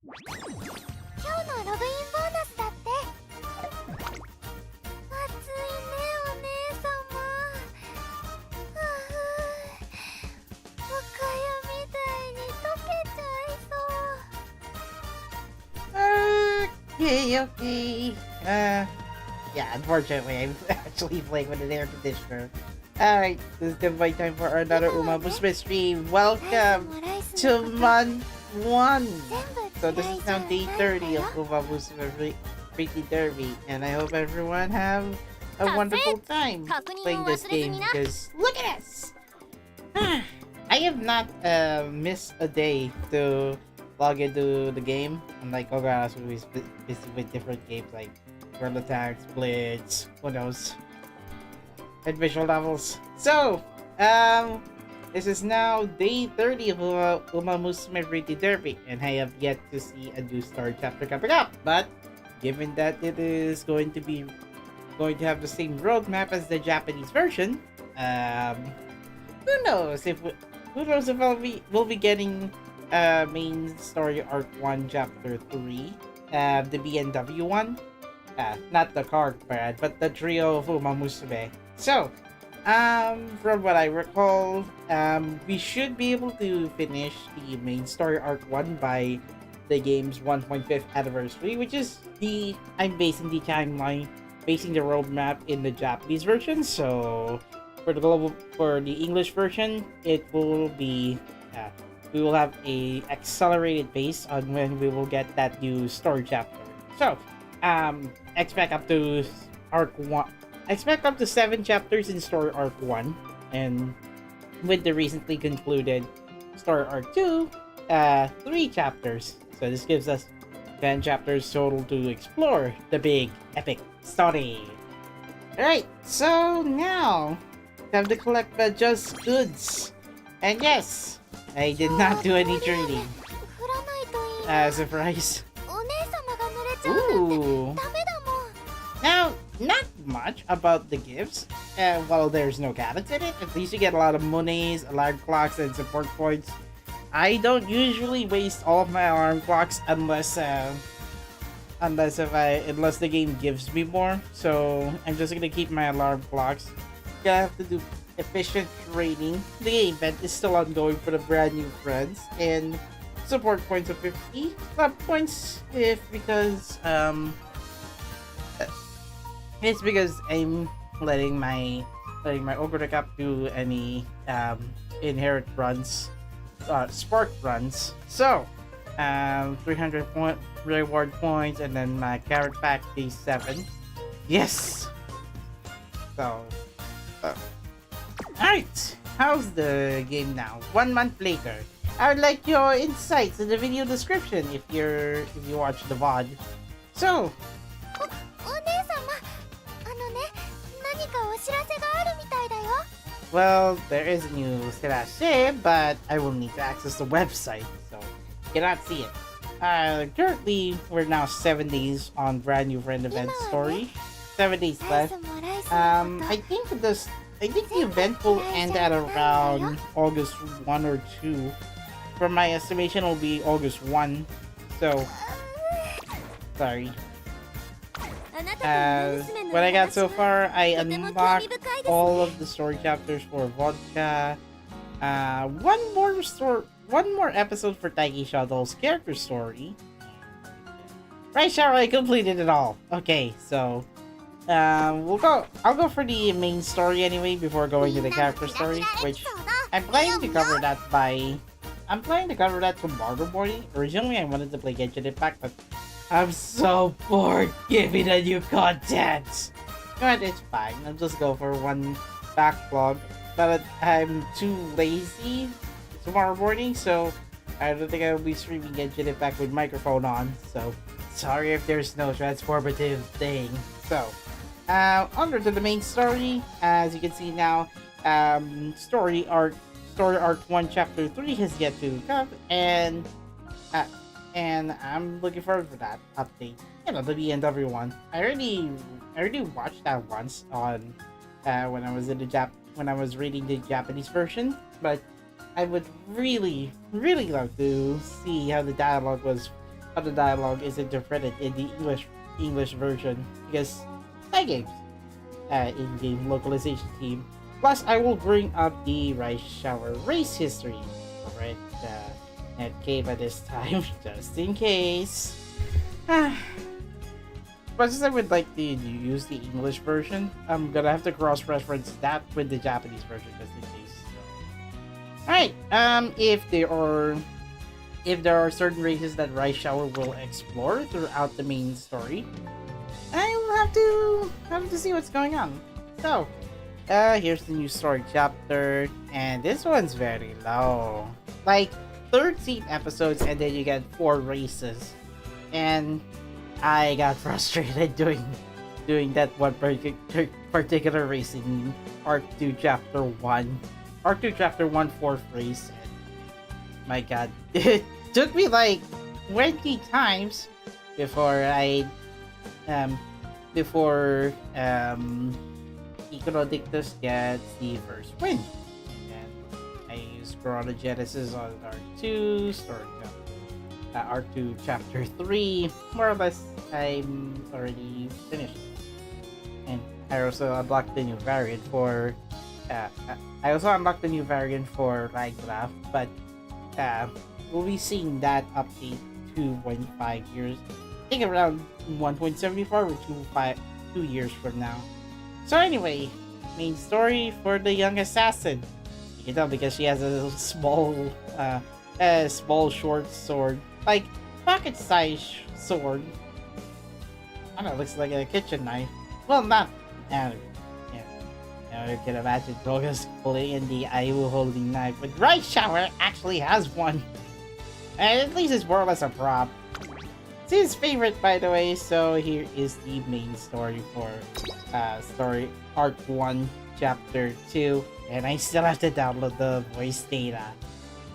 Okay, okay. Yeah, unfortunately, I'm actually playing with an air conditioner. Alright, this is the right time for another Umamusume stream. Welcome to month 1. So this is now day 30 of Umamusume Pretty Derby, and I hope everyone have a wonderful time playing this game because look at us! I have not missed a day to log into the game. Unlike Ogaras, who is busy with different games like World Attacks, Blitz, who knows, and visual novels. So, this is now day 30 of Umamusume Pretty Derby, and I have yet to see a new story chapter coming up. But given that it is going to have the same roadmap as the Japanese version, who knows if we'll be getting main story arc 1 chapter 3, the BNW one, not the card brand, but the trio of Umamusume. So, from what I recall, we should be able to finish the main story arc 1 by the game's 1.5th anniversary, which is I'm basing the timeline, basing the roadmap in the Japanese version. So, for the English version, it will be we will have a accelerated pace on when we will get that new story chapter. So, expect up to arc 1. Expect up to 7 chapters in story arc 1, and with the recently concluded story arc 2, 3 chapters. So this gives us 10 chapters total to explore the big epic story. Alright, so now time to collect the just goods. And yes, I did not do any trading. Surprise. Ooh. Now, not much about the gifts. While there's no cabins in it, at least you get a lot of monies, alarm clocks, and support points. I don't usually waste all of my alarm clocks unless the game gives me more. So I'm just gonna keep my alarm clocks. Gonna have to do efficient trading. The event is still ongoing for the brand new friends, and support points of 50. Club points because it's because I'm letting my Ogre Cup do any inherit runs, spark runs. So 300 point reward points, and then my carrot pack day 7. Yes. So alright, how's the game now? 1 month later. I would like your insights in the video description if you watch the VOD. So, well, there is a new sirase, but I will need to access the website, so cannot see it. Currently, we're now 7 days on brand new friend event story. 7 days left. I think the event will end at around August 1 or 2. From my estimation, it'll be August 1. So, sorry. What I got so far, I unlocked all of the story chapters for Vodka. One more episode for Taiki Shuttle's character story. Right, Cheryl, I completed it all. Okay, so I'll go for the main story anyway before going to the character story, which I'm planning to cover that tomorrow morning. Originally, I wanted to play Genshin Impact, but I'm so bored giving the new content. But it's fine. I'll just go for one backlog. But I'm too lazy tomorrow morning, so I don't think I will be streaming Genshin Impact with microphone on. So sorry if there's no transformative thing. So onward to the main story. As you can see now, story arc 1 chapter 3 has yet to come, and I'm looking forward for that update. You know, the BNW one. I already watched that once on when I was reading the Japanese version, but I would really love to see how the dialogue was how the dialogue is interpreted in the English version because games in-game localization team. Plus, I will bring up the Rice Shower race history for it at Keva this time, just in case. But since I would like to use the English version, I'm gonna have to cross-reference that with the Japanese version just in case. So. Alright, if there are certain races that Rice Shower will explore throughout the main story, I will have to see what's going on. So, here's the new story chapter, and this one's very low. Like 13 episodes, and then you get 4 races, and I got frustrated doing that one particular race in Arc 2 Chapter 1. Arc 2 Chapter 1 4th race, and my god, it took me like 20 times before Iconodictus gets the first win. And I used Chronogenesis on R2, R2 Chapter 3. More or less, I'm already finished. And I also unlocked the new variant for Raggraf, but we'll be seeing that update 2.5 years. I think around 1.74 or 2 years from now. So anyway, main story for the young assassin. You can tell because she has a small short sword, like pocket-sized sword. I don't know, it looks like a kitchen knife. Well, not. Yeah. Now you can imagine Doga's pulling the Aiwu holding knife, but Rice Shower actually has one. And at least it's more or less a prop. It's his favorite, by the way, so here is the main story for story Arc 1, Chapter 2, and I still have to download the voice data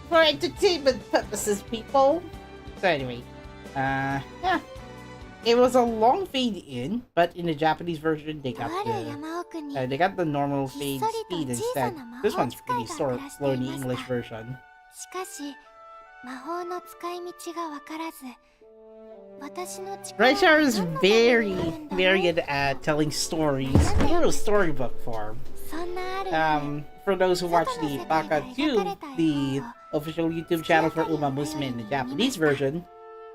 for entertainment purposes, people. So anyway, yeah, it was a long fade in, but in the Japanese version they got the normal fade speed instead. This one's pretty slow in the English version. Ryzer is very good at telling stories in a storybook form. For those who watch the Baka 2, the official YouTube channel for Umamusume in the Japanese version,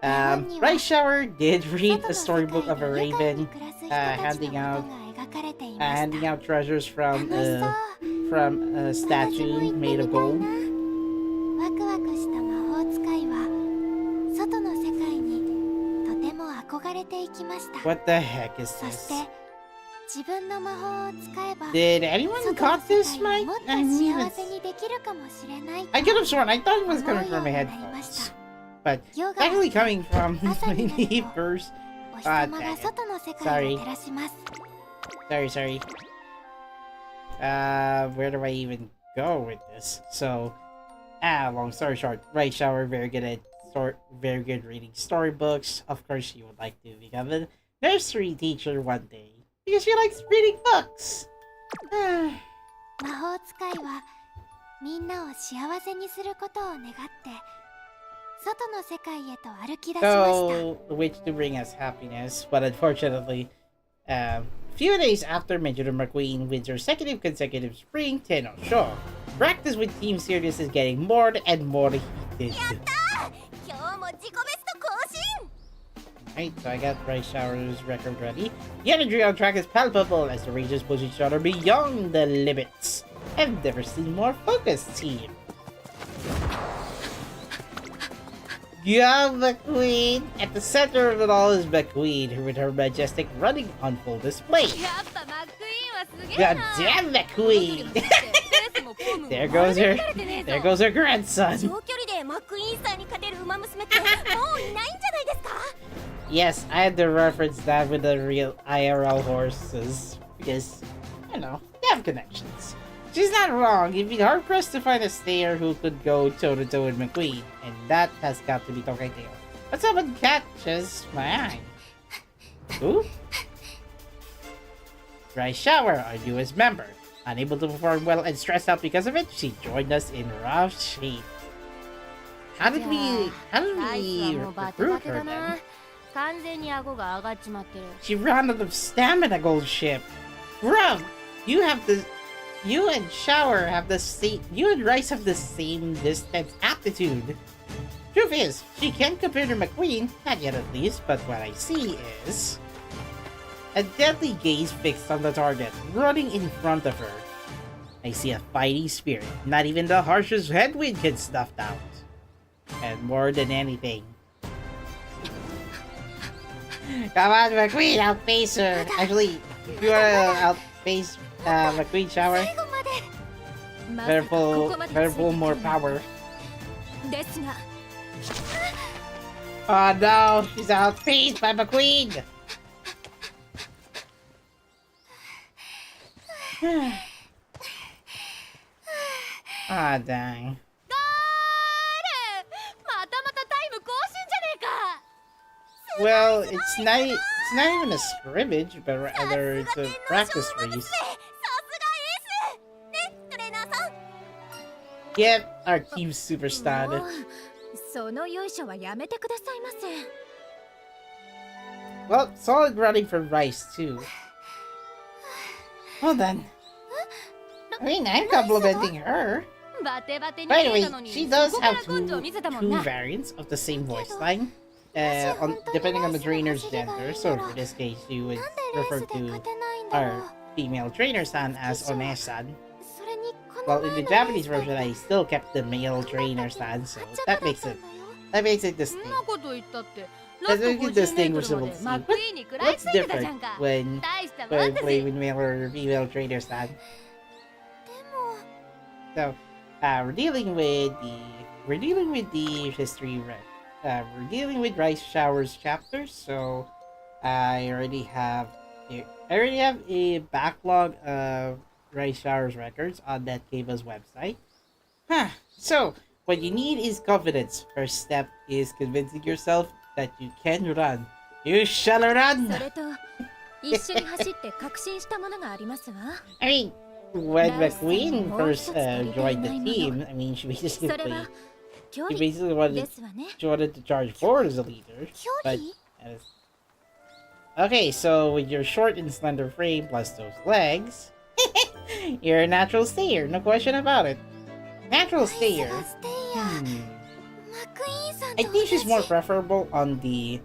Rice Shower did read a storybook of a raven handing out treasures from a statue made of gold. What the heck is this? Did anyone caught this, Mike? I mean, I could have sworn I thought it was coming from my headphones, but actually coming from the first. Sorry. Where do I even go with this? So, long story short, Rice Shower very good reading storybooks. Of course, she would like to become a nursery teacher one day because she likes reading books. So, which to bring us happiness, but unfortunately, few days after Mejiro McQueen wins her second consecutive spring Tenno Show, practice with Team Serious is getting more and more heated. Right, so I got Rice Shower's record ready. The energy on track is palpable as the Rangers push each other beyond the limits. I've never seen more focused team. Yeah, McQueen! At the center of it all is McQueen, with her majestic running on full display. God damn McQueen! There goes her grandson. Yes, I had to reference that with the real IRL horses because, you know, they have connections. She's not wrong. You'd be hard pressed to find a stayer who could go toe to toe with McQueen, and that has got to be Tokai'teo. But someone catches my eye. Who? Rice Shower, our newest member. Unable to perform well and stressed out because of it, she joined us in rough shape. How did we recruit her then? She ran out of stamina, gold ship. Bruh, you and Shower have the same, you and Rice have the same distance aptitude. Truth is, she can't compare to McQueen, not yet at least, but what I see is a deadly gaze fixed on the target, running in front of her. I see a fighting spirit, not even the harshest headwind can snuff out. And more than anything, come on, McQueen, outpace her. Actually, if you wanna outpace McQueen, Shower, better pull more power. Oh no, she's outpaced by McQueen. Ah, dang. Well, it's not even a scrimmage, but rather it's a practice race. Yep, our team's super stunned. Well, solid running from Rice too. Well then. I mean, I'm complimenting her. By the way, she does have two variants of the same voice line, depending on the trainer's gender. So for this case, you would refer to our female trainer-san as One-san. Well, in the Japanese version, I still kept the male trainer-san, so that makes it distinct. That makes it distinguishable to see. What's different when playing with male or female trainer-san? So, we're dealing with the history. We're dealing with Rice Showers chapters. So, I already have a backlog of Rice Showers records on that Keba's website. So, what you need is confidence. First step is convincing yourself that you can run. You shall run! I mean, when McQueen first joined the team, I mean, she basically wanted to charge forward as a leader. But okay, so with your short and slender frame plus those legs, you're a natural stayer, no question about it. Natural stayer. I think she's more preferable on the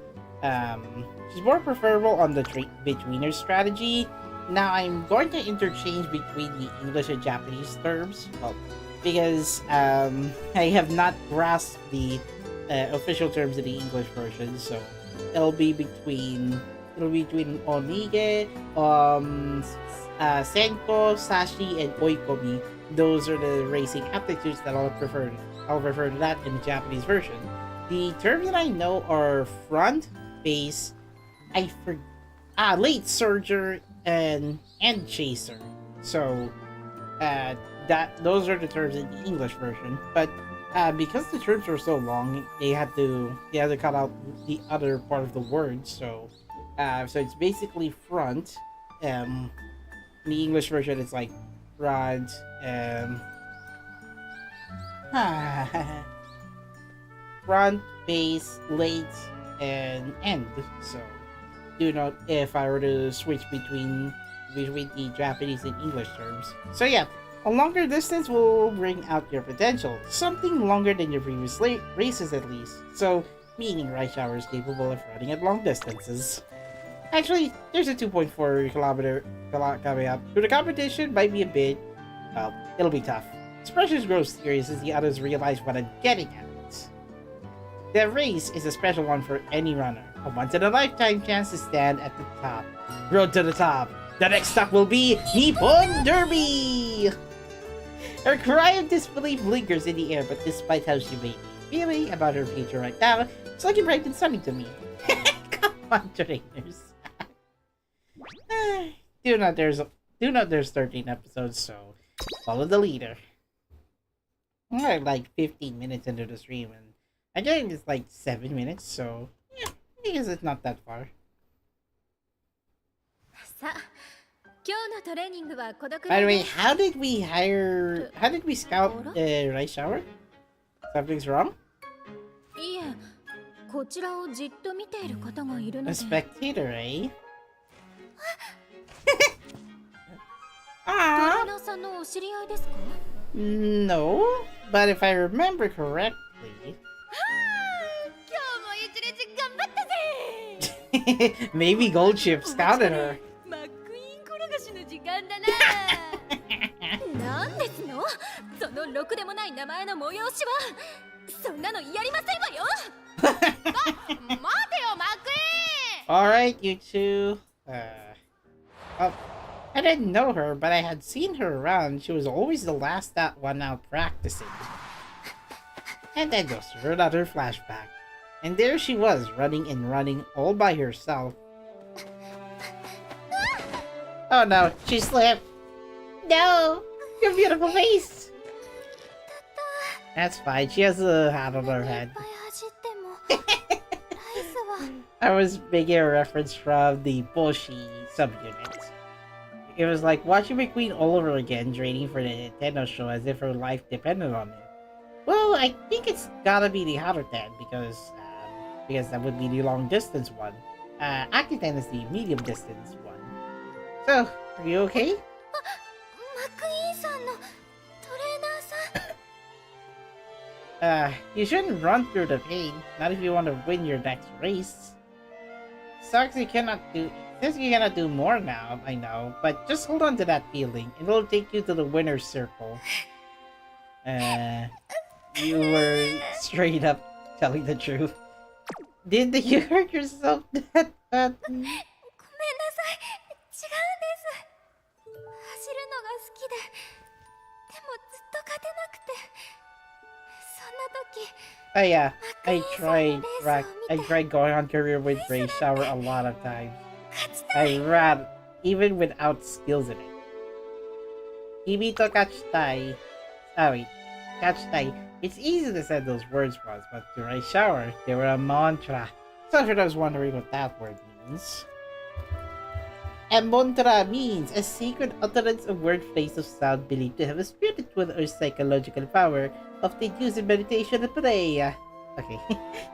betweener strategy. Now I'm going to interchange between the English and Japanese terms, well, because I have not grasped the official terms of the English version, so it'll be between onige, senko, sashi, and oikomi. Those are the racing aptitudes that I'll refer to that in the Japanese version. The terms that I know are front, base, late surger, and chaser. So those are the terms in the English version. But because the terms were so long, they had to cut out the other part of the word. So it's basically front. In the English version, it's like front. Front, base, late, and end. So do not, if I were to switch between the Japanese and English terms. So yeah, a longer distance will bring out your potential. Something longer than your previous races at least. So, meaning Rice Shower is capable of running at long distances. Actually, there's a 2.4 kilometer caveat. So the competition might be a bit, well, it'll be tough. Expressions grow serious as the others realize what I'm getting at. The race is a special one for any runner. A once-in-a-lifetime chance to stand at the top. Road to the top. The next stop will be Nippon Derby! Her cry of disbelief lingers in the air, but despite how she may be feeling about her future right now, it's looking bright and sunny to me. Come on, trainers. Do not there's 13 episodes, so follow the leader. I'm like 15 minutes into the stream, and I think it's like 7 minutes, so yeah, I guess it's not that far. By the way, how did we scout Rice Shower? Something's wrong? A spectator, eh? No, but if I remember correctly... Maybe Gold Chip scouted her. Alright, you two. Oh, I didn't know her, but I had seen her around. She was always the last one out practicing. And then goes through another flashback. And there she was, running and running all by herself. Oh no, she slipped. No, your beautiful face. That's fine, she has a hat on her head. I was making a reference from the Boshi subunit. It was like watching McQueen all over again, training for the Nintendo show as if her life depended on it. Well, I think it's gotta be the Harutan because that would be the long distance one. Akiten is the medium distance one. So, are you okay? You shouldn't run through the pain, not if you want to win your next race. Sucks you cannot do more now, I know, but just hold on to that feeling. It'll take you to the winner's circle. You were straight up telling the truth. Did you hurt yourself that bad? Oh yeah, I tried going on career with Ray Shower a lot of times. I ran, even without skills in it. Ibito Kachtai. Oh wait, Kachtai. It's easy to say those words once, but to Ray Shower, they were a mantra. So if I was wondering what that word means. A mantra means a secret utterance of word phrase of sound believed to have a spiritual or psychological power, often used in meditation and prayer. Okay,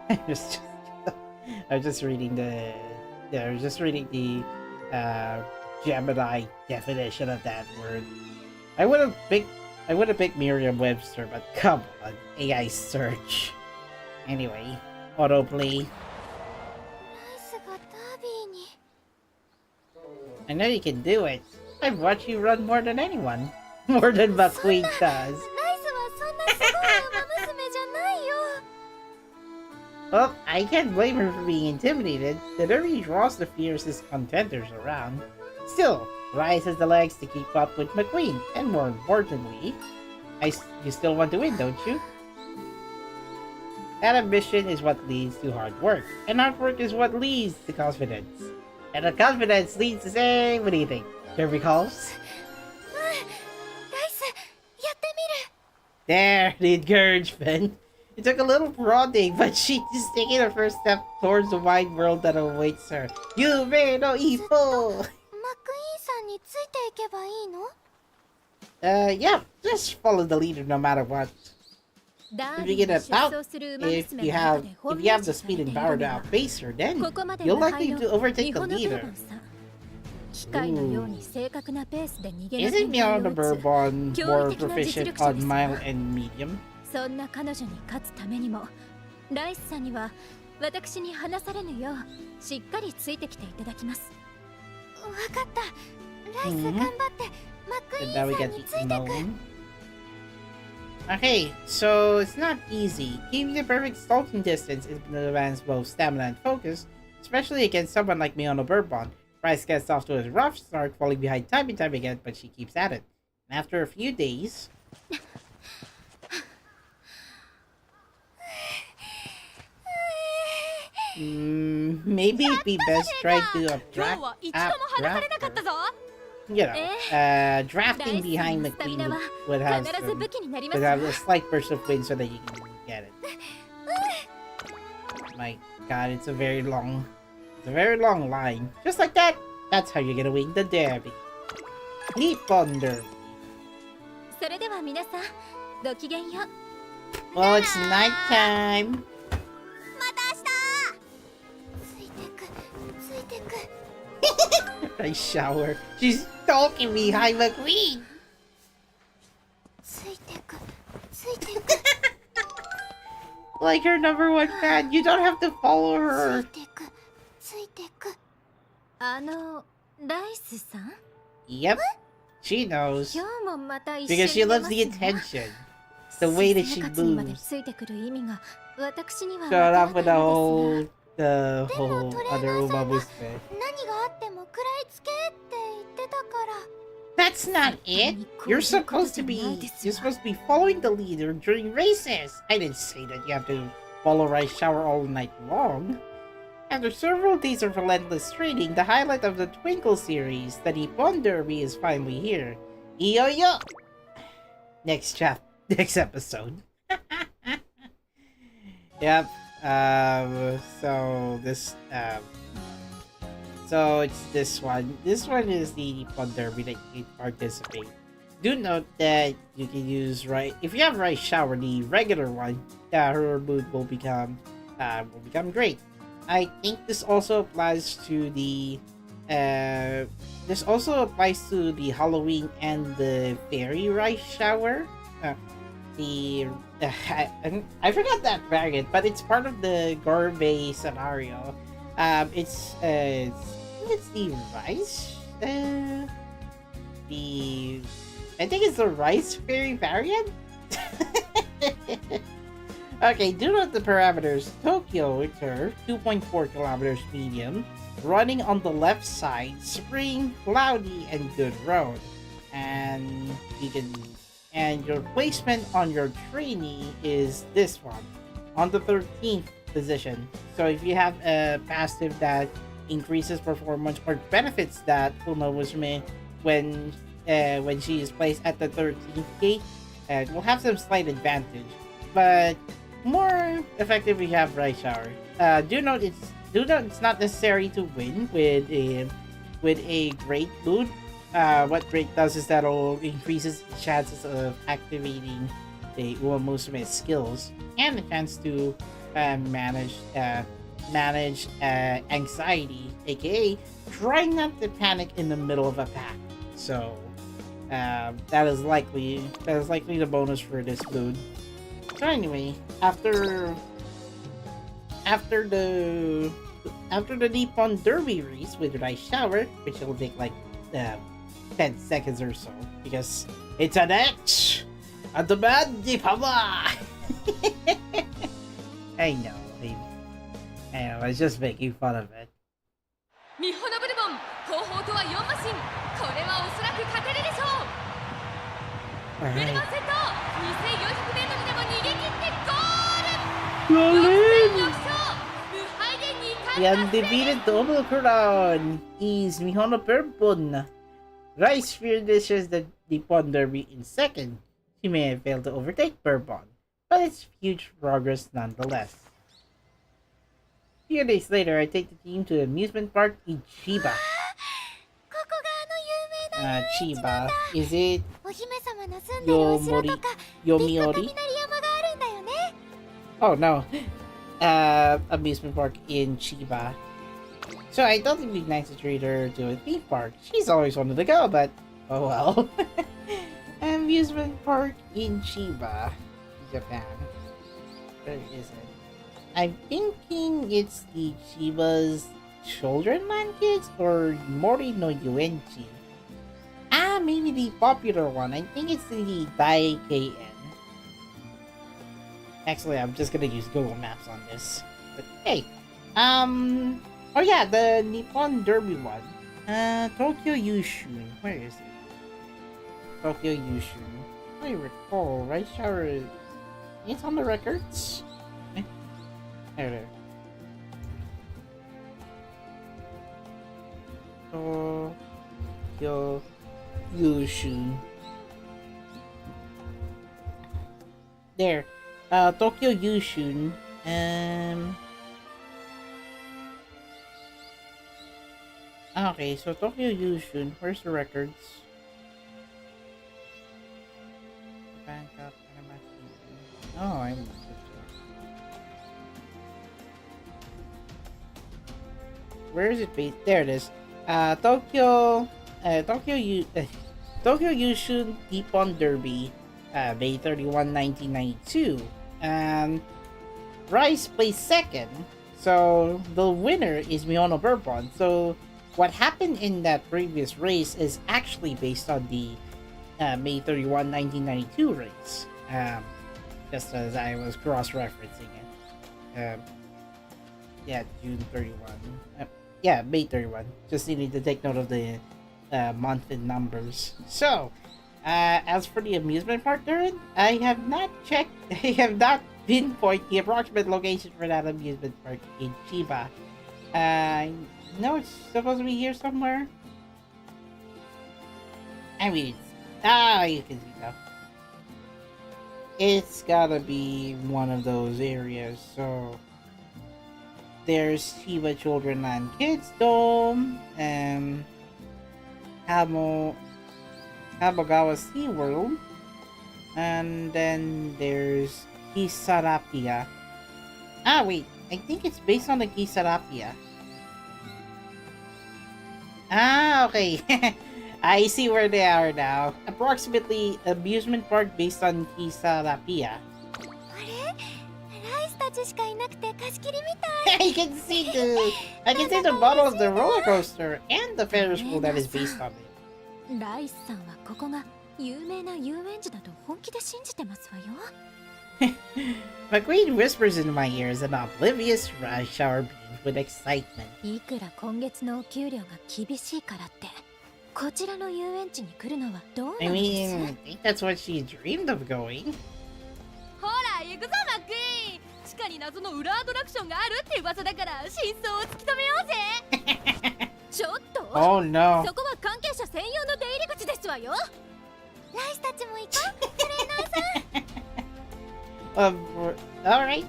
I'm just reading the Gemini definition of that word. I would have picked Merriam-Webster, but come on, AI search. Anyway, autoplay. I know you can do it. I've watched you run more than anyone. More than McQueen does. Well, I can't blame her for being intimidated. Itinerary draws the fiercest contenders around. Still, Rise has the legs to keep up with McQueen, and more importantly, you still want to win, don't you? That ambition is what leads to hard work, and hard work is what leads to confidence. And the confidence leads to say, what do you think? Kirby calls? There, the encouragement. It took a little prodding, but she's taking her first step towards the wide world that awaits her. Yume no Ippo! Yeah, just follow the leader no matter what. If you get a bout, if you have the speed and power to outpace her, then you're likely to overtake the leader. Ooh. Isn't Mejiro the Bourbon more proficient on mild and medium? And now we get the Moan. Okay, so it's not easy. Keeping the perfect stalking distance is demands both stamina and focus, especially against someone like Mejiro Bourbon. Rice gets off to a rough start, falling behind time and time again, but she keeps at it. And after a few days... maybe it'd be best trying to drafting behind McQueen would have a slight burst of wind so that you can get it. My god, it's a very long line. Just like that, that's how you're gonna win the derby. Nippon Derby. Well, it's nighttime. I shower. She's stalking me. Hi, McQueen. Like her #1 fan. You don't have to follow her. Yep. She knows. Because she loves the attention. The way that she moves. Shut up with the whole other Umamusume. That's not it. You're supposed to be following the leader during races. I didn't say that you have to follow Rice Shower all night long. After several days of relentless training, the highlight of the Twinkle series, the Nippon Derby, is finally here. Iyo-yo! Next episode. Yep. So it's this one. This one is the Nippon Derby that you can participate. Do note that you can use if you have Rice Shower, the regular one, her mood will become great. I think this also applies to the Halloween and the Fairy Rice Shower. I forgot that variant, but it's part of the Gourmet scenario. It's the rice. I think it's the rice fairy variant. Okay, do note the parameters. Tokyo Turf, 2.4 kilometers medium, running on the left side, spring, cloudy, and good road. And your placement on your trainee is this one, on the 13th position. So if you have a passive that increases performance or benefits that Umamusume when she is placed at the 13th gate, will have some slight advantage. But more effective we have Rice Shower. Do note it's not necessary to win with a great mood. What great does is that it increases the chances of activating the Umamusume's skills and the chance to manage anxiety, aka try not to panic in the middle of a pack. So that is likely the bonus for this mood. So anyway, after the Nippon Derby race with Rice Shower, which will take like 10 seconds or so, because it's an X at the bad Papa. I know, I was just making fun of it. The undefeated double crown is Mihono Purpon. Rice finishes the Nippon Derby in second. She may have failed to overtake Bourbon, but it's huge progress nonetheless. A few days later, I take the team to the amusement park in Chiba. Chiba. Is it Yomiuri? Oh no. Amusement park in Chiba. So I thought it'd be nice to treat her to a theme park. She's always wanted to go, but oh well. Amusement park in Chiba, Japan. Where is it? I'm thinking it's the Chiba's Childrenland Kids or Mori no Yuenchi. Maybe the popular one. I think it's the Daikn. Actually, I'm just gonna use Google Maps on this. But hey, oh yeah, the Nippon Derby one. Tokyo Yushun. Where is it? Tokyo Yushun. I recall, Rice Shower is... It's on the records? There. Tokyo Yushun. There. Tokyo Yushun. Okay, so Tokyo Yushun. Where's the records? Bangkok, Hanasaku. Oh, I'm not sure. where is it based? There it is. Tokyo, Tokyo Yushun Nippon Derby, May 31, 1992. And Rice placed second, so the winner is Miyono Bourbon. So what happened in that previous race is actually based on the May 31, 1992 race. Just as I was cross-referencing it. Yeah, June 31. Yeah, May 31. Just needed to take note of the month and numbers. So, as for the amusement park, Darren, I have not checked, I have not pinpoint the approximate location for that amusement park in Chiba. No, it's supposed to be here somewhere. I mean, you can see now. It's gotta be one of those areas, so there's Chiba Children and Kids Dome, and Hamagawa SeaWorld, and then there's Kisarapia. Wait, I think it's based on the Kisarapia. Okay. I see where they are now. Approximately amusement park based on Kisarapia. I can see the model of the roller coaster and the Ferris wheel that is based on it. McQueen whispers into my ears an oblivious rush hour beamed with excitement. I mean, I think that's what she dreamed of going. Oh no. Alright.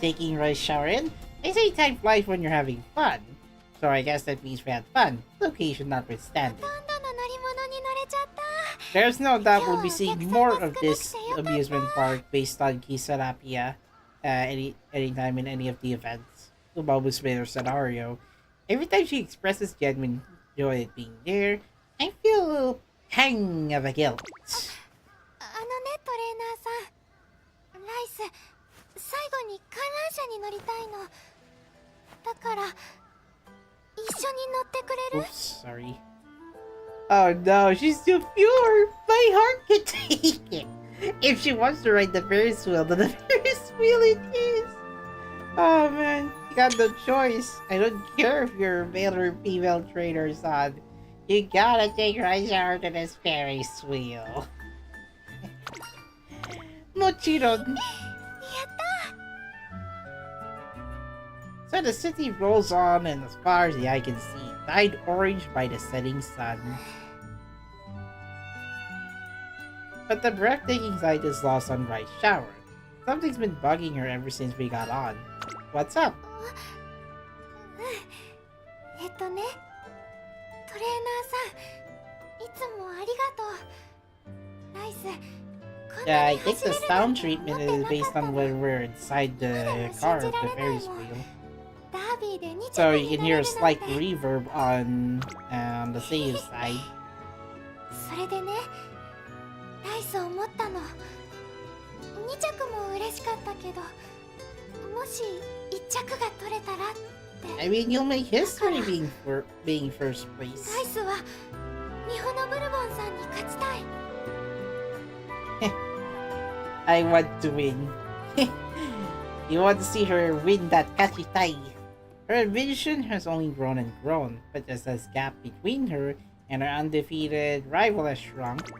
Taking Rice shower in. They say time flies when you're having fun. So I guess that means we had fun, location notwithstanding. There's no doubt we'll be seeing more of this amusement park based on Kisarapia anytime in any of the events. Umamusume or scenario. Every time she expresses genuine joy at being there, I feel a little pang of a guilt. Oops, sorry. Oh no, she's too pure! My heart can take it! If she wants to ride the Ferris wheel, then the Ferris wheel it is! Oh man, you got no choice. I don't care if you're a male or female trainer, son. You gotta take Rice out to this Ferris wheel. Mejiro. So the city rolls on, and as far as the eye can see, dyed orange by the setting sun. But the breathtaking sight is lost on Rice shower. Something's been bugging her ever since we got on. What's up? Yeah, I think the sound treatment is based on when we're inside the car of the Ferris wheel. So you can hear a slight reverb on the save side. I mean, you'll make history being first place. I want to win. You want to see her win that kachitai. Her ambition has only grown and grown, but as the gap between her and her undefeated rival has shrunk,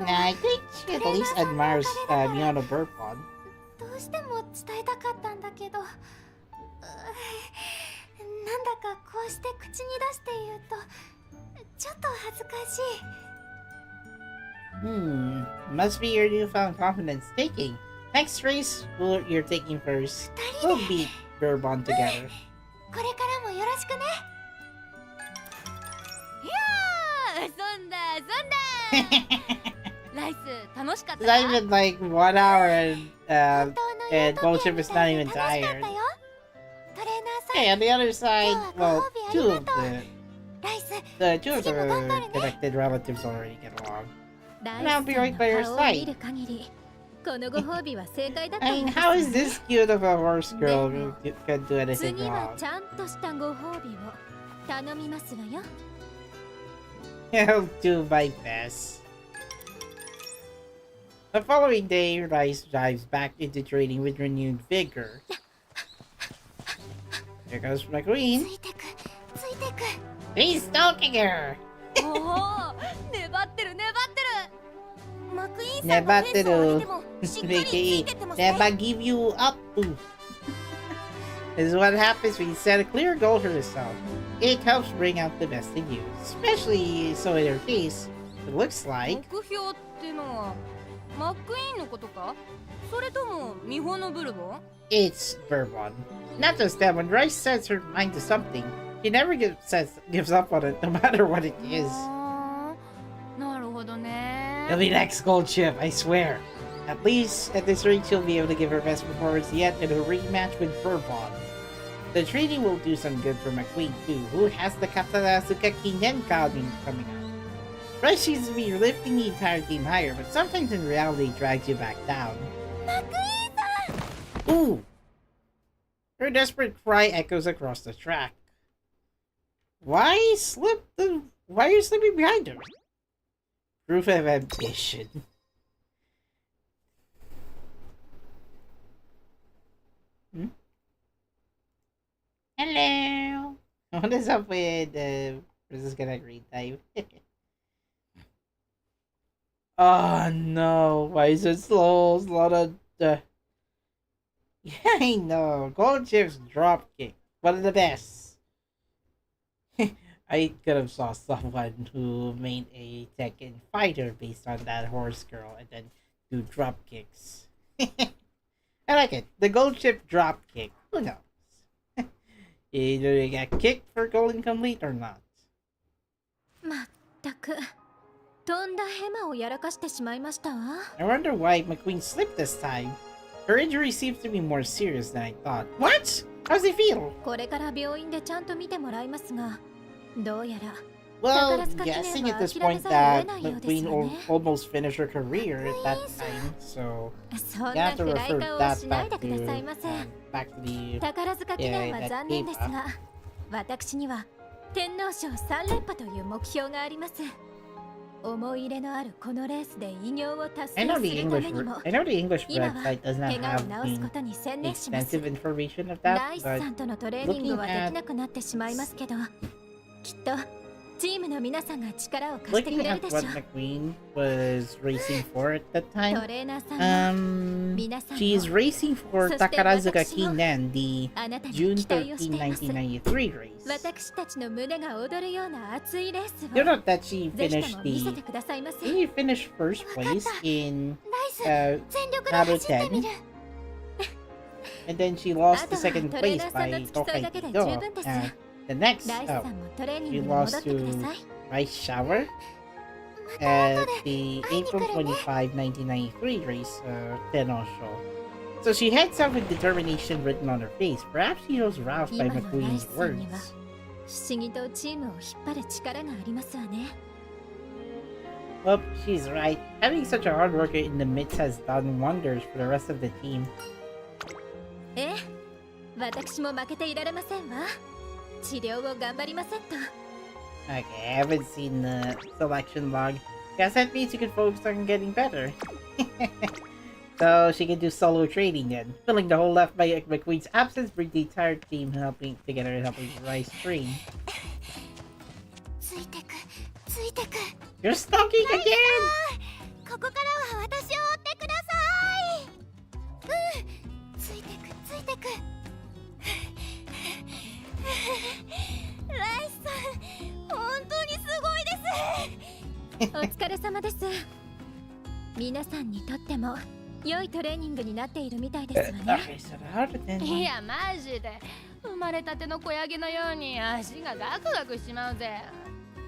I think she at least admires Miyono Bourbon. Must be your newfound confidence taking. Next race, you're taking first. We'll beat Bourbon together. It's not even like 1 hour and Bullshit is not even tired. Okay, on the other side, well, two of the connected relatives already get along. And I'll be right by your side. I mean, how is this cute of a horse girl who can do anything wrong? I'll do my best. The following day, Rice dives back into training with renewed vigor. There goes McQueen. He's stalking her! Nebatteru. Never give you up. This is what happens when you set a clear goal for yourself. It helps bring out the best in you. Especially so in her case, it looks like... It's Bourbon. Not just that, when Rice sets her mind to something, she never gives up on it, no matter what it is. It'll be next gold chip, I swear. At least, at this rate, she'll be able to give her best performance yet in a rematch with Bourbon. The training will do some good for McQueen too, who has the Hanasaku Kinen coming out. Rice seems to be lifting the entire team higher, but sometimes in reality drags you back down. Ooh! Her desperate cry echoes across the track. Why are you slipping behind her? Proof of ambition. Hello! What is up with this is gonna read type? Oh no, why is it slow? It's a lot of yeah, I know. Gold chips drop kick. One of the best. I could have saw someone who made a Tekken fighter based on that horse girl and then do drop kicks. I like it. The gold chip drop kick. Who knows? Either you get kicked for goal incomplete or not. I wonder why McQueen slipped this time. Her injury seems to be more serious than I thought. What? How's he feel? Well, guessing at this point that McQueen almost finished her career at that time, so you have to refer that back to the that I know the English website does not have the extensive information of that, but looking at what McQueen was racing for at that time, she is racing for Takarazuka Kinen, the June 13, 1993 race. You know that she finished first place in Naruto 10, and then she lost the second place by Tokai Kido. The next she lost to Rice Shower at the April 25, 1993 race, Tenosho. So she heads out with determination written on her face. Perhaps she was roused by McQueen's words. Well, she's right. Having such a hard worker in the midst has done wonders for the rest of the team. Okay, I haven't seen the selection log. Guess that means you can focus on getting better. So she can do solo training then. Filling the hole left by McQueen's absence, bring the entire team helping Rice train. You're stalking again!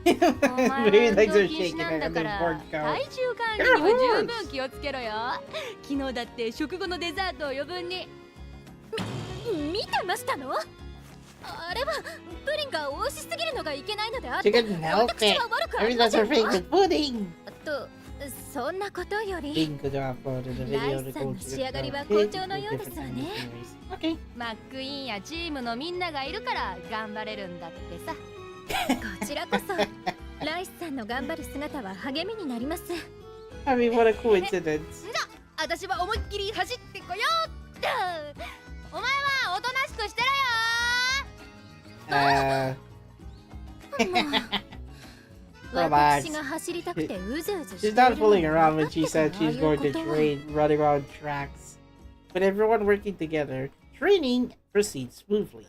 Maybe legs are shaking like a little board cow. She couldn't help it. Maybe that's her favorite pudding. Being could have uploaded a video to go to the different animations. Okay. マックイーンやチームのみんながいるから頑張れるんだってさ。こちらこそライスさんの頑張る姿は励みになります。I mean, what a coincidence. じゃあ、私は思いっきり走ってこよう。お前はおとなしくしてろよ。Relax. She's not fooling around when she said she's going to train running around tracks. With everyone working together, training proceeds smoothly.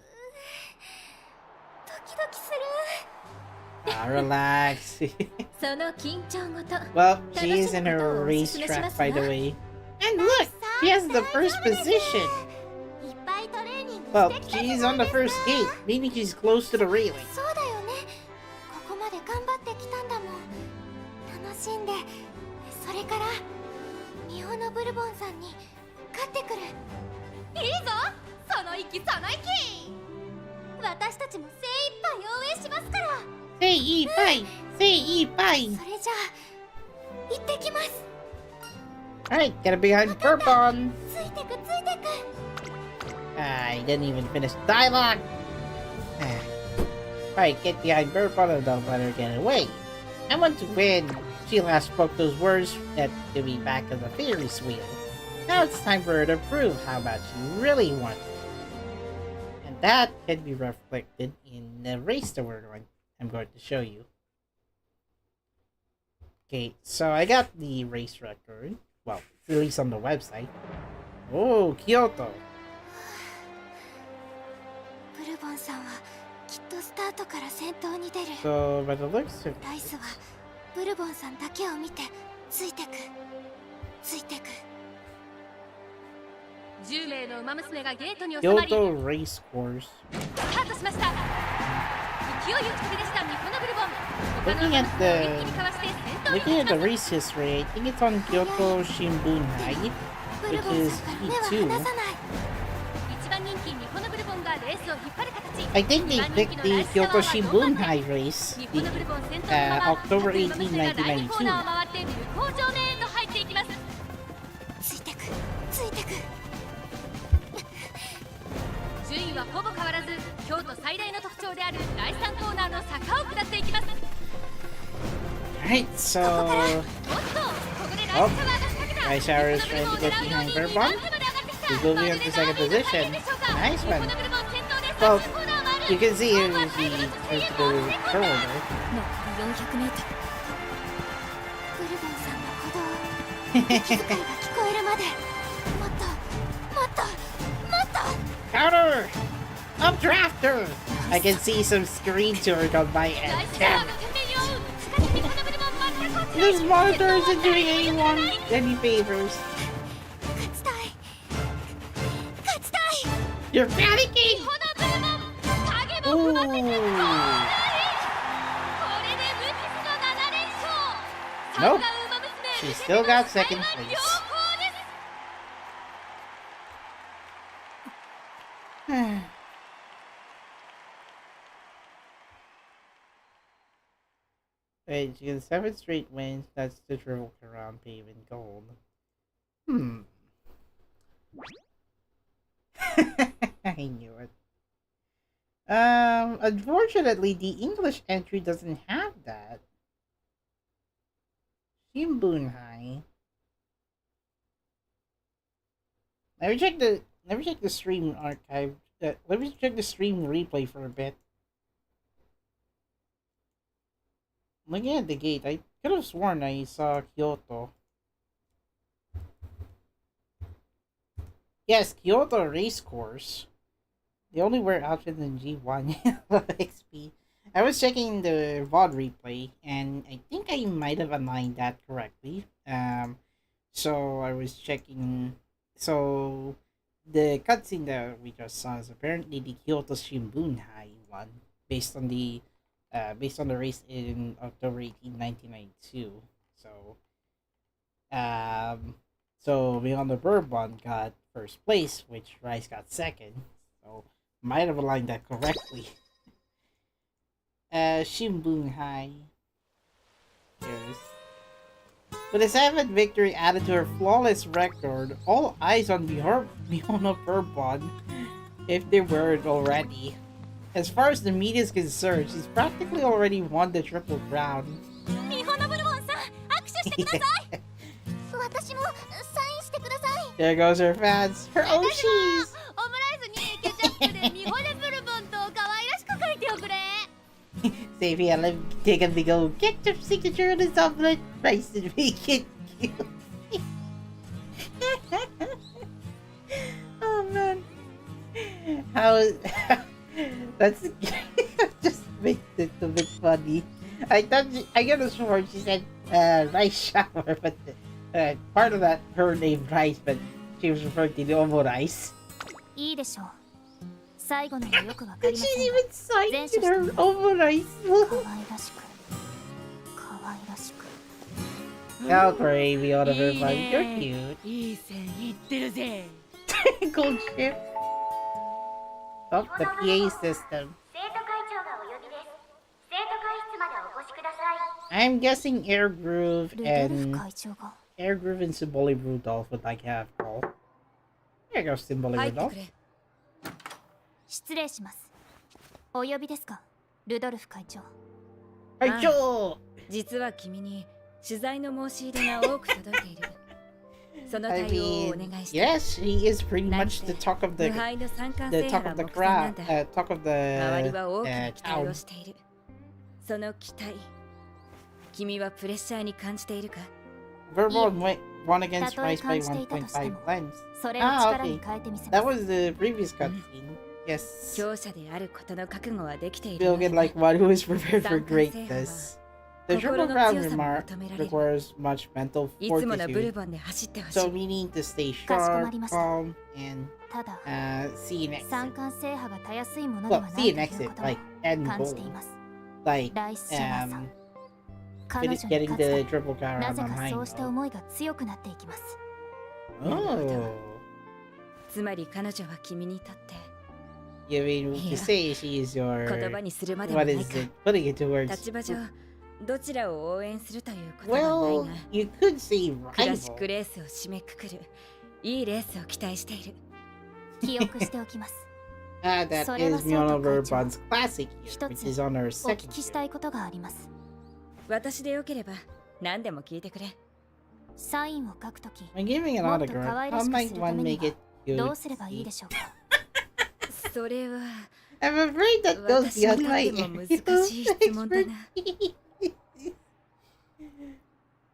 Relax. Well, she is in her racetrack, by the way. And look, she has the first position. Well, she's on the first gate, meaning she's close to the railing. Alright, get it behind Bourbon. I didn't even finish the dialogue. Alright, get behind Bourbon and don't let her get away. I want to win. She last spoke those words that to be back on the Ferris wheel. Now it's time for her to prove how much she really wants. And that can be reflected in the race that I'm going to show you. Okay, so I got the race record. Well, it's released on the website. Oh, Kyoto. So, by the looks of it, Kyoto race course. Looking at the race history, I think it's on Kyoto Shimbunhai, which is G2. I think they picked the Kyoto Shimbunhai race, October 18, 1992. Alright, so... Oh, Ryzer is trying to get behind Bourbon. He's moving up to second position. Nice one. Well, you can see him as he tries to go forward. Counter! Updrafter! I can see some screen turn on my end. Damn it. This monitor isn't doing anyone any favors. You're panicking! Ooh. Nope. She still got second place. Wait, she gets 7 straight wins. That's the triple around paving gold. I knew it. Unfortunately, the English entry doesn't have that. Shimbunhai. Let me check the stream archive. Let me check the stream replay for a bit. Looking at the gate, I could have sworn I saw Kyoto. Yes, Kyoto Racecourse. They only wear outfits in G1 XP. I was checking the VOD replay, and I think I might have aligned that correctly. So I was checking. So the cutscene that we just saw is apparently the Kyoto Shimbunhai one, based on the race in October 18, 1992. So Beyond the Bourbon got first place, which Rice got second. So might have aligned that correctly. Shimbun High. Yes. With a 7th victory added to her flawless record, all eyes on Mihono Bourbon, if they weren't already. As far as the media is concerned, she's practically already won the Triple Crown. There goes her fans. Her Oshis! Xavier, let me take a big old get your signature on the omelet rice and make it cute. Oh man. How that's just makes it a bit funny. I thought I could have sworn she said rice shower, but part of that her name rice, but she was referring to the omo rice. She's even cited her omo rice. Oh, gravy out of her mouth. You're cute. Gold ship. Oh, the PA system. I'm guessing Air Groove and Symbolic Rudolph would like have call. There goes Symbolic Rudolph. 失礼します。お呼びですか、ルドルフ会長。会長。実は君に取材の申し入れが多く届いている。その対応をお願いして。Yes, he is pretty much the talk of the crowd, talk of the 周りは大きな期待をしている。その期待、君はプレッシャーに感じているか。Verbal won against Rice by 1.5 lens. Ah, okay. That was the previous cutscene. Yes. Bilgin like one who is prepared for greatness. The triple crown requires much mental fortitude, so we need to stay sharp, calm, and see an exit. Well, see an exit, like end goal, like getting the triple crown on high. Oh. You mean to say she is your... What is it? Putting it to words. Well, you could say rival. That is Mihono Bourbon's classic year, which is on her second year. When giving an autograph, how might one make it cute? I'm afraid that goes beyond my expertise.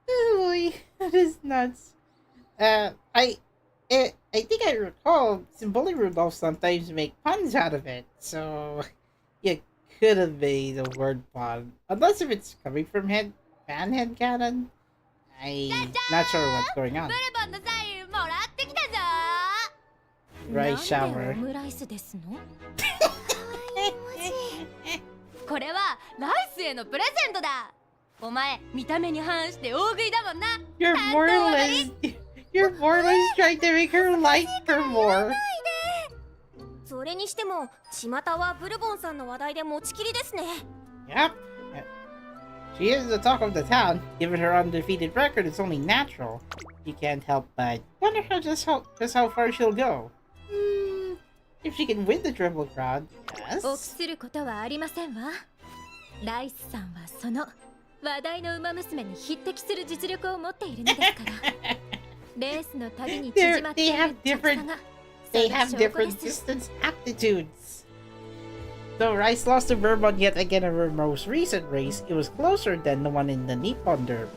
Oh boy, that is nuts. I think I recall Symbolic Rudolph sometimes make puns out of it, so you could have made a word pun. Unless if it's coming from fan headcanon. I'm not sure what's going on. Rice shower. これはライスへのプレゼントだ。お前見た目に反して大食いだもんな。Your mortal is trying to make her like her more. それにしても巷はブルボンさんの話題で持ちきりですね。Yep. She is the talk of the town. Given her undefeated record, it's only natural. You can't help but wonder just how far she'll go. If she can win the Triple Crown, yes. 臆することはありませんわ。ライスさんはその話題の馬娘に匹敵する実力を持っているのですから。レースのたびに縮まっている着差が。They have different distance aptitudes. Though Rice lost to Bourbon yet again in her most recent race, it was closer than the one in the Nippon Derby.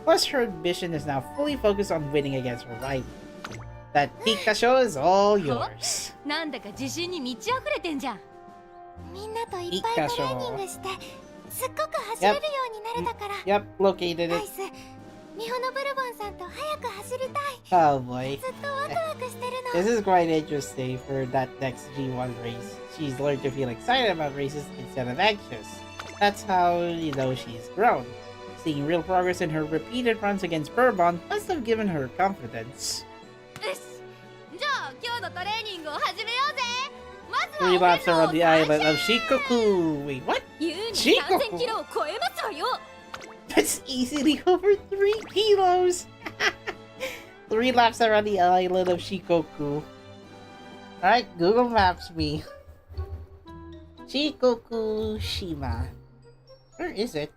Plus, her ambition is now fully focused on winning against her rival. That Pikachu is all yours. なんだか自信に満ち溢れてんじゃん。みんなといっぱいトレーニングして、すっごく走れるようになれたから。Yep, located it. ミホノブルボンさんと早く走りたい。Oh boy. ずっとワクワクしてるの。This is quite interesting for that next G1 race. She's learned to feel excited about races instead of anxious. That's how you know she's grown. Seeing real progress in her repeated runs against Bourbon must have given her confidence. よし、じゃあ今日のトレーニングを始めようぜ。3 laps around the island of Shikoku. Wait, what? 優に Shikoku? 3000キロを超えますわよ That's easily over 3 kilos. 3 laps around the island of Shikoku. Alright, Google Maps me. Shikoku Shima. Where is it?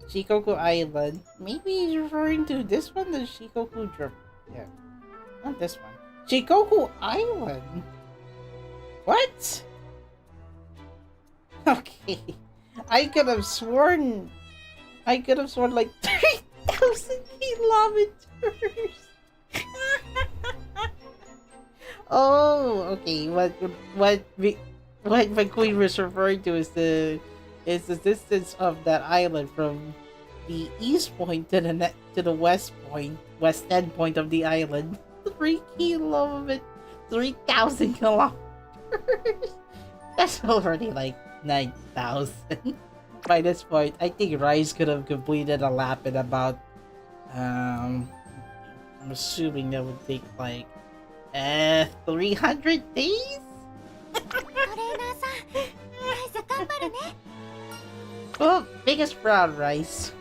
Shikoku Island. Maybe he's referring to this one, the Shikoku Drop. Yeah. Not this one. Shikoku Island? What? Okay. I could have sworn like 3,000 kilometers. Oh, okay. What McQueen was referring to is the distance of that island from the east point to the west end point of the island. 3,000 kilometers. That's already like 9,000. By this point, I think Ryzen could have completed a lap in about I'm assuming that would take like 300 days? Well, biggest brown rice.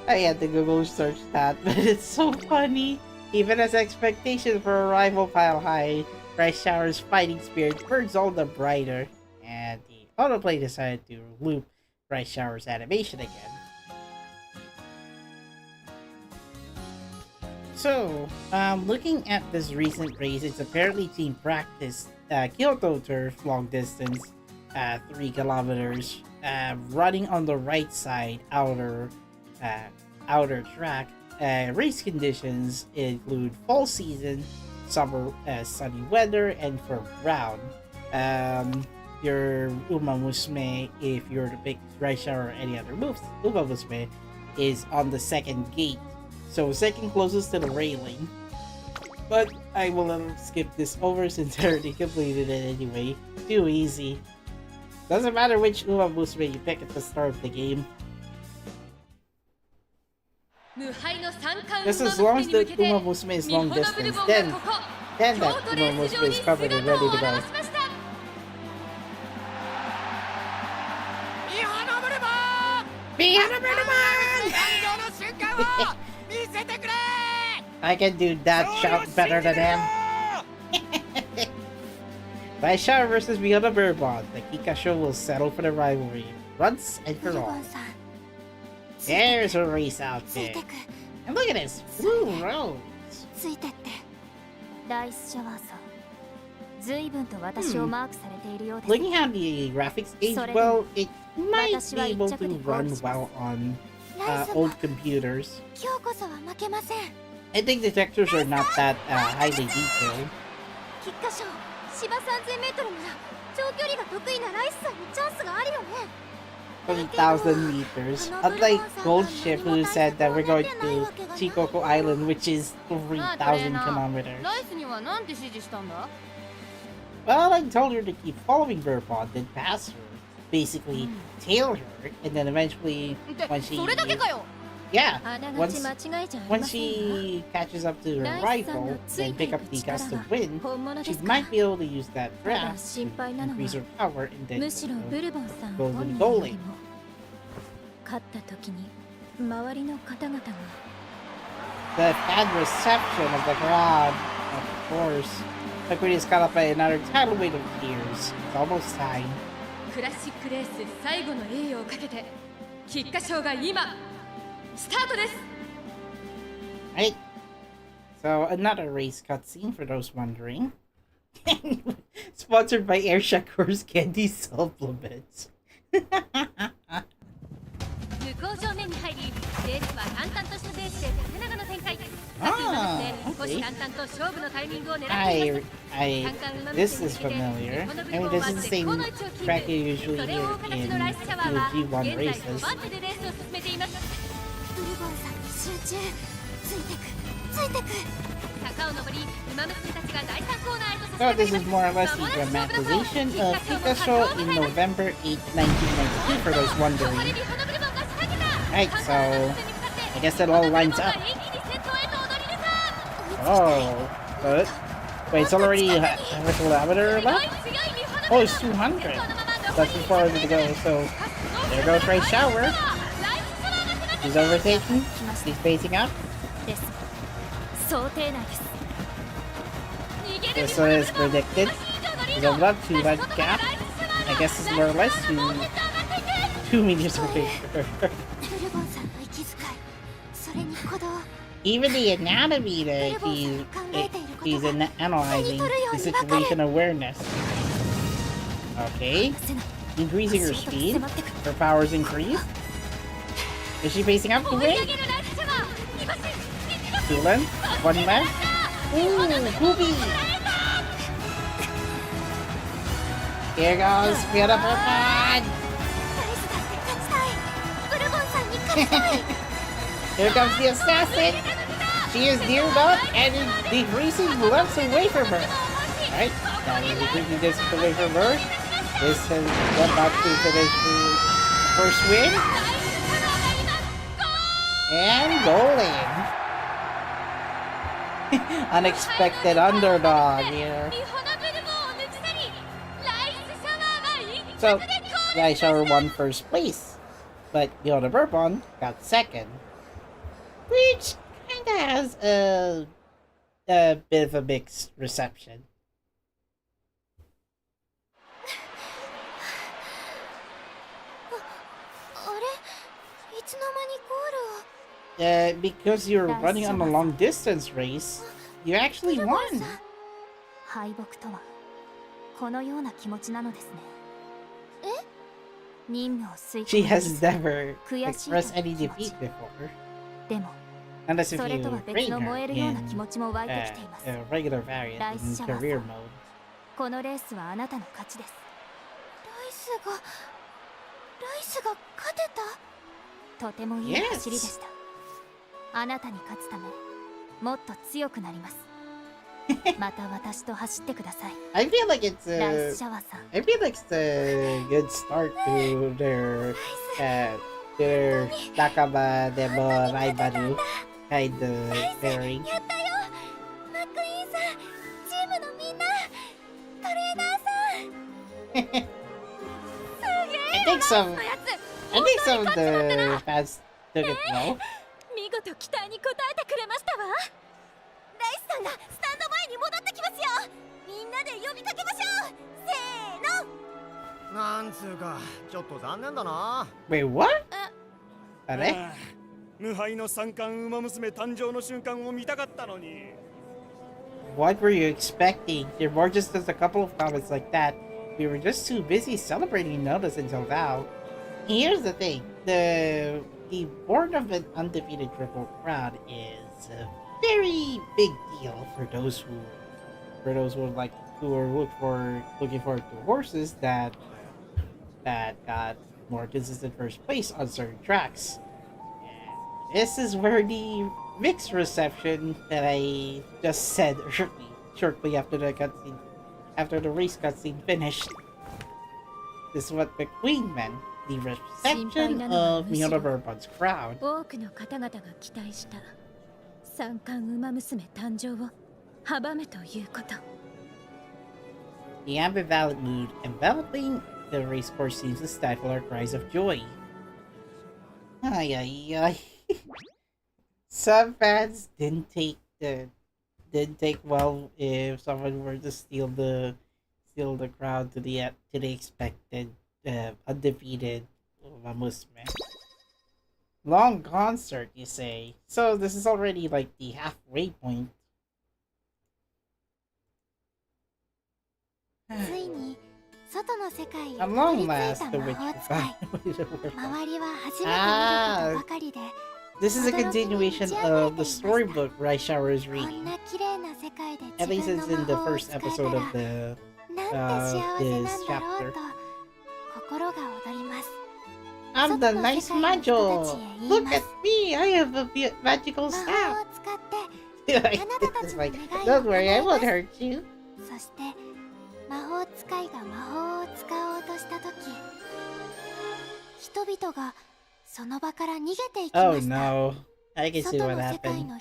I had to Google search that, but it's so funny. Even as expectations for a rival pile high, Rice Shower's fighting spirit burns all the brighter, and the autoplay decided to loop Rice Shower's animation again. So, looking at this recent race, it's apparently team practice. Kyoto turf long distance, 3 kilometers, running on the right side outer track. Race conditions include fall season, summer sunny weather, and for brown. Your Umamusume, if you were to pick Rice Shower or any other moves, Umamusume is on the second gate, so second closest to the railing. But I will skip this over since I already completed it anyway. Too easy. Doesn't matter which Umamusume you pick at the start of the game. Just as long as the Umamusume is long distance, then that Umamusume is covered and ready to go. I can do that shout better than him. By Shower versus Beyond Bourbon, the Kikasho will settle for the rivalry once and for all. There's a race outfit. And look at this, blue rose. Looking at the graphics age, well, it might be able to run well on old computers. I think the textures are not that highly detailed. 20,000 meters. Unlike Goldship, who said that we're going to Shikoku Island, which is 3,000 kilometers. Well, I told her to keep following Bourbon, then pass her. Basically, tail her, and then eventually, when she... Yeah, once she catches up to her rival, then pick up the gust of wind, she might be able to use that draft to increase her power and then golden goaling. The fan reception of the crowd, of course. McQueen is caught up by another tidal wave of tears. It's almost time. Right. So another race cutscene for those wondering. Sponsored by Air Shakur's Candy Supplements. This is familiar. I mean, this is the same track you usually hear in G1 races. So this is more or less the dramatization of Pikachu in November 8, 1992 for those wondering. Right, so I guess it all lines up. Oh, but Wait, it's already how much kilometer left? Oh, it's 200. That's too far to go. So there goes Ray Shower. He's overtaking. He's facing up. This one is predicted. He's opened up 2 leg gap. I guess it's more or less 2 meters per picture. Even the anatomy that he's analyzing the situation awareness. Okay. Increasing her speed. Her powers increased. Is she facing up to win? 2 length. 1 left. Ooh, Poopy! Here goes Beautiful Fun! Here comes the assassin! She is neared up and is decreasing lengths away from her. Alright, now we're decreasing distance away from her. This is about to finish the first win. And goal in. Unexpected underdog here. So, Rice Shower won first place, but Yoda Bourbon got second, which kinda has a bit of a mixed reception. Because you're running on a long distance race, you actually won. She has never expressed any defeat before. Unless if you train her in regular variant in career mode. Yes. あなたに勝つためもっと強くなりますまた私と走ってください I feel like it's a good start to their nakama demo raibaru kind of pairing. やったよマックイーンさんチームのみんなトレーナーさん I think some of the fans took it well. 見事期待に応えてくれましたわライスさんがスタンド前に戻ってきますよみんなで呼びかけましょうせーのなんつうかちょっと残念だな Wait, what? あれ無敗の三冠馬娘誕生の瞬間を見たかったのに What were you expecting? There were just a couple of comments like that. We were just too busy celebrating notice until now. Here's the thing. The board of an undefeated Triple Crown is a very big deal for those who are looking forward to horses that got more consistent first place on certain tracks. And this is where the mixed reception that I just said shortly after the race cutscene finished. This is what McQueen meant. The reception of Mejiro Bourbon's crowd. 多くの方々が期待した三冠馬娘誕生を阻めということ The ambivalent mood enveloping the race course seems to stifle our cries of joy. Ay ay ay. Some fans didn't take well if someone were to steal the crowd to the expected undefeated Umamusume. Long concert, you say? So this is already like the halfway point. At long last, the witch found a way to work. This is a continuation of the storybook Rice Shower is reading. At least it's in the first episode of this chapter. I'm the nice Majo! Look at me! I have a magical staff! It's like, don't worry, I won't hurt you. Oh no, I can see what happened.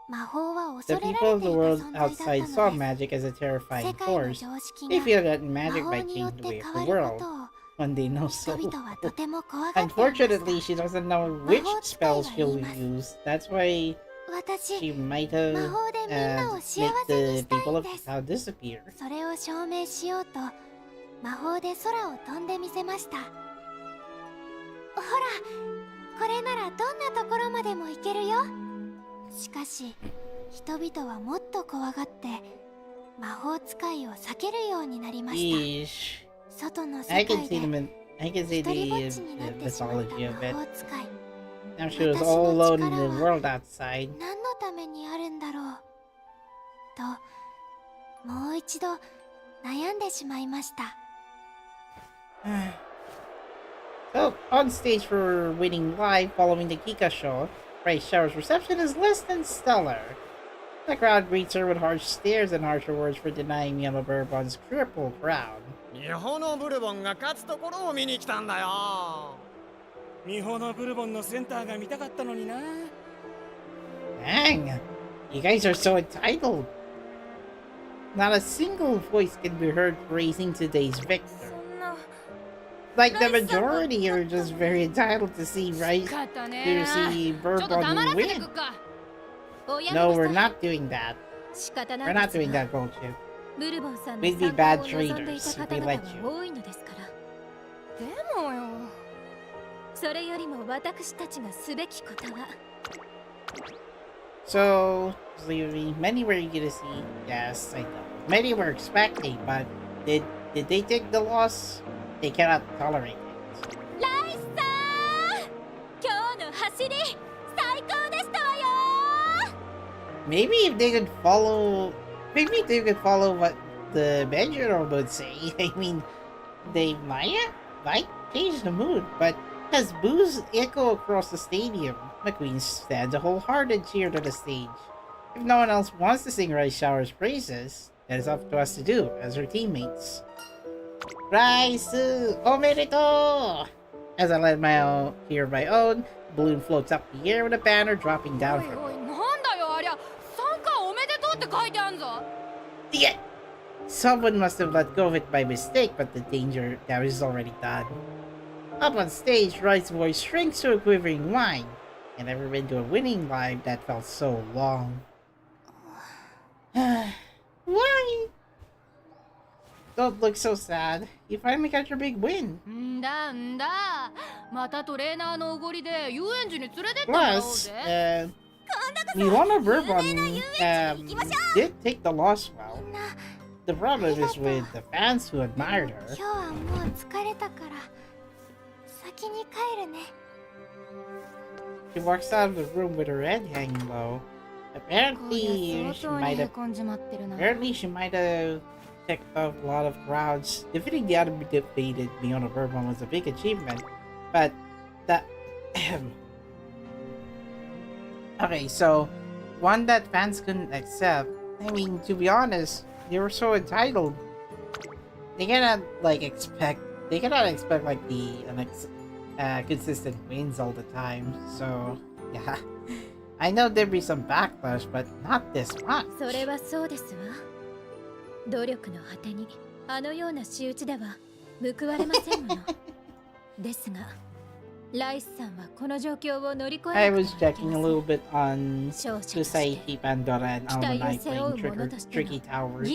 The people of the world outside saw magic as a terrifying force. They feel that magic might change the way of the world, when they know so little. Unfortunately, she doesn't know which spells she'll use. That's why she might have make the people of the town disappear. それを証明しようと魔法で空を飛んでみせました。ほら、これならどんなところまでも行けるよ。しかし人々はもっと怖がって魔法使いを避けるようになりました。外の世界で一人ぼっちになってしまった魔法使い。 Now she was all alone in the world outside. 何のためにあるんだろうともう一度悩んでしまいました。So, on stage for winning live following the Kika show, Rice Shower's reception is less than stellar. The crowd greets her with harsh stares and harsher words for denying Yellow Bourbon's triple crown. 日本のブルボンが勝つところを見に来たんだよ。日本のブルボンのセンターが見たかったのにな。Dang! You guys are so entitled. Not a single voice can be heard praising today's victor. Like the majority are just very entitled to see Bourbon win. No, we're not doing that. We're not doing that bullshit. We'd be bad traders if we let you. でもよ、それよりも私たちがすべきことは。 So, many were eager to see. Yes, I know. Many were expecting, but did they take the loss? They cannot tolerate it. ライスさん、今日の走り最高でしたわよ。 Maybe if they could follow what the Mejiro would say. I mean, they might change the mood, but as boos echo across the stadium, McQueen stands a wholehearted cheer to the stage. If no one else wants to sing Rice Shower's praises, that is up to us to do as her teammates. Rice! Omerito! As I let hear my own, the balloon floats up the air with a banner dropping down from it. Yeah! Someone must have let go of it by mistake, but the damage is already done. Up on stage, Rice's voice shrinks to a quivering whine. I never been to a winning live that felt so long. Why? Don't look so sad. You finally got your big win. Plus, Milano Bourbon did take the loss well. The problem is with the fans who admired her. She walks out of the room with her head hanging low. Apparently, she might have ticked off a lot of crowds. Defeating the undefeated Milano Bourbon was a big achievement, but that... Okay, so one that fans couldn't accept. I mean, to be honest, they were so entitled. They cannot expect like the consistent wins all the time. So yeah, I know there'd be some backlash, but not this much. それはそうですわ。努力の果てにあのような仕打ちでは報われませんもの。ですが。 ライスさんはこの状況を乗り越え I was checking a little bit on Society Pandora and Almanite playing Tricky Towers.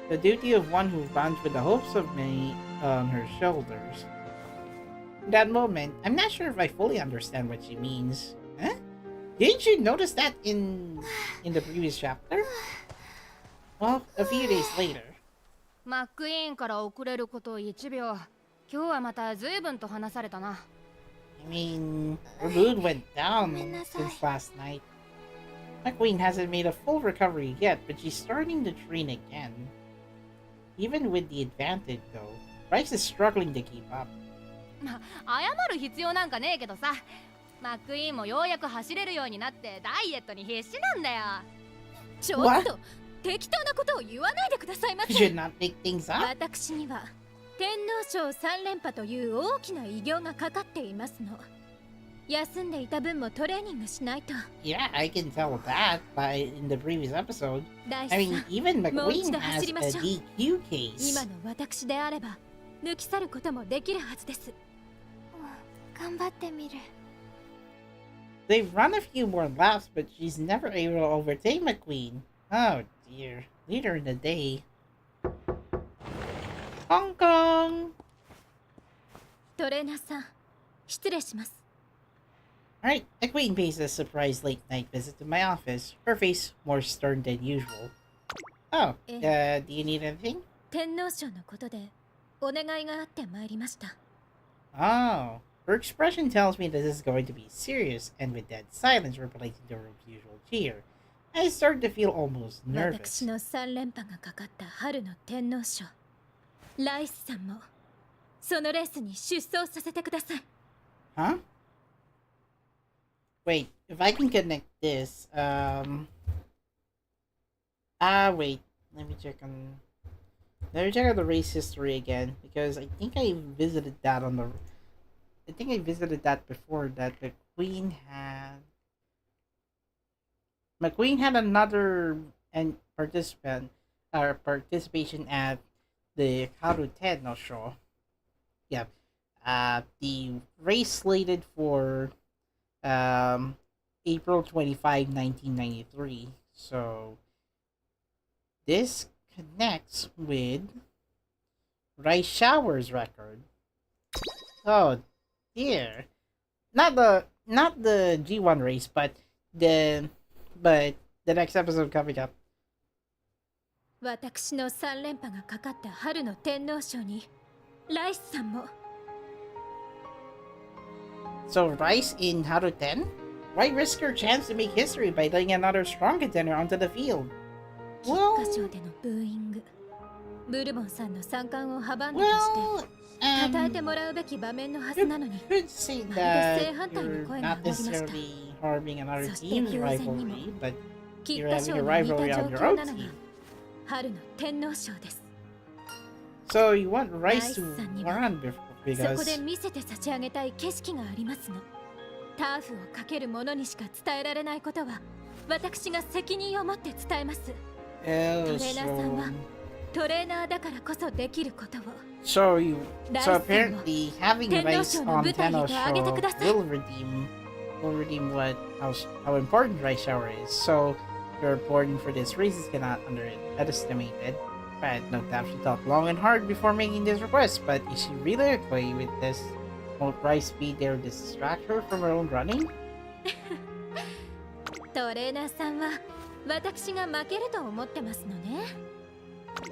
The duty of one who runs with the hopes of many on her shoulders. In that moment, I'm not sure if I fully understand what she means. Huh? Didn't you notice that in the previous chapter? Well, a few days later. McQueen から遅れること1秒。 今日はまた随分と話されたな。I mean, her mood went down since last night. McQueen hasn't made a full recovery yet, but she's starting to train again. Even with the advantage, though, Rice is struggling to keep up. まあ、謝る必要なんかねえけどさ、McQueenもようやく走れるようになってダイエットに必死なんだよ。ちょっと適当なことを言わないでくださいませ。 You should not make things up. 私には 天皇賞3連覇という大きな偉業がかかっていますの。休んでいた分もトレーニングしないと。 Yeah, I can tell that in the previous episode. ライス I さん mean, even もう一 McQueen 度 has 走り a ましょう。 DQ case. 今の私であれば抜き去ることもできるはずです。頑張ってみる。 They've run a few more laps, but she's never able to overtake McQueen. Oh dear. Later in the day. Hong Kong! トレーナーさん、失礼します。 Alright, McQueen pays a surprise late night visit to my office, her face more stern than usual. Oh, do you need anything? 天皇賞のことでお願いがあってまいりました。 Oh, her expression tells me that this is going to be serious, and with dead silence replacing the room's usual cheer, I start to feel almost nervous. 私の3連覇がかかった春の天皇賞。ライスさんもそのレースに出走させてください。 Huh? Wait, if I can connect this, wait, let me check on the race history again, because I think I visited that before, that McQueen had another participation at the Karu no show. Yep. The race slated for April 25, 1993. So this connects with Rice Shower's record. Oh dear. Not the G1 race, but the next episode coming up. 私の3連覇がかかった春の天皇賞にライスさんも。 So Rice in Haru 10? Why risk her chance to make history by letting another strong contender onto the field? 菊花賞でのブーイング、ブルボンさんの三冠を阻んだとして称えてもらうべき場面のはずなのに、 could say that you're not necessarily harming another team's rivalry, but 菊 you're 花 having 賞 a に似た rivalry 状 on your 況 own なのが team. 春の天皇賞です。 So you want Rice to Riceさんには run そこで because 見せて差し上げたい景色がありますの。ターフをかける者にしか伝えられないことは私が責任を持って伝えます。 oh, トレーナーさんは so トレーナーだからこそできることを。 so you Rice so apparently having 天皇 Rice 賞の on 舞台へと Tenno 上げてください。 show will redeem how important Rice Shower is. So your reporting for this race is cannot underestimated. But no doubt she thought long and hard before making this request. But is she really okay with this? Won't Rice be there to distract her from her own running? トレーナーさんは私が負けると思ってますのね。とっ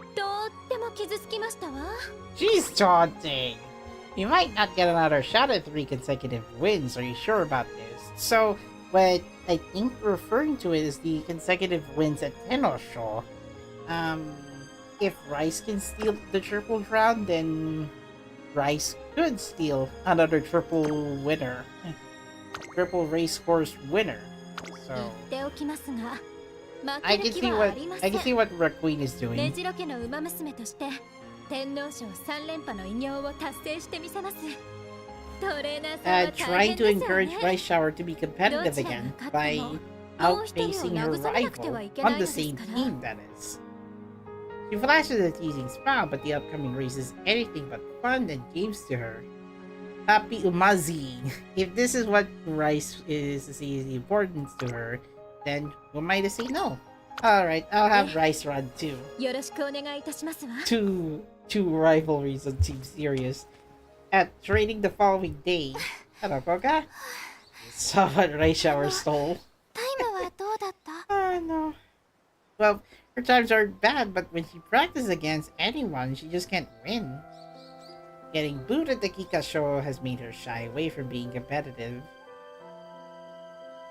ても傷つきましたわ。 She's taunting. You might not get another shot at 3 consecutive wins. Are you sure about this? So, what I think we're referring to is the consecutive wins at Tenosho. If Rice can steal the triple crown, then Rice could steal another triple winner. Triple race course winner. 言 So っておきますが、 I 負 can ける see 気は what ありま I せん。 can see what McQueen is メ doing. ジロ家の馬娘として天皇賞3連覇の偉業を達成してみせます。トレーナーさんは大 Trying 変 to ですよ encourage ね。 Rice Shower to be competitive again by outpacing her rival on the same team, that is. She flashes a teasing smile, but the upcoming race is anything but fun and games to her. Happy Umazi! If this is what Rice is sees the importance to her, then who am I to say no? Alright, I'll have Rice run too. よろしくお願いいたしますわ。 Two rivalries on Team Serious. At training the following day. Hello, Koga. Saw what Rice Shower stole. タイムはどうだった？ Oh no. Well, her times aren't bad, but when she practices against anyone, she just can't win. Getting booed at the Kika show has made her shy away from being competitive.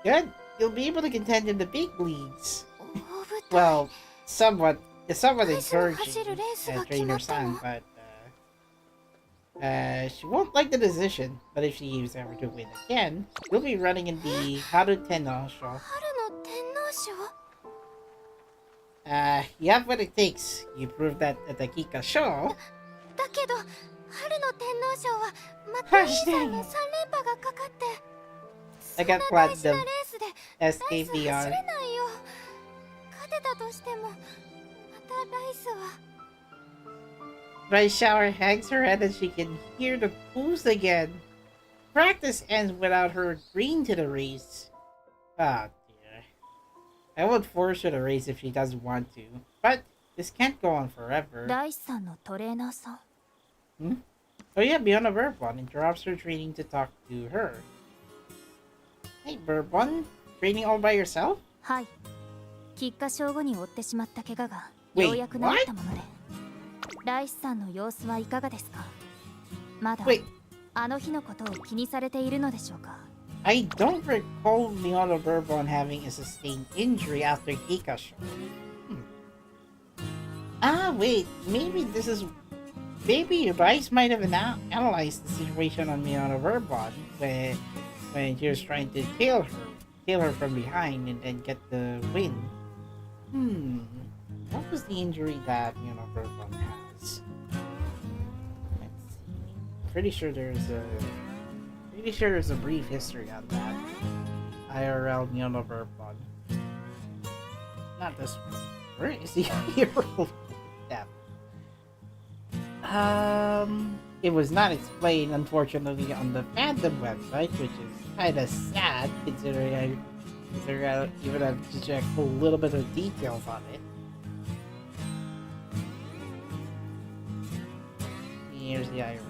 Good. You'll be able to contend in the big leagues. 大舞台。 Well, somewhat encouraging, 走るレースが決まった trainer の？ san, but she won't like the decision. But if she is ever to win again, you'll be running in the Haru Tenno show. 春の天皇賞？ You have what it takes. You proved that at the Kika show. だけど春の天皇賞はマクイーンさんの3連覇がかかって。I got 大事な platinum レースでライス走れ SKVR. ないよ。勝てたとしてもまたライスは。 Rice Shower hangs her head and she can hear the boost again. Practice ends without her agreeing to the race. Ah, dear. I won't force her to race if she doesn't want to, but this can't go on forever. ライスさんのトレーナーさん。 Hmm? Oh yeah, Beyond Bourbon interrupts her training to talk to her. Hey, Bourbon? Training all by yourself? はい。菊花賞後に負ってしまった怪我が Wait, ようやく治ったもので。ライスさんの様子はいかがですか？まだ Wait, あの日のことを気にされているのでしょうか？ I don't recall Beyond Bourbon having a sustained injury after Kikasho. Ah, wait, maybe this is... Maybe Rice might have analyzed the situation on Beyond Bourbon when she was trying to kill her from behind and then get the win. What was the injury that Beyond Bourbon has? Let's see. Pretty sure there's a brief history on that. IRL Beyond Bourbon. Not this one. Where is the hero? Yeah. It was not explained, unfortunately, on the fandom website, which is kind of sad, considering I even have to check a little bit of details on it. Here's the IRL.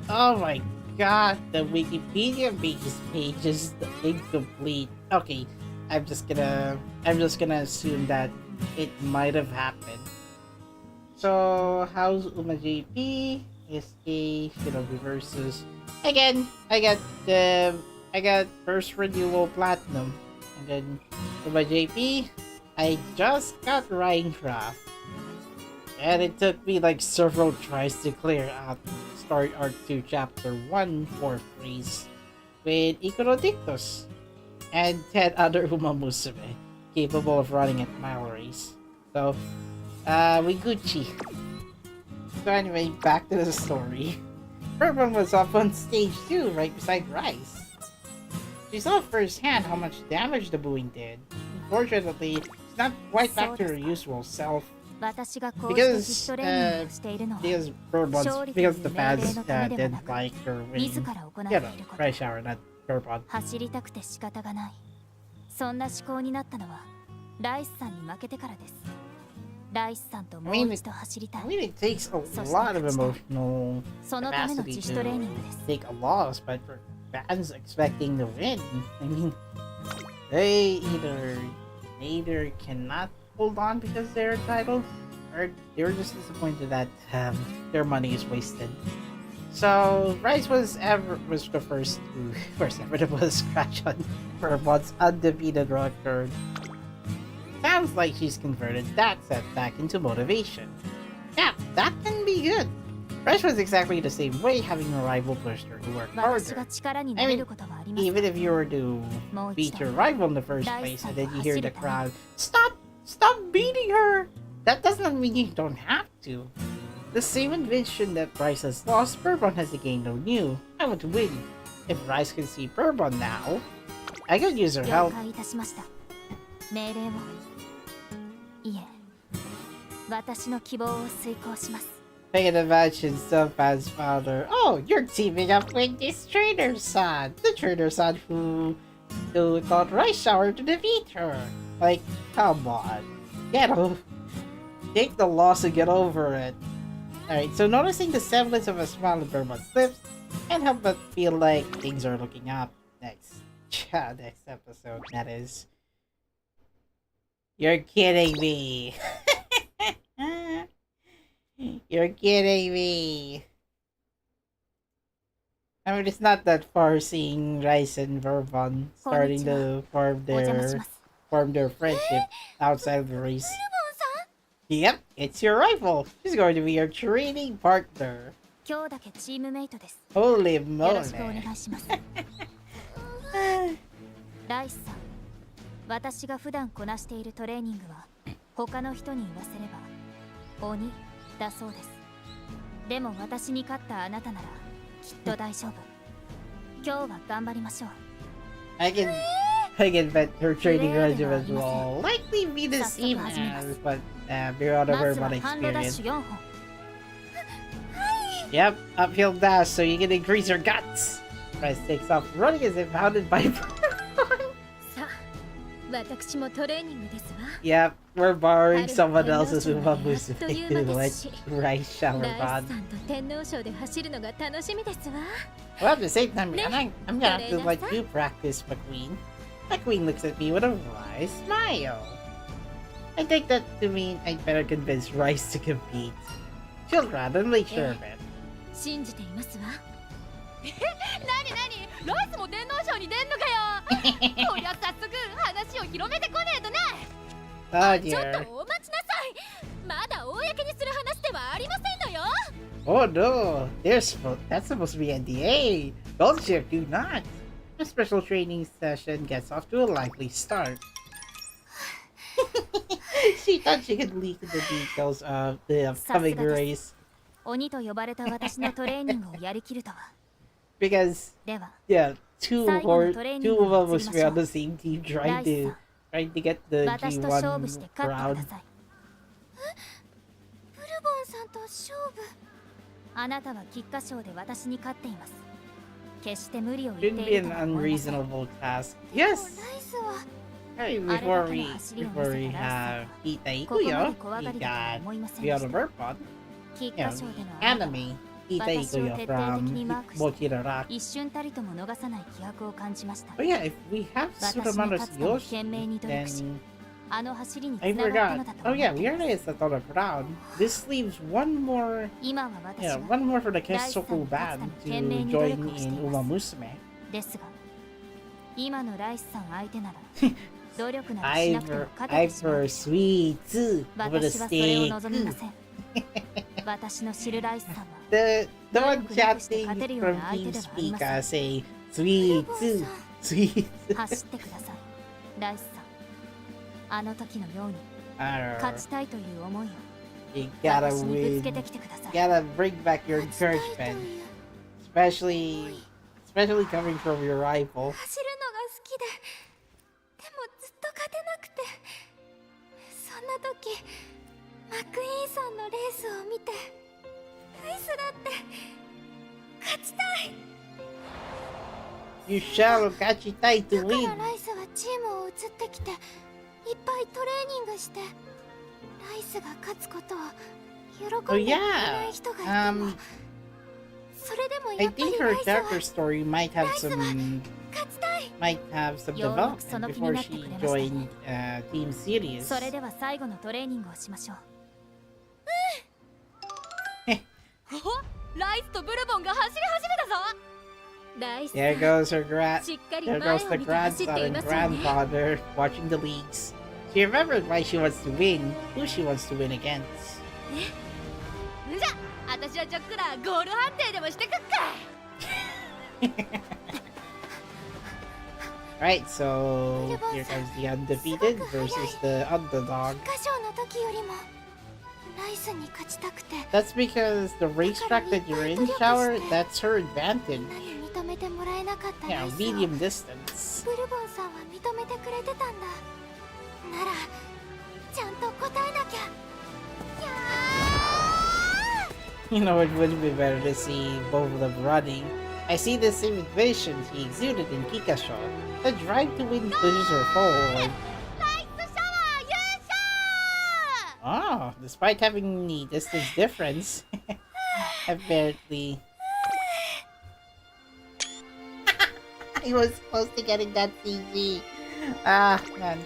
Oh my god, the Wikipedia page is incomplete. Okay, I'm just gonna assume that it might have happened. So how's UmaJP? SK Shinobi versus again. I got first renewal platinum, and then UmaJP. I just got Minecraft, and it took me like several tries to clear out Start Arc 2 Chapter 1 for freeze with Ikorodictus and 10 other Umamusume capable of running at mile race. So, we Gucci. So anyway, back to the story. Bourbon was up on stage 2 right beside Rice. She saw firsthand how much damage the booing did. Unfortunately, it's not quite back to her usual self. Because the fans didn't like her winning. You know, Rice Shower, not Bourbon. 走りたくて仕方がない。そんな思考になったのはライスさんに負けてからです。ライスさんともう一度走りたい。 I mean, it takes a lot of emotional capacity to take a loss, but for fans expecting to win, I mean, they either cannot hold on because they're entitled, or they're just disappointed that their money is wasted. So Rice was the first ever to put a scratch on Bourbon's undefeated record. Sounds like she's converted that setback into motivation. Yeah, that can be good. Rice was exactly the same way, having a rival pushed her to work harder. I mean, even if you were to beat your rival in the first place and then you hear the crowd, Stop beating her! That doesn't mean you don't have to. The same invention that Rice has lost, Bourbon has gained no new. I want to win. If Rice can see Bourbon now, I could use her help. 命令を。いえ、私の希望を遂行します。 I can imagine some fans found her. Oh, you're teaming up with this trainer-san. The trainer-san who thought Rice Shower to defeat her. Like, come on. Take the loss and get over it. Alright, so noticing the semblance of a smile on Bourbon's lips, can't help but feel like things are looking up. Next episode, that is. You're kidding me. You're kidding me. I mean, it's not that far seeing Rice and Bourbon starting to form their friendship outside of the race. Yep, it's your rival. She's going to be your training partner. Holy moly. ライスさん、私が普段こなしているトレーニングは他の人に言わせれば鬼だそうです。でも私に勝ったあなたならきっと大丈夫。今日は頑張りましょう。I can bet her training regimen will likely be the same as what Mejiro experienced. 4本 Yep, uphill dash so you can increase your guts. Press takes off running as if hounded by Yep, we're borrowing someone else's Umamusume to let Rice shower on. Well, at the same time, I'm gonna have to let you practice, McQueen. McQueen looks at me with a wry smile. I take that to mean I'd better convince Rice to compete. She'll rather make sure of it. 信じていますわ。なになに、ライスも電脳ショーに出んのかよ。こりゃ早速話を広めてこねえとな。Oh ちょっ dear. とお待ちなさい。まだ公にする話ではありませんのよ。Oh no, that's supposed to be NDA. Don't you? Do not. The special training session gets off to a lively start. She thought she could leak the details of the upcoming race. 鬼と呼ばれた私のトレーニングをやりきるとは。 Because では、 yeah, two of us were on the same team ラ trying イス to get the 私と勝負し G1 て勝ってく round. ださい。ブルボンさんと勝負。あなたは菊花賞で私に勝っています。決して無理を言っ Shouldn't て be いる an とは思いません。 unreasonable task. でも Yes. ライスは Hey, before we have Kita ここまで Ikuyo, 怖が we りだとは got 思いません the でし other た。 Burpon. 菊 You 花 know, 賞での the あなたは anime Kita 私を Ikuyo 徹底的に from マークし Mochiraraki. 一瞬たりとも逃さない気迫を感じました。 But yeah, if we have 私に Suramanos 勝つため Yoshi, 懸命に努力し、 then あの走りにつ I ながったの forgot. だと Oh 思 yeah, って we います。 already set on a crown. This leaves one more, 今は私 yeah, は one more for the 第三 Kesoku 勝つた band め懸命 to に努 join 力をしてい in ます Umamusume. ですが、今のライスさん相手なら努力などしなくても I 勝ててしまう。 for sweets over the 私はそれを steak. 望みません。私の知るライスさんは The one Look, chatting look, look, from look, TeamSpeak look, look, say ブル sweets, ボンさん sweets. 走ってください。ライスさん、あの時のように Arr, 勝ちたいという思いを you gotta 私にぶつ win. けてきてください。 Gotta bring back your 勝ちたいと encouragement, いう especially coming from your rival. 走るのが好きででもずっと勝てなくて、そんな時マクイーンさんのレースを見て、ライスだって勝ちたい。 You shall catch it tight だ to から win. ライスはチームを移ってきていっぱいトレーニングして、ライスが勝つことを喜んでくれない人がいても、それでも I やっぱり think ラ her イスは character story might have some 勝ちたい。 Yo, development sono before pinata she kuremashita. joined Team Series. それでは最後のトレーニングをしましょう。お、ライスとブルボンが走り始めたぞ。ライスさ There ん、 goes her しっかり there 前 goes を the 見て走って grandson い and ますよね。 grandfather watching the leagues. She remembered why she wants to win, who she wants to win against. んじゃ、私はちょっくらゴール判定でもしてくっか。 Right, so here comes the undefeated versus the underdog. 歌唱の時よりもライスに勝ちたくて、 That's because the racetrack that you're in, Shower, that's her み advantage. んなに認めてもらえなかったラ Yeah, イスを medium distance. ブルボンさんは認めてくれてたんだ。ならちゃんと答えなきゃ。 You know, it would be better to see both of them running. I see the same vision he exuded in Kikasho. The drive to win pushes her forward. ライスシャワー優勝。 Oh, despite having the distance difference, apparently. I was close to getting that CG. Ah, man.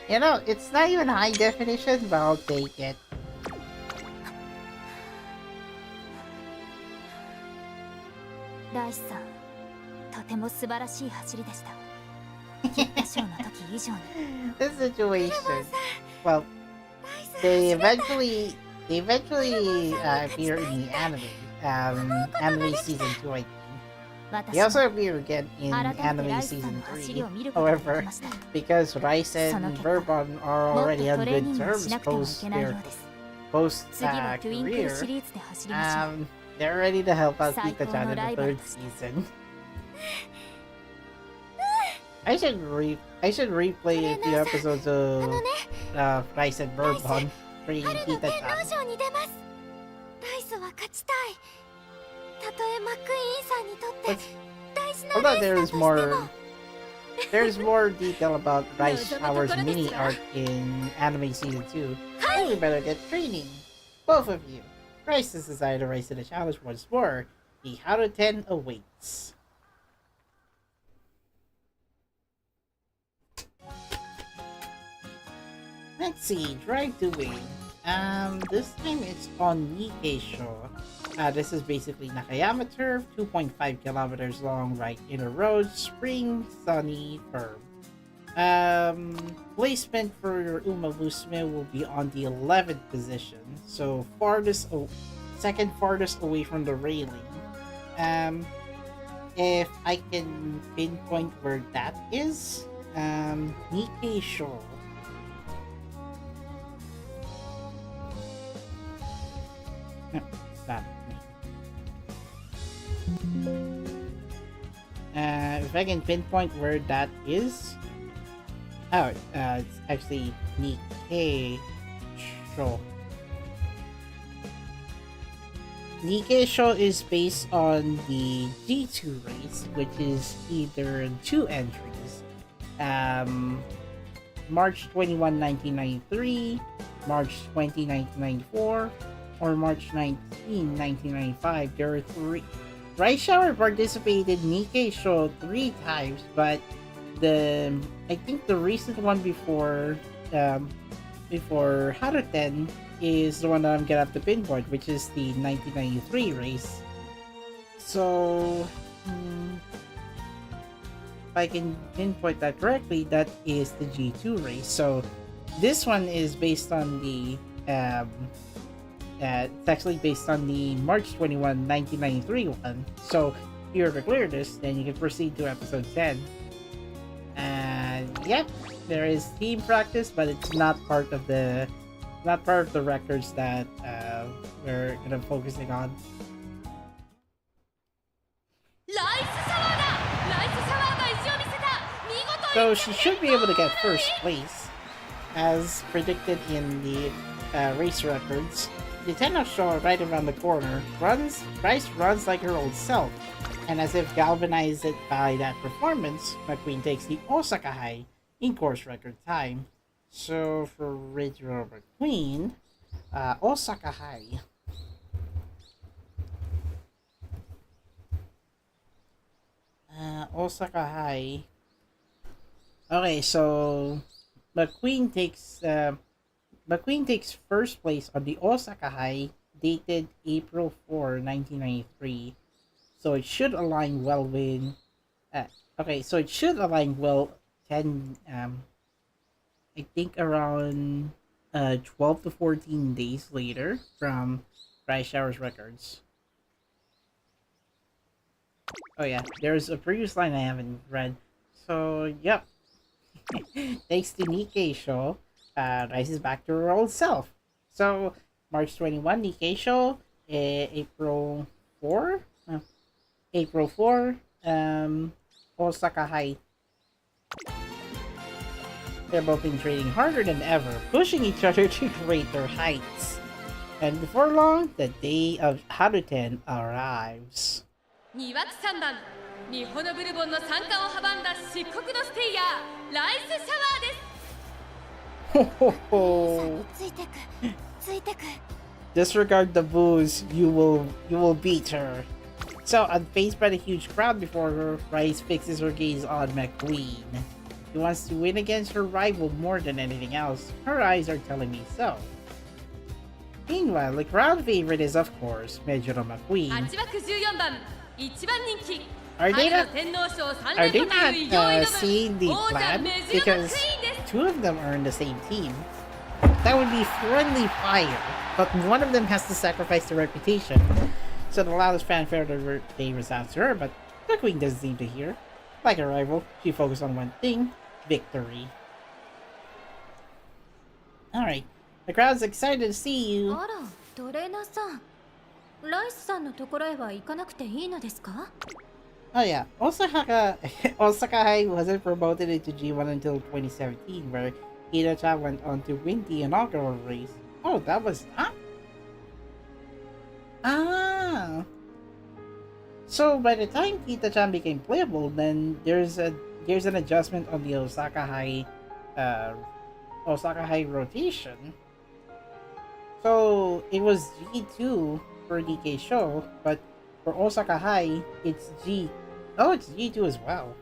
You know, it's not even high definition, but I'll take it. ライスさん、とても素晴らしい走りでした。菊花賞の時以上に。 This situation. Well, they eventually appear in the anime season 2, I think. 私 They も also appear again in 改めて anime ライスさん season の走りを 3. 見ることがで However, きました。 because Ryzen and Bourbon are もっと already on トレー good ニングを terms しなくてもい post けないよ their うです。 post 次はトゥインクル career, シリーズで走りましょう。 they're ready to help out 最高 Pika-chan の in the ライバル third として。 season. I should replay a few episodes of Ryzen Bourbon for you 春の Kita 天 chan. 皇賞に出ます。ライスは勝ちたい。たとえマックイーンさんにとって大事な Although レースだとしても。 there's more detail about Rice Shower's mini arc in anime season 2. Then we better get training. Both of you. Rice's desire to rise to the challenge once more. The Haru-ten awaits. Let's see, Drive to Win. This time it's on Nikkei-sho. This is basically Nakayama Turf, 2.5 kilometers long, right inner road, spring, sunny, firm. Placement for your Umamusume will be on the 11th position, so second farthest away from the railing. If I can pinpoint where that is, Nikkei-sho. No, stop. If I can pinpoint where that is. Oh, it's actually Nikkei-sho. Nikkei-sho is based on the G2 race, which is either 2 entries. March 21, 1993, March 20, 1994, or March 19, 1995. There are 3. Rice Shower participated in Nikkei-sho 3 times, but I think the recent one before Haru-ten is the one that I'm gonna have to pinpoint, which is the 1993 race. So, if I can pinpoint that correctly, that is the G2 race. So, this one is based on the it's actually based on the March 21, 1993 one. So, if you're to clear this, then you can proceed to episode 10. And yep, there is team practice, but it's not part of the records that we're gonna focusing on. So she should be able to get first place, as predicted in the race records. The Tenno show right around the corner. Rice runs like her old self, and as if galvanized by that performance, McQueen takes the Osaka High in course record time. So for Mejiro McQueen, Osaka High. Osaka High. Okay, so McQueen takes first place on the Osaka High, dated April 4, 1993. So it should align well with. So it should align well 10. I think around 12 to 14 days later from Rice Shower's records. Oh yeah, there's a previous line I haven't read. So yep. Thanks to Nikkei-sho, Rice is back to her old self. So March 21, Nikkei-sho, April 4, Osaka High. They're both been training harder than ever, pushing each other to greater heights. And before long, the day of Haru-ten arrives. 2枠3番日本のブルボンの参加を阻んだ漆黒のステイヤーライスシャワーです Ho ho ho! Disregard the booze, you will beat her. So, unfazed by the huge crowd before her, Rice fixes her gaze on McQueen. She wants to win against her rival more than anything else. Her eyes are telling me so. Meanwhile, the crowd favorite is, of course, Mejiro McQueen. 8枠14番一番人気 Are they not Are seeing the plan? Because 2 of them are in the same team. That would be friendly fire, but one of them has to sacrifice their reputation. So the loudest fanfare they resounds to her, but McQueen doesn't seem to hear. Like a rival, she focused on one thing: victory. Alright, the crowd's excited to see you. あら、トレーナーさん。ライスさんのところへは行かなくていいのですか？ Oh yeah, Osaka High wasn't promoted into G1 until 2017, where Itacha went on to win the inaugural race. Oh, that was that? Ah! So by the time Kita-chan became playable, then there's an adjustment on the Osaka High rotation. So it was G2 for DK Show, but for Osaka High, it's G. Oh, it's G2 as well.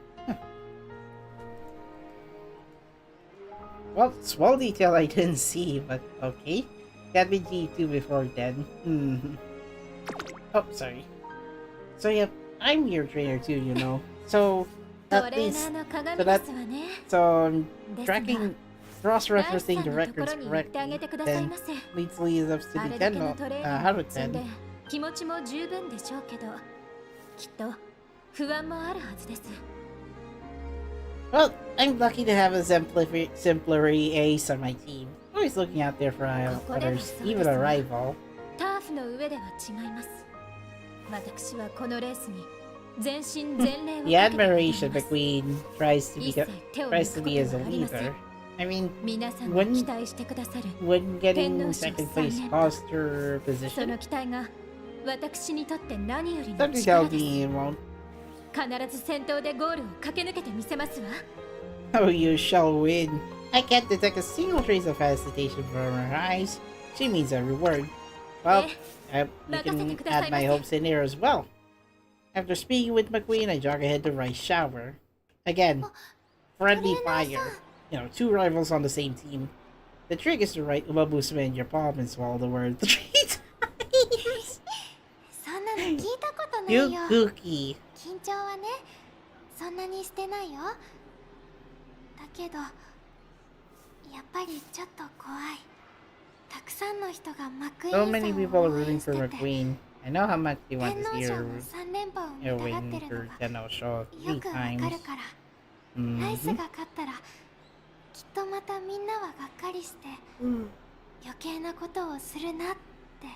Well, small detail I didn't see, but okay. Can't be G2 before then. Oh, sorry. So yep, I'm your trainer too, you know. So at least, so I'm tracking, cross-referencing the records correctly. Then leads us to the Haruten. 気持ちも十分でしょうけど、きっと不安もあるはずです。 Well, I'm lucky to have a exemplary ace on my team. Always looking out there for others, even a rival. ターフの上では違います。私はこのレースに全身全霊を The admiration McQueen tries to be as a leader. I mean, when getting second place caused her position, その期待が私にとって何よりの something 力 tells です。 me it won't. 必ず先頭でゴールを駆け抜けてみせますわ。 Oh, you shall win. I can't detect a single trace of hesitation from her eyes. She means every word. Well, you can add my hopes in here as well. After speaking with McQueen, I jog ahead to Rice Shower. Again, friendly fire. You know, two rivals on the same team. The trick is to write Umamusume in your palm and swallow the word 3 times. そんなの聞いたことない You よ。 cookie. 緊張はね、そんなにしてないよ。だけど、やっぱりちょっと怖い。たくさんの人がマックイーンさ So ん many を people are 応 rooting 援して for て、 McQueen. I know how much they 天 want 皇 to see 賞 her の3連覇を見たがって win る for のが Tenno Show よ 3 くわか times. るから、ライスが勝ったら、きっとまたみんなはがっかりして、余計なことをするなって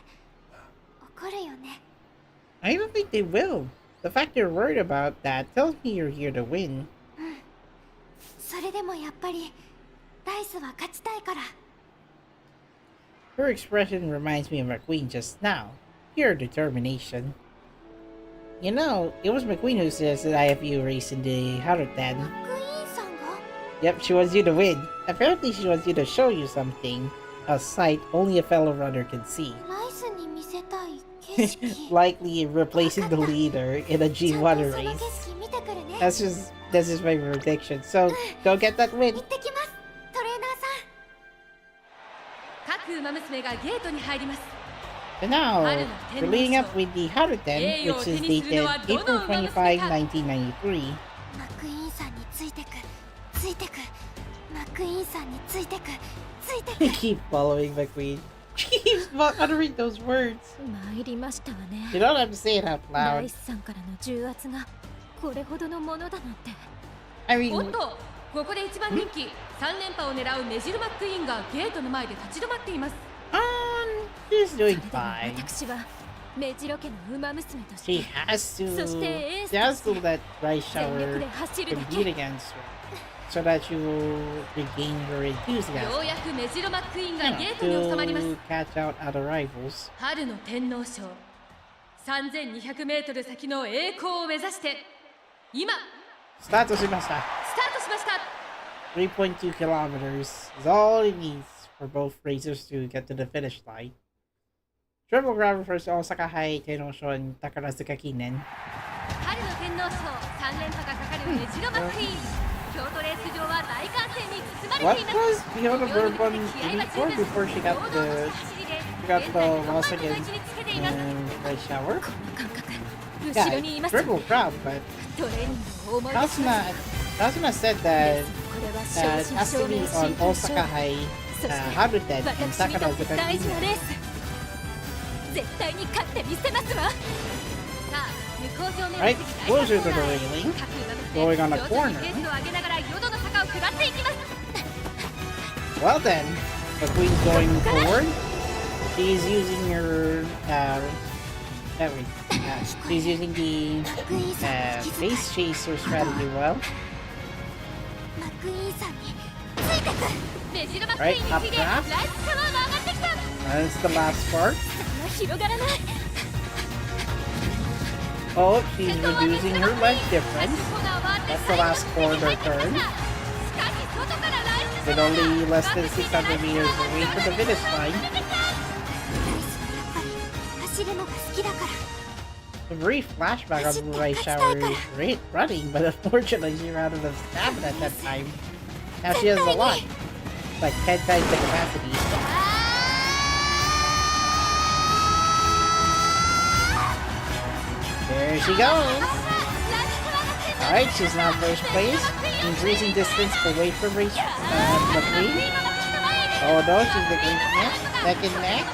怒るよね。I don't think they will. The fact you're worried about that tells me you're here to win. それでもやっぱりライスは勝ちたいから。 Her expression reminds me of McQueen just now. Pure determination. You know, it was McQueen who says that I have you race in the Harutan. マックイーンさんが Yep, she wants you to win. Apparently she wants you to show you something. A sight only a fellow runner can see. ライスに見せたい景色。 Likely replacing the leader in a ちゃんと G1 その race. 景色見てくるね。 That's just my prediction. So, go get that win. 行ってきます、トレーナーさん。各馬娘がゲートに入ります。 So now, we're leading up with the Harutan, which is dated April 25, 1993. マックイーンさんについてく、ついてく。マックイーンさんについてく、ついてく。 Keep following McQueen. She keeps uttering those words. 参りましたわね。 You don't have to say it out ラ loud. イスさんからの重圧がこれほどのものだなんて。I お mean, っと、ここで一番人気3連覇を狙うメジルマックイーンがゲートの前で立ち止まっています。 she's それ doing でも fine. 私はメジロ家の馬娘とし She て has to. そしてエース She has to let Rice 全力 Shower で走るだ compete け。 against her, so that she will regain her よ enthusiasm. うやくメジロマックイーン You が know, ゲートに収まります。 to catch out other rivals. 春の天皇賞 3200m 先の栄光を目指して今スター Start トしま to した。 3.2 kilometers is all it needs for both racers to get to the finish line. Triple grab refers to Osaka High, Tenosho, and Takarazuka Kinen. 春の天皇賞3連覇がかかるメジロマックイーン。京都レース場は大歓声に包まれ What ています。 was Fiona Bourbon 84 before she got the loss against Rice Shower? この感覚 Yeah, 後ろにいます。 triple crowd, but トレーニングを思い出します Tasuna said that これは it 正 has 真 to 正 be 銘 on 真剣 Osaka 勝負。 High, そして Haruten, and 私にとって Takarazuka 大事なレ Kinen. ース絶対に勝ってみせますわ。さあ、向こう上面を Right, 過ぎた closer to the 各馬 railing, 娘 going on a 徐々に corner. ペースを上げながら淀の坂を下っていきます。 Well then, the queen's going forward. She's using her wait. She's using the マクイーンさんの気遣い face chaser strategy well. マクイーンさんについてくメジロマックイ Right, ーンに up 次いで top. ライスシャワーも上がってきた。 That's the last part. そんな広がらない。 Oh, she's reducing her leg difference. That's the last corner turn. しかし外からライスシャ With ワーが only less than 600 meters away from the finish line. ライスはやっぱり走るのが好きだから A brief flashback on the right shower running, but unfortunately she ran out of stamina at that time. Now she has a lot. Like 10 times the capacity. There she goes! Alright, she's now first place. Increasing distance away from McQueen. Oh no, she's the neck and neck.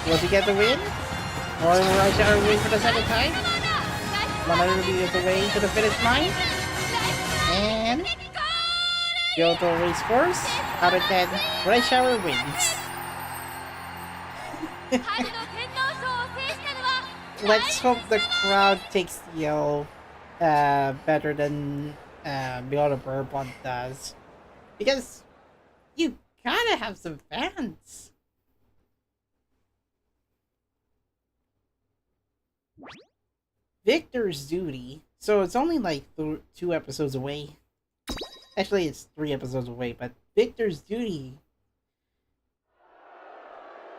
Will she get the win? Or will right shower win for the second time? 100 meters away to the finish line. And Kyoto race course. Out of 10, right shower wins. 春の天皇賞を制したのは Let's hope the crowd takes the L better than BNW-Focused does. Because you gotta have some fans. Victor's Duty. So it's only like 2 episodes away. Actually, it's 3 episodes away, but Victor's Duty.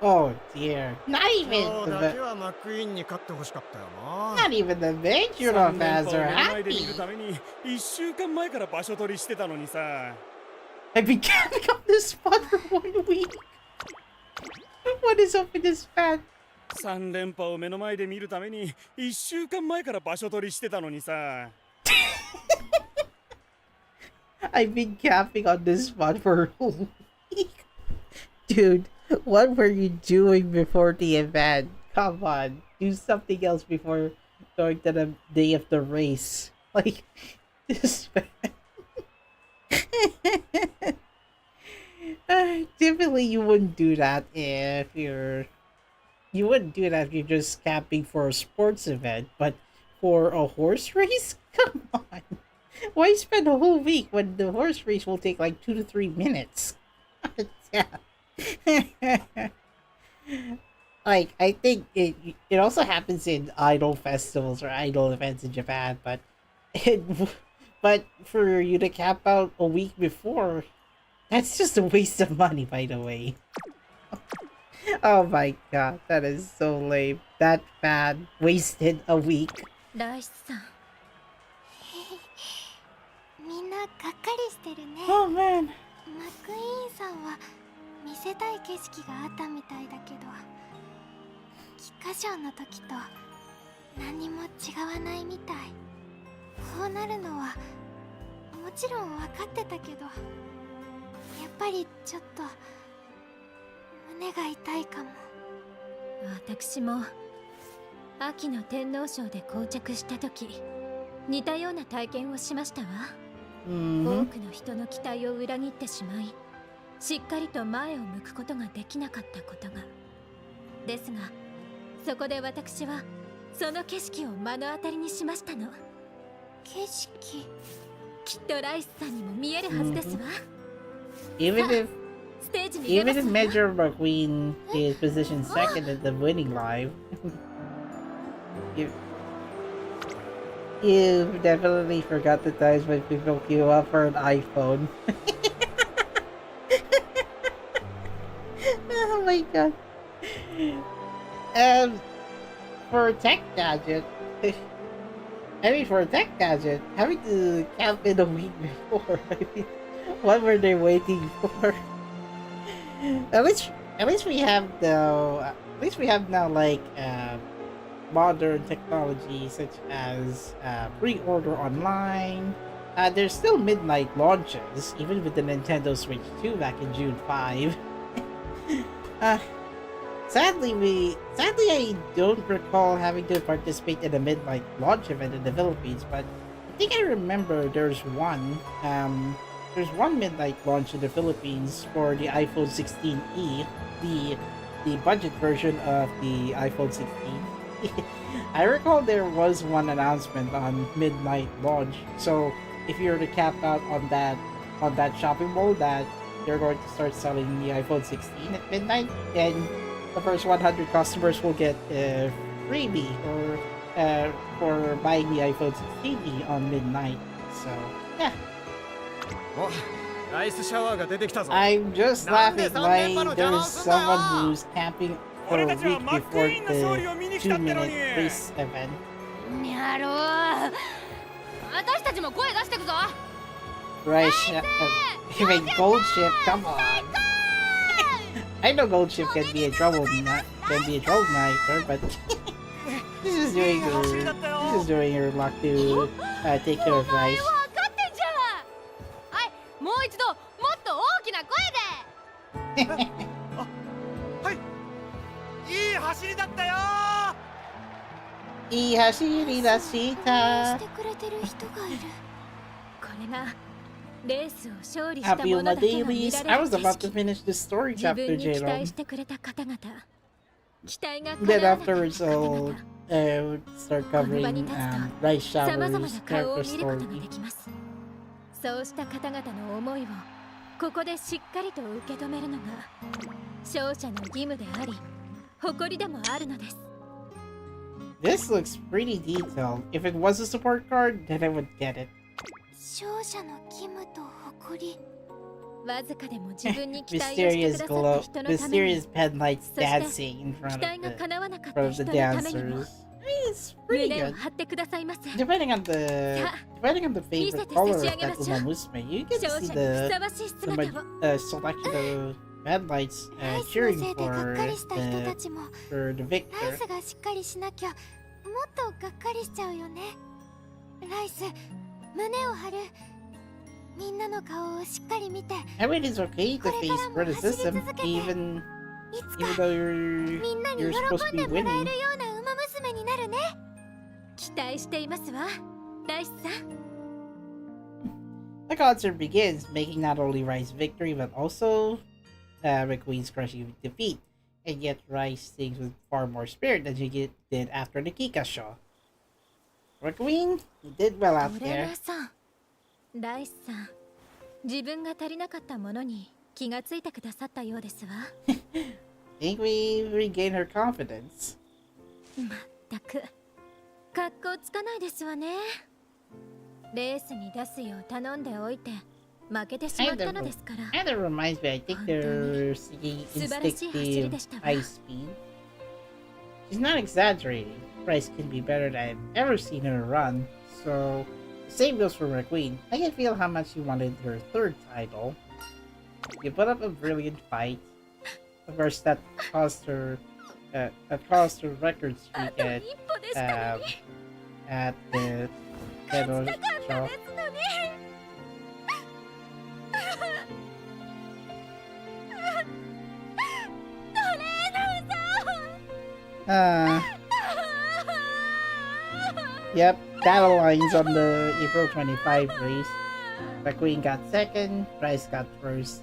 Oh dear. Not even 今日だけ the はマックイーンに勝ってほしかったよな。 not even the Mejiro 3連 fans 覇を are 目の前で見 happy. るために1週間前から場所取りしてたのにさ。 I've been camping on this spot for 1 week. What is up with this fan? 3連覇を目の前で見るために1週間前から場所取りしてたのにさ。 I've been camping on this spot for a whole week. Dude, what were you doing before the event? Come on, do something else before going to the day of the race. Like, this fan. Typically, you wouldn't do that if you're... You wouldn't do that if you're just camping for a sports event, but for a horse race? Come on. Why spend a whole week when the horse race will take like 2 to 3 minutes? Like, I think it also happens in idol festivals or idol events in Japan, but but for you to cap out a week before, that's just a waste of money, by the way. Oh my god, that is so lame. That fan wasted a week. ライスさん、みんながっかりしてるね Oh man. マクイーンさんは見せたい景色があったみたいだけど菊花賞の時と何も違わないみたいこうなるのはもちろん分かってたけどやっぱりちょっと胸が痛いかも私も秋の天皇賞で膠着した時似たような体験をしましたわ。多 Mm-hmm. くの人の期待を裏切ってしまい、しっかりと前を向くことができなかったことが。ですが、そこで私はその景色を目の当たりにしましたの。景色きっとライスさんにも見えるはずですわ。 Even if ステージに出ま even す if わ。 Major McQueen is positioned second at the winning live, you definitely forgot the times when people queue up for an iPhone. Oh my god. For a tech gadget, for a tech gadget, having to camp in a week before, I mean, what were they waiting for? At least we have now like modern technology such as pre-order online. There's still midnight launches, even with the Nintendo Switch 2 back in June 5. Sadly, I don't recall having to participate in a midnight launch event in the Philippines, but I think I remember there's one midnight launch in the Philippines for the iPhone 16e, the budget version of the iPhone 16. I recall there was one announcement on midnight launch. So if you're to cap out on that shopping mall that they're going to start selling the iPhone 16 at midnight, and the first 100 customers will get a freebie for buying the iPhone 16 on midnight. So yeah. お、ライスシャワーが出てきたぞ。 I'm just laughing like there's someone who's camping for a 俺たちは week マッ before クイーンの勝利を見に the 来たってのに 2-minute race event. やろう。私たちも声出してくぞ。 Right, you mean Gold Ship? Come on. I know Gold Ship can be a troublemaker, but this is doing her luck to take care of お前 Rice. は分かってんじゃん。はい、もう一度もっと大きな声で。はい。いい走りだったよ。 Ihashiri da し shita. てくれてる人がいる。これがレースを勝利した Happy 者 on だ the けが見 dailies. ら I れる was 景 about to 色。 finish the story 自 chapter, 分に期待 J-Lo. してくれた方々、期待が Then 叶わなかった afterwards, 方 I'll 々、 start covering Rice さまざま Shower's な顔を character 見ることが story. できます。そうした方々の思いをここでしっかりと受け止めるのが勝者の義務であり、誇りでもあるのです。This looks pretty detailed. If it was a support card, then I would get it. 勝者の義務と誇り。わずかでも自分に期待をしてくださった人のために、 mysterious pen lights dancing in 期 front 待が of 叶わなかっ the た人のためにも dancers. It's pretty 胸を good. 張ってくださいませ。 Depending on the favorite color of that Umamusume, you get to 勝 see 者にふ the さわしい姿を selection of pen lights ライスの cheering せいでがっかりした人たちも for the ライ victor. スがしっかりしなきゃもっとがっかりしちゃうよね。ライス胸を張る。みんなの顔をしっかり見て、 I mean, it's okay to face criticism, even いつ even か though みんなに you're 喜 supposed ん to で be もらえ winning. るようなウマ娘になるね。期待していますわ、ライスさん。 The concert begins, making not only Rice's victory but also McQueen's crushing defeat. And yet Rice sings with far more spirit than she did after the Kika show. McQueen, you did well out トレー there. ナーさん、ライスさん、自分が足りなかったものに気がついてくださったようですわ。 Think we regained her confidence. まったく格好つかないですわね。レースに出すよう頼んでおいて負けてしまったのですから。 Kinda reminds me, I think they're seeking instinctive high speed. She's not exaggerating. Rice can be better than I've ever seen her run. So, the same goes for McQueen. I can feel how much she wanted her third title. You put up a brilliant fight. Of course, that caused her record あ streak と一歩でしたのに。 at the 勝 Kedo ちたかった show. ですのに。トレーナーさん。 Yep, battle lines on the April 25 race. McQueen got second, Rice got first.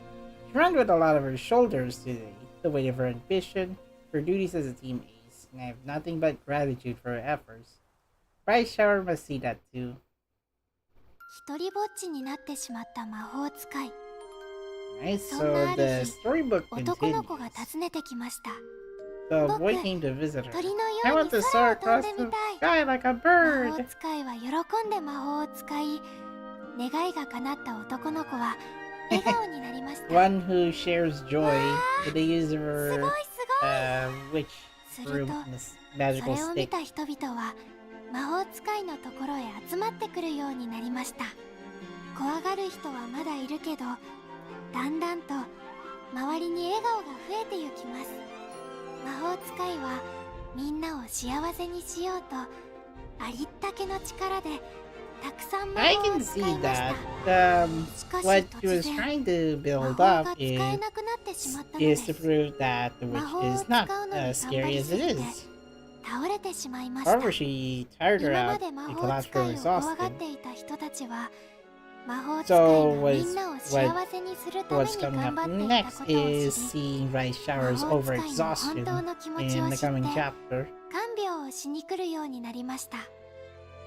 She ran with a lot of her shoulders today, the weight of her ambition, her duties as a team ace, and I have nothing but gratitude for her efforts. Rice Shower must see that too. 一人ぼっちになってしまった魔法使い。 Right, そ so んなあ the る日、 storybook 男の continues. 子が訪ねてきました。 The boy came to visit her. 鳥の I よう want に to 空 soar を飛ん across で the みたい。 sky like a 魔 bird. 法使いは喜んで魔法を使い、願いが叶った男の子は笑顔になりました。 One who shares joy with the use of す her ごいすごい。 witch する room と this そ magical れを見 stick. た人々は魔法使いのところへ集まってくるようになりました。怖がる人はまだいるけど、だんだんと周りに笑顔が増えてゆきます。魔法使いはみんなを幸せにしようとありったけの力でたくさん魔 I 法を can 使い see ました。 that. しかし What she 突 was 然 trying to 魔 build 法が up 使えなくなってしまったので is to す。 prove that the 魔 witch 法を is 使 not うのに as 頑張 scary り as すぎ it て is. 倒れてしまいました。 However, she tired her 今ま out で魔 and 法 collapsed 使 from いを怖がっ exhaustion. ていた人たちは魔法使い So がみんなを幸せにするため what's に coming 頑 up 張っていた next ことを知り is seeing Rice Shower's 魔法使いの overexhaustion 本当の気持ち in を the 知って coming chapter. 看病をしに来るようになりました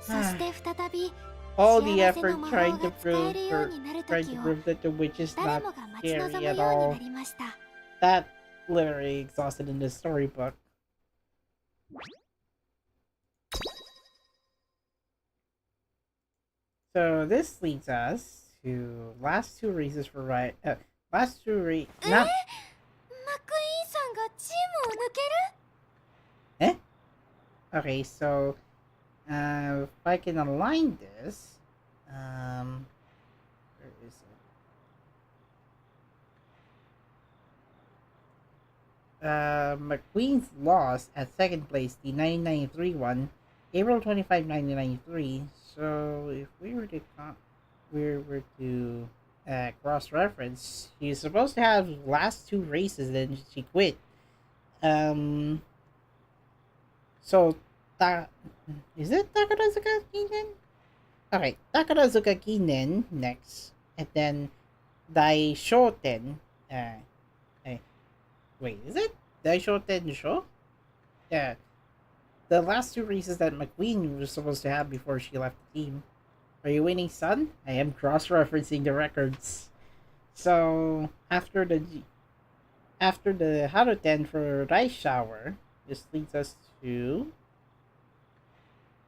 そして再び All the 幸せ effort の魔法 trying が to 使えるよう prove になる trying 時 to を prove that the witch is 誰 not もが待ち scary 望む at ように all. なりました That literally exhausted in the storybook. So this leads us to last two races for last two race not マクイーンさんがチームを抜ける okay, so if I can align this, where is it? McQueen's lost at second place, the 1993 one, April 25, 1993. So if we were to cross-reference, she's supposed to have last two races, then she quit. So is it Takarazuka Kinen? Okay, Takarazuka Kinen next, and then Daishoten. Wait, is it Daishoten Sho? Yeah, the last two races that McQueen was supposed to have before she left the team. Are you winning, son? I am cross-referencing the records. So after the Haruten for Rice Shower, this leads us to.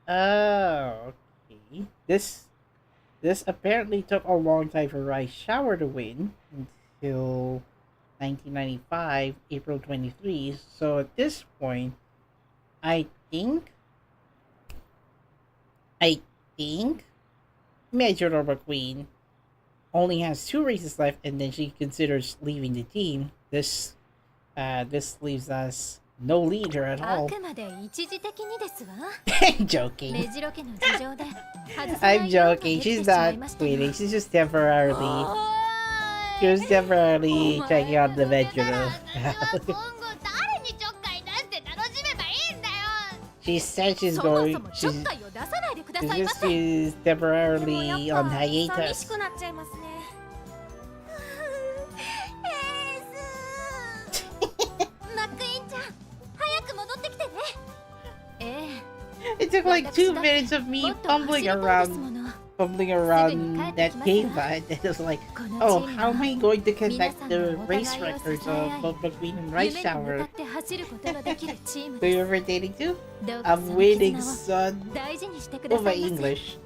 Oh, okay. This apparently took a long time for Rice Shower to win until 1995, April 23. So at this point, I think Mejiro McQueen only has two races left, and then she considers leaving the team. This leaves us no leader at あ all. くまで一時的にですわ I'm joking. 目白家の事情で外さな I'm いようがで joking. きて She's しまい not ましたよ quitting. She's just temporarily. お She was temporarily ーい checking out the お前が抜けた Mejiro. ら私は今後誰にちょっかい出して楽しめばいいんだよ She said she's そもそ going. もちょっ She's かいを出さないでくだ she's さいま just せ she's でも temporarily やっ on ぱ寂し hiatus. くなっちゃいますねマックイーンちゃん早く戻ってきてねえ It took like 2 minutes of え me もっと走り fumbling たいです around もの fumbling around Siguro that kahit game ikimas but it was like, この oh, チーム how am は I going to connect 皆さん the のお互いを race 支え合い records of both McQueen and Rice 夢に向か Shower? って走ることができるチーム So で you're す rotating too? どうかそ I'm の waiting, 絆を son. 大事にしてくだ Uma さいませ English.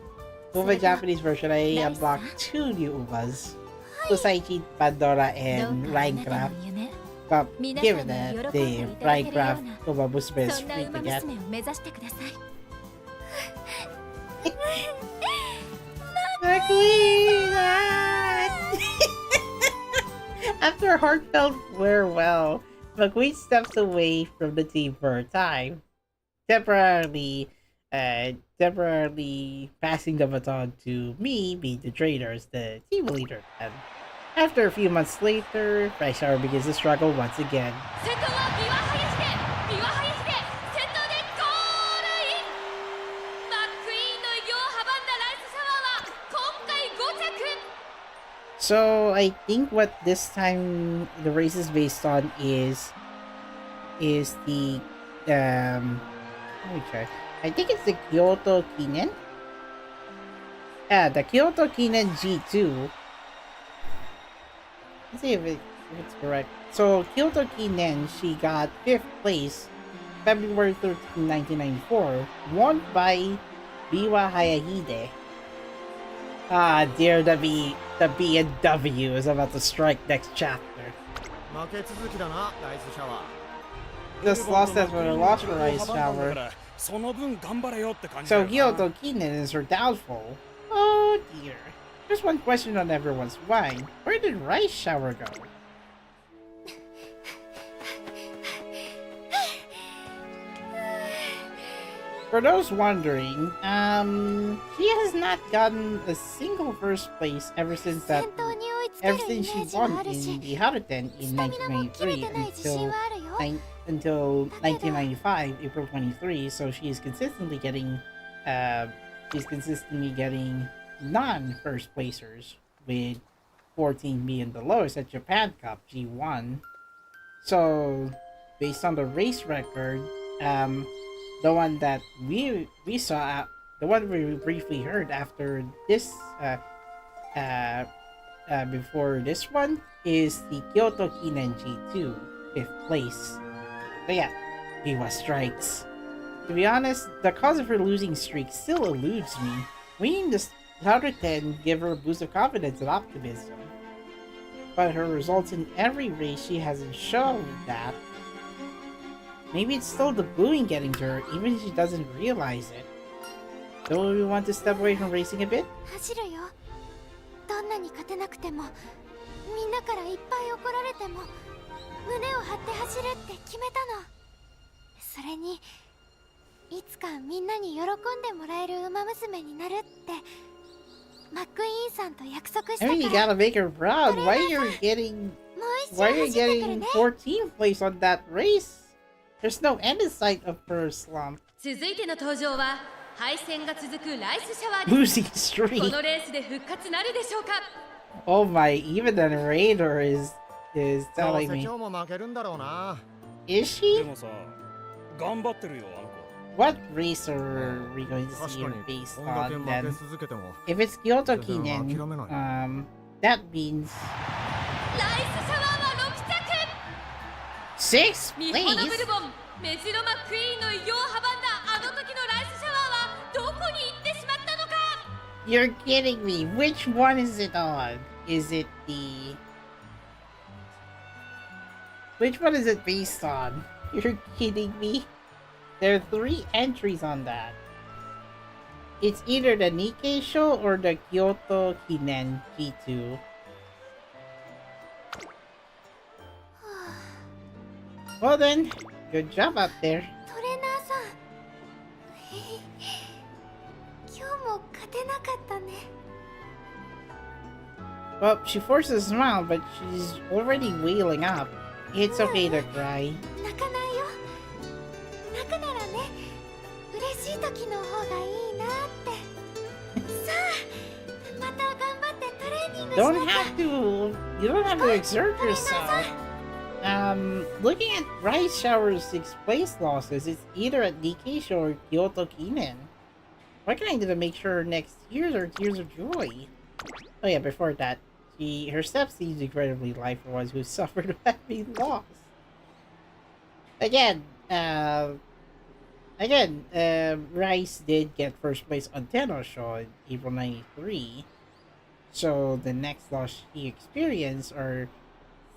Uma Japanese version, I Nice, unlocked huh? 2 new Umas. Kusaichi, Pandora, どう and かあなた Minecraft. の夢 But 皆さん given に that 喜んで the いただけるような Minecraft Umamusume is そんな free ウマ to get. 娘を目指してください McQueen! After a heartfelt farewell, McQueen steps away from the team for a time, temporarily passing the baton to me, being the trainer, as the team leader. And after a few months later, Raishar begins to struggle once again. 先頭はビワハヤヒデビワハヤヒデ先頭でゴールインマックイーンの偉業を阻んだライスシャワーは今回5着 So I think what this time the race is based on is the let me check. I think it's the Kyoto Kinen. Yeah, the Kyoto Kinen G2. Let's see if it's correct. So Kyoto Kinen, she got 5th place, February 13, 1994, won by Biwa Hayahide. Ah, dear, the BNW is about to strike next chapter. 負け続きだなライスシャワー Just lost as for the lost for Rice Shower. その分頑張れよって感じ So だよな Kyoto Kinen is her downfall. Oh dear. There's one question on everyone's mind. Where did Rice Shower go? For those wondering, she has not gotten a single first place ever since 先頭に追いつける ever イメ since she ージはあ won るし in the Haruten in スタミナも切れ 1993 てない自信はあるよ until 1995, April 23. So she's consistently getting non-first placers, with 14 being the lowest at Japan Cup G1. So, based on the race record, the one that we saw, the one we briefly heard after this, before this one, is the Kyoto Kinen G2, 5th place. But yeah, Biwa strikes. To be honest, the cause of her losing streak still eludes me. Winning the outer 10 give her a boost of confidence and optimism. But her results in every race she hasn't shown that. Maybe it's still the booing getting to her, even if she doesn't realize it. So we want to step away from racing a bit? 走るよ。どんなに勝てなくても、みんなからいっぱい怒られても、胸を張って走るって決めたの。それに、いつかみんなに喜んでもらえる馬娘になるって、マックイーンさんと約束したか I ら。 mean, you gotta make her proud. Why you're getting もう一度走ってくるね。 14th place on that race? There's no end in sight of her slump. 続いての登場は敗戦が続くライスシャワーです Losing こ streak. のレースで復活なるでしょうか Oh my, even the narrator is どう telling せ me. 今日も負けるんだろうな。 Is で she? もさ、頑張ってるよ、あの子。 What race are we going to 確 see か her に based こんだけ on 負け then? 続けても If it's Kyoto 全然 Kinen, 諦めない。 that means ライスシャワーは6着 6th 日本のブ place? ルボンメジロマックイーンの偉業を阻んだあの時のライスシャワーはどこに行ってしまったのか You're kidding me. Which one is it on? Is it the... Which one is it based on? You're kidding me? There are 3 entries on that. It's either the Nikkei show or the Kyoto Kinen G2. Well then, good job out there. トレーナーさん。今日も勝てなかったね。 Well, she forces a smile, but she's already wailing up. It's okay to cry. 泣かないよ。泣くならね、嬉しい時の方がいいなって。さあ、また頑張ってトレーニングしな Don't きゃ。 have to. You don't have to exert yourself. Looking at Rice Shower's 6th place losses, it's either at Nikkei or Kyoto Kinen. What can I do to make sure her next years are tears of joy? Oh yeah, before that, her step seems incredibly light for one who suffered a heavy loss. Rice did get first place on Tenno Show in April 93. So the next loss he experienced are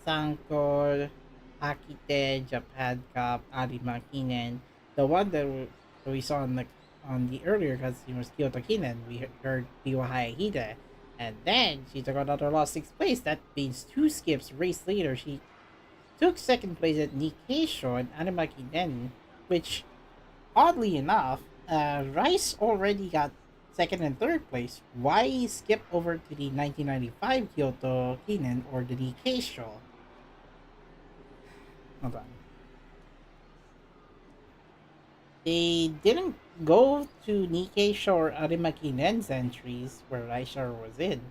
Sanko, Akite, Japan Cup, Arima Kinen. The one that we saw on the earlier cutscene was Kyoto Kinen. We heard Biwa Hayahide. And then she took another loss 6th place. That means 2 skips race later. She took 2nd place at Nikkei Show and Arima Kinen, which oddly enough, Rice already got 2nd and 3rd place. Why skip over to the 1995 Kyoto Kinen or the Nikkei Show? Hold on. They didn't go to Nikkei Show or Arima Kinen's entries where Raishar was in.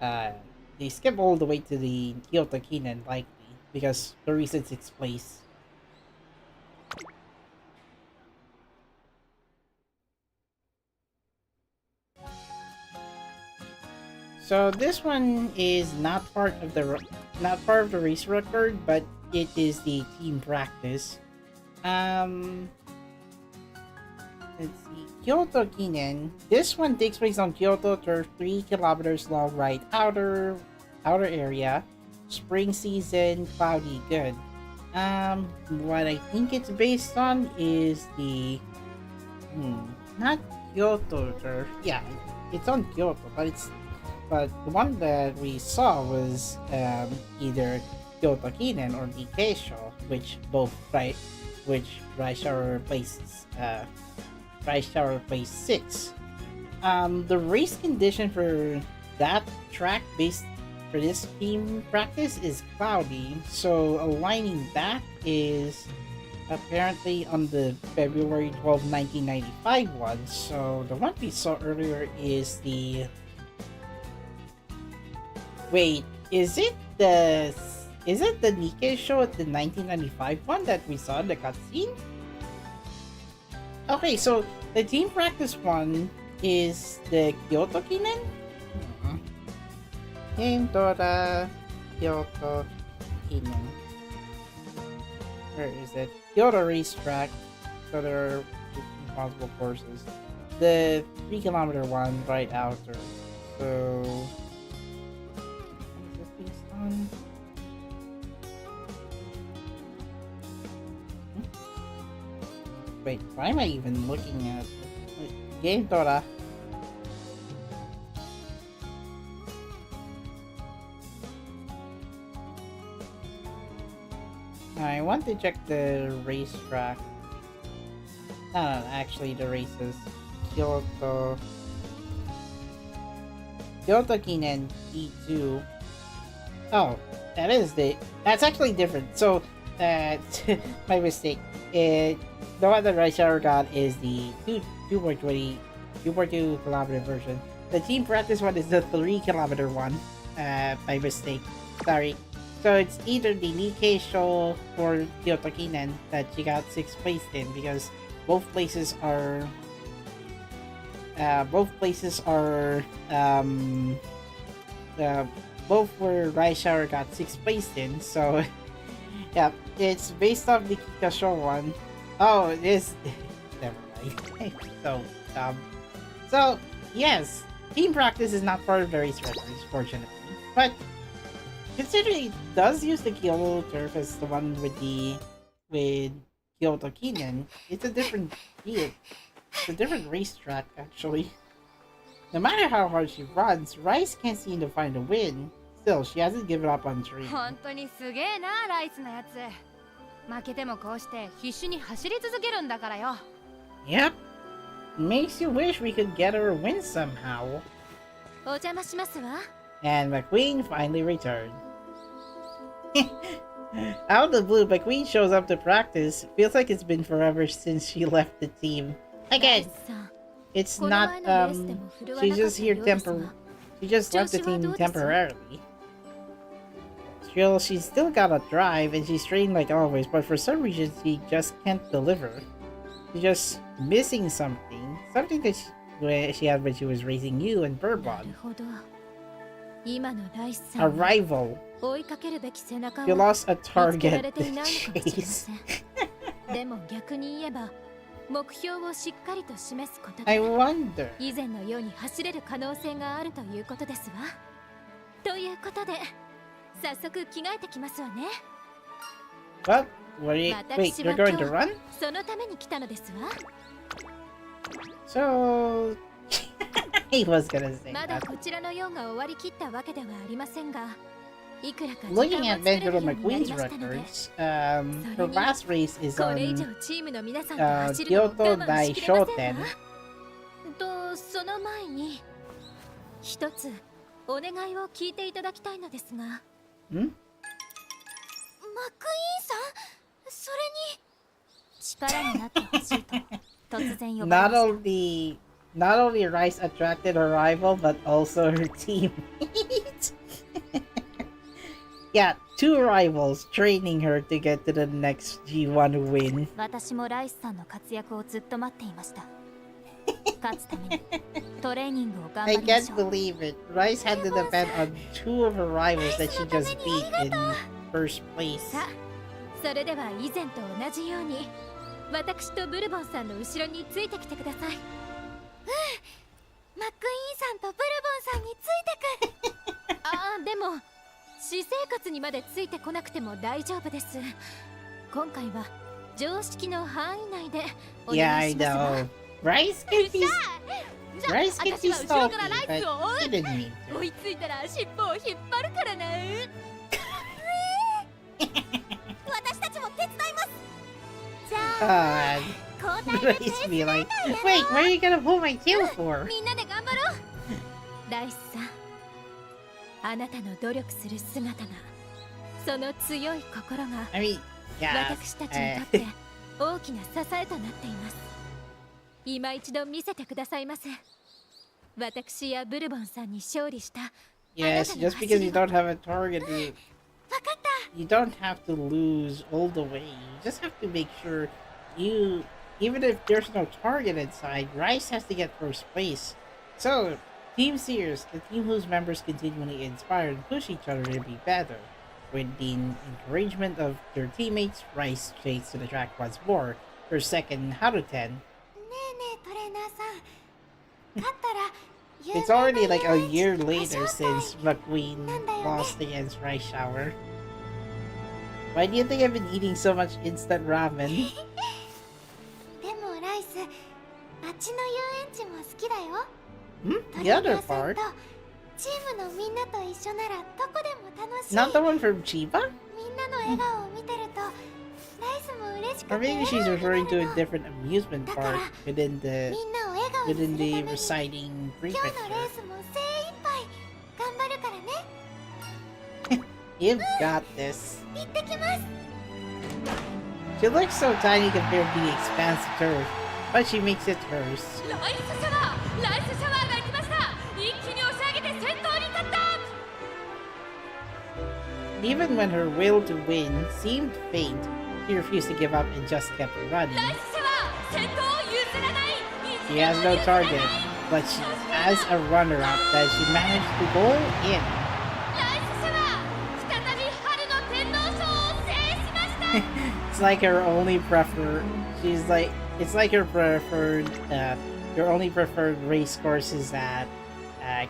They skipped all the way to the Kyoto Kinen likely because the reason 6th place. So this one is not part of the race record, but it is the team practice. Let's see, Kyoto Kinen. This one takes place on Kyoto Turf, 3 kilometers long ride, outer area, spring season, cloudy, good. What I think it's based on is the not Kyoto Turf. Yeah, it's on Kyoto, but the one that we saw was either Kyoto Kinen or the Keisho, which Raishar places Raishar plays 6. The race condition for that track based for this team practice is cloudy, so aligning back is apparently on the February 12, 1995 one. So the one we saw earlier is the Wait, is it the Nikkei show at the 1995 one that we saw in the cutscene? Okay, so the team practice one is the Kyoto Kinen? Game Dota Kyoto Kinen. Where is it? Kyoto Racetrack. So there are possible courses. The 3-kilometer one right after. So what is this based on? Wait, why am I even looking at Game Dota? I want to check the racetrack. No, actually the races. Kyoto Kinen E2. Oh, that's actually different. So, my mistake. The one that Ryzen got is the 2.2 kilometer version. The team practice one is the 3-kilometer one. My mistake. Sorry. So it's either the Nikkei show or Kyoto Kinen that she got 6th place in, because both places are both where Ryzen got 6th place in. So yeah, it's based off the Kika show one. Oh, it is. Never mind. So yes, team practice is not part of the race records, fortunately. But considering it does use the Kyoto turf as the one with Kyoto Kinen, it's a different field. It's a different racetrack, actually. No matter how hard she runs, Rice can't seem to find a win. Still, she hasn't given up on training. 本当にすげえな、ライスのやつ。負けてもこうして必死に走り続けるんだからよ。Yep. Makes you wish we could get her a win somehow. お邪魔しますわ。 And McQueen finally returned. Out of the blue, McQueen shows up to practice. Feels like it's been forever since she left the team. Again, it's not, she's just here she just left the team temporarily. She's still got a drive and she's trained like always, but for some reason she just can't deliver. She's just missing something. Something that she had when she was racing you and Bourbon. A rival. You lost a target to chase. I wonder. 以前のように走れる可能性があるということですわ。ということで、早速着替えてきますわね。What? Wait, you're going to run? そのために来たのですわ。So, he was gonna say まだ that. こちらの用が終わりきったわけではありませんが、いくらか Looking at Mejiro McQueen's records, her last race is これ以 on 上チームの皆さんと走るのを Kyoto 我慢しきれません Daishoten. わ。と、その前に一つお願いを聞いていただきたいのですが。Hmm? マクイーンさん、それに力になってほしいと突然呼ばれ Not まし not only Rice attracted her rival, but also her teammate. Yeah, 2 rivals training her to get to the next G1 win. た。私もライスさんの活躍をずっと待っていました。勝つためにトレーニングを頑張 I りまし can't ょう。 believe it. Rice had to depend on 2 of her rivals that she just beat in first place. さあ、それでは以前と同じように私とブルボンさんの後ろについてきてください。マクイーンさんとブルボンさんについてく。ああ、でも私生活にまでついてこなくても大丈夫です。今回は常識の範囲内でお Yeah, 願 I いしますわ。 know. Rice can be じゃ Rice can 私 be は後ろ salty, からライ but スを追 he う。 didn't mean 追 to. いついたら尻尾を引っ張るからな。私たちも手伝います。じゃあ、 God. 交代で Rice be like, wait, where are you gonna pull my tail for? みんなで頑張ろう。ライスさん、あなたの努力する姿が、その強い心が I mean, yeah. 私たちにとって大きな支えとなっています。今一度見せてくださいませ。私やブルボンさんに勝利した Yes, just because you don't have a target, わかった you don't have to lose all the way. You just have to make sure you, even if there's no target inside, Rice has to get first place. So, Team Sears, the team whose members continually inspire and push each other to be better. With the encouragement of their teammates, Rice takes to the track once more, her second out of 10. ねえねえトレーナーさん勝ったら It's already like a year later since McQueen lost against Rice Shower. Why do you think I've been eating so much instant ramen? でもライスあっちの遊園地も好きだよ Hmm? ト The レー other ナーさん part? とチームのみんなと一緒ならどこでも楽しい Not the one from Chiba? みんなの笑顔を見てるとライスも嬉しくて Or maybe she's 笑顔 referring に to な a るの different amusement park within み the んなを笑顔にする within た the めに reciting 今日のレ prefecture. ースも精一杯頑張るからね You've got this. 行ってきます She looks so tiny compared to the expansive turf, but she makes it hers. ライスシャワーライスシャワーが行きました一気に押し上げて先頭に立った Even when her will to win seemed faint, she refused to give up and just kept running. ライスシャワー先頭を譲らない She has no target, but she has a runner-up that she managed to go in. ライスシャワー再び春の天皇賞を制しました It's like her only it's like her only preferred race course is at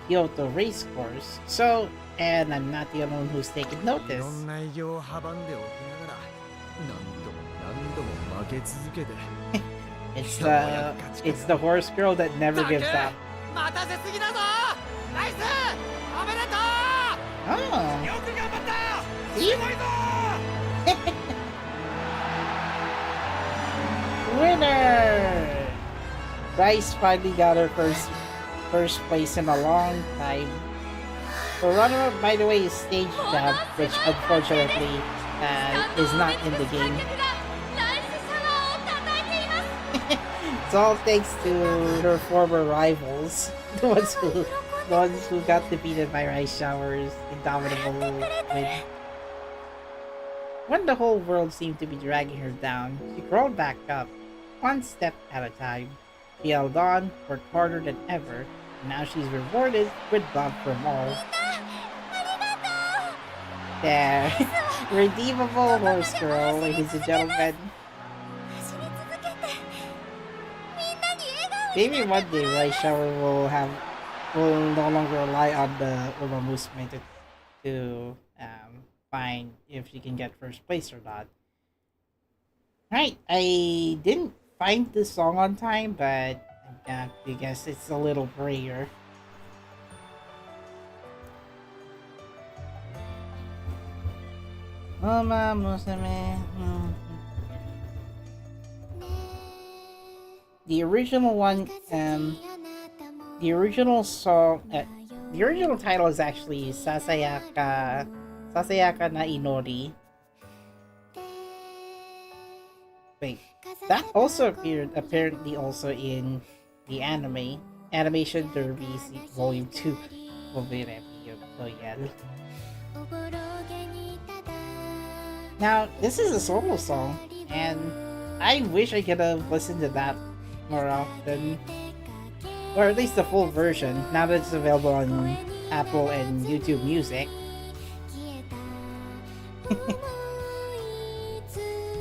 Kyoto Race Course. So, and I'm not the only one who's taken い notice. ろんな偉業を阻んでおきながら何度も負け続けて It's the horse girl that never gives up. 待たせすぎだぞナイスおめでと Oh, うよく頑張った see? すごいぞ Winner! Rice finally got her first place in a long time. The runner-up, by the way, is Stage Dab, which unfortunately is not in the game. ライスシャワーを叩いています It's all thanks to her former rivals, the ones who got defeated by Rice Shower's indomitable win. When the whole world seemed to be dragging her down, she crawled back up, one step at a time. She held on, worked harder than ever, and now she's rewarded with love from all. There, redeemable horse girl, ladies and gentlemen. 走り続けてみんなに笑顔 Maybe one day Rice Shower will no longer rely on the Umamusume to find if she can get first place or not. Right, I didn't find this song on time, but I guess it's a little prayer. Umamusume. The original one, the original song, the original title is actually Sasayaka na Inori. Wait, that also appeared apparently also in the Animation Derby Volume 2. Oh yeah. Now, this is a solo song, and I wish I could have listened to that more often. Or at least the full version, now that it's available on Apple and YouTube Music.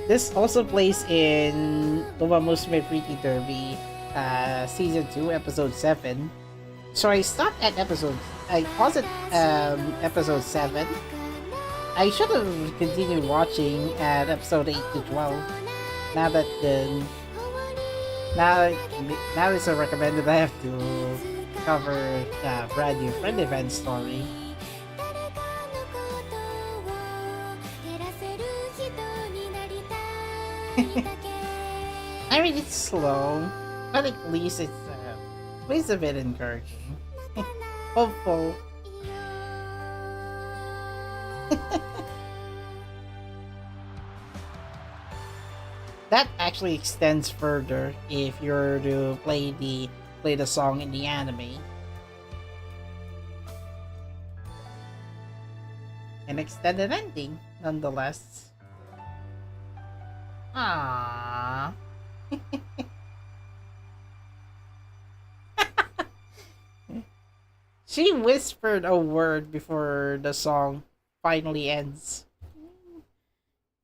This also plays in Umamusume Pretty Derby Season 2, Episode 7. So I stopped at I paused at Episode 7. I should have continued watching at Episode 8 to 12. Now that now it's a recommended, I have to cover brand new friend event story. I mean, it's slow, but at least it's a bit encouraging. Hopeful. That actually extends further if you're to play the song in the anime. an extended ending, nonetheless. Aww. She whispered a word before the song finally ends.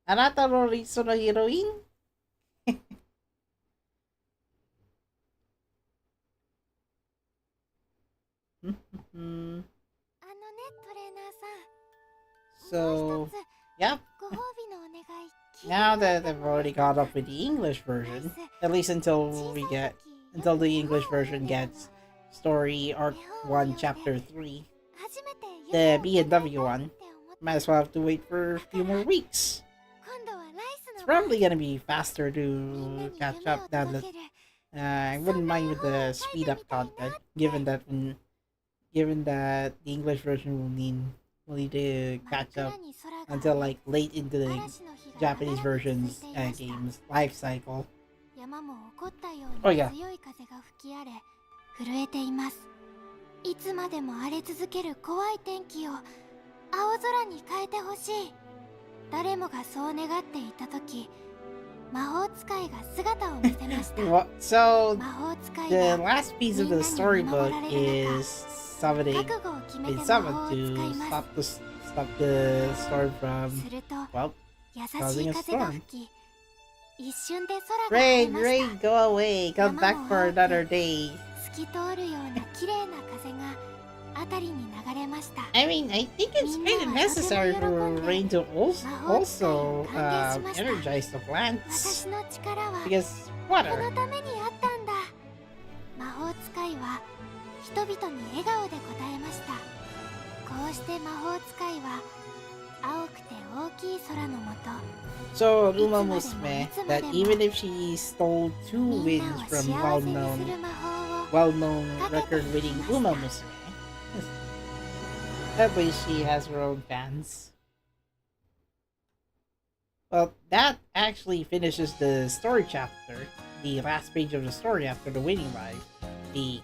Anata no riso no heroine? So, yeah. Now that I've already caught up with the English version, at least until the English version gets story arc 1 chapter 3, the BNW one, might as well have to wait for a few more weeks. It's probably gonna be faster to catch up now that I wouldn't mind with the speed up content, given that the English version will need to catch up until like late into the Japanese version's game's life cycle. Oh yeah. 震えています。いつまでも荒れ続ける怖い天気を青空に変えてほしい。誰もがそう願っていたとき、魔法使いが姿を見せました。So the last piece of the storybook is summoned to stop the storm from causing a storm. Rain, go away. Come back for another day. I mean, I think it's kind of necessary for rain to also energize the plants. Because water. 魔法使いは人々に笑顔で答えました。こうして魔法使いは青くて大きい空の下 So Umamusume, that even if she stole 2 wins from well-known record-winning Umamusume, at least she has her own fans. Well, that actually finishes the story chapter, the last page of the story after the winning life. The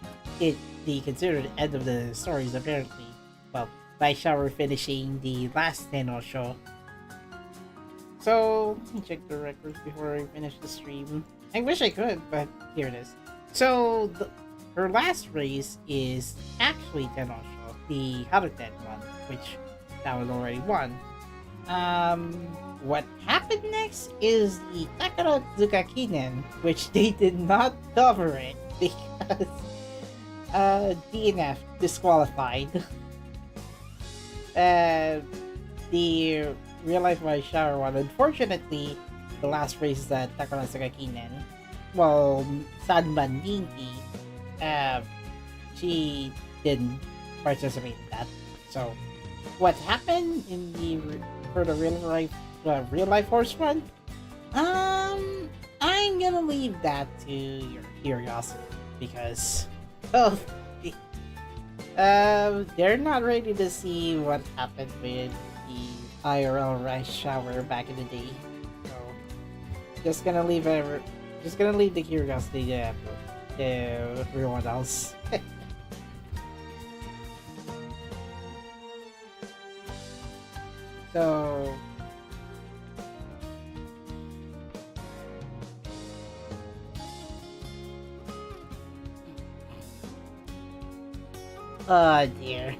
considered end of the story is apparently, well, by Shower finishing the last Tenno show. So, let me check the records before I finish the stream. I wish I could, but here it is. So, her last race is actually Tenno show, the Haruten one, which that was already won. What happened next is the Takarazuka Kinen, which they did not cover it because DNF disqualified. The real life by shower one. Unfortunately, the last race is at Takarazuka Kinen. Well, Sanban Dinky, she didn't participate in that. So, what happened in for the real life horse run? I'm gonna leave that to your curiosity because, they're not ready to see what happened with the IRL rice shower back in the day. So, just gonna leave the curiosity to everyone else. So, oh dear.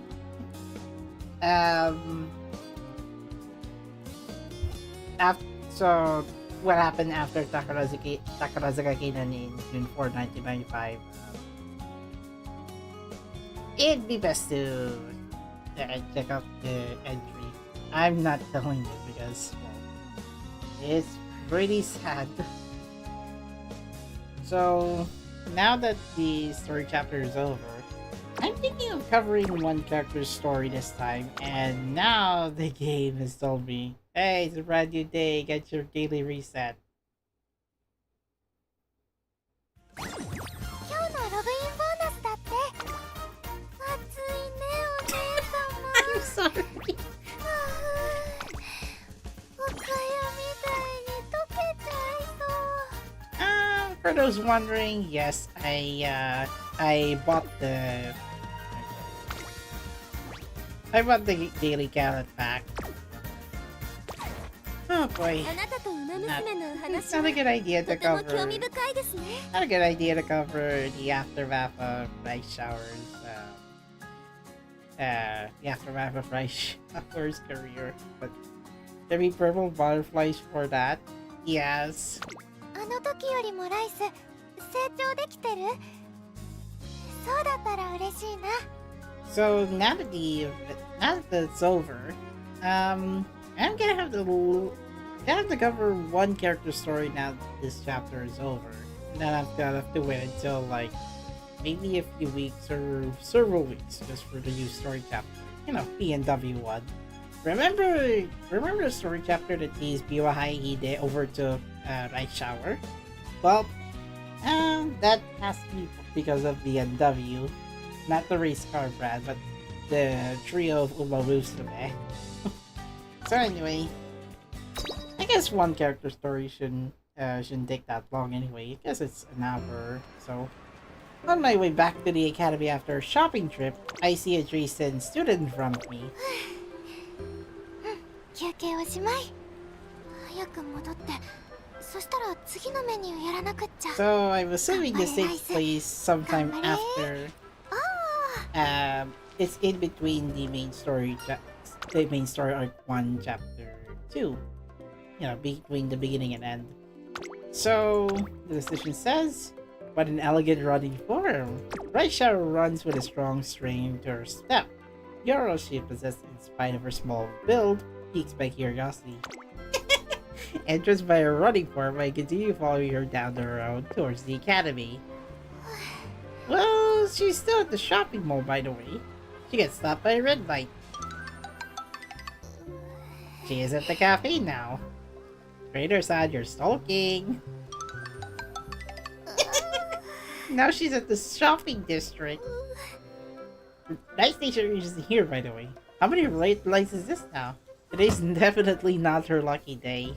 So what happened after Takarazuka Kinen in June 4, 1995? It'd be best to check out the entry. I'm not telling you because, well, it's pretty sad. So now that the story chapter is over, I'm thinking of covering one character's story this time, and now the game has told me, hey, it's a brand new day, get your daily reset. I'm sorry. For those wondering, yes, I bought the I want the daily calendar back. Oh boy. あなたと馬娘のお It's 話 not は a good idea と to ても cover. 興味深いですね Not a good idea to cover the aftermath of Rice Showers. The aftermath of Rice Showers' career. But there be purple butterflies for that? Yes. あの時よりもライス成長できてるそうだったら嬉しいな So now that it's over, I'm gonna have to cover one character story now that this chapter is over. And then I'm gonna have to wait until like maybe a few weeks or several weeks just for the new story chapter. You know, BNW one. Remember the story chapter that teased Biwahai Hide over to Rice Shower? Well, that has to be because of BNW. Not the race car brand, but the trio of Umamusume. So anyway, I guess one character story shouldn't take that long anyway. I guess it's an hour. So on my way back to the academy after a shopping trip, I see a Ryzen student in front of me. 休憩おしまい早く戻ってそしたら次のメニューやらなくっちゃ So I'm assuming this takes place sometime after. It's in between the main story arc 1 chapter 2. You know, between the beginning and end. So the decision says, what an elegant running form. Rice Shower runs with a strong strain to her step. Yoro she possesses in spite of her small build, piques by curiosity. Entranced by her running form, I continue following her down the road towards the academy. Well, she's still at the shopping mall, by the way. She gets stopped by a red light. She is at the cafe now. Trader said you're stalking. Now she's at the shopping district. Night station is here, by the way. How many red lights is this now? Today's definitely not her lucky day.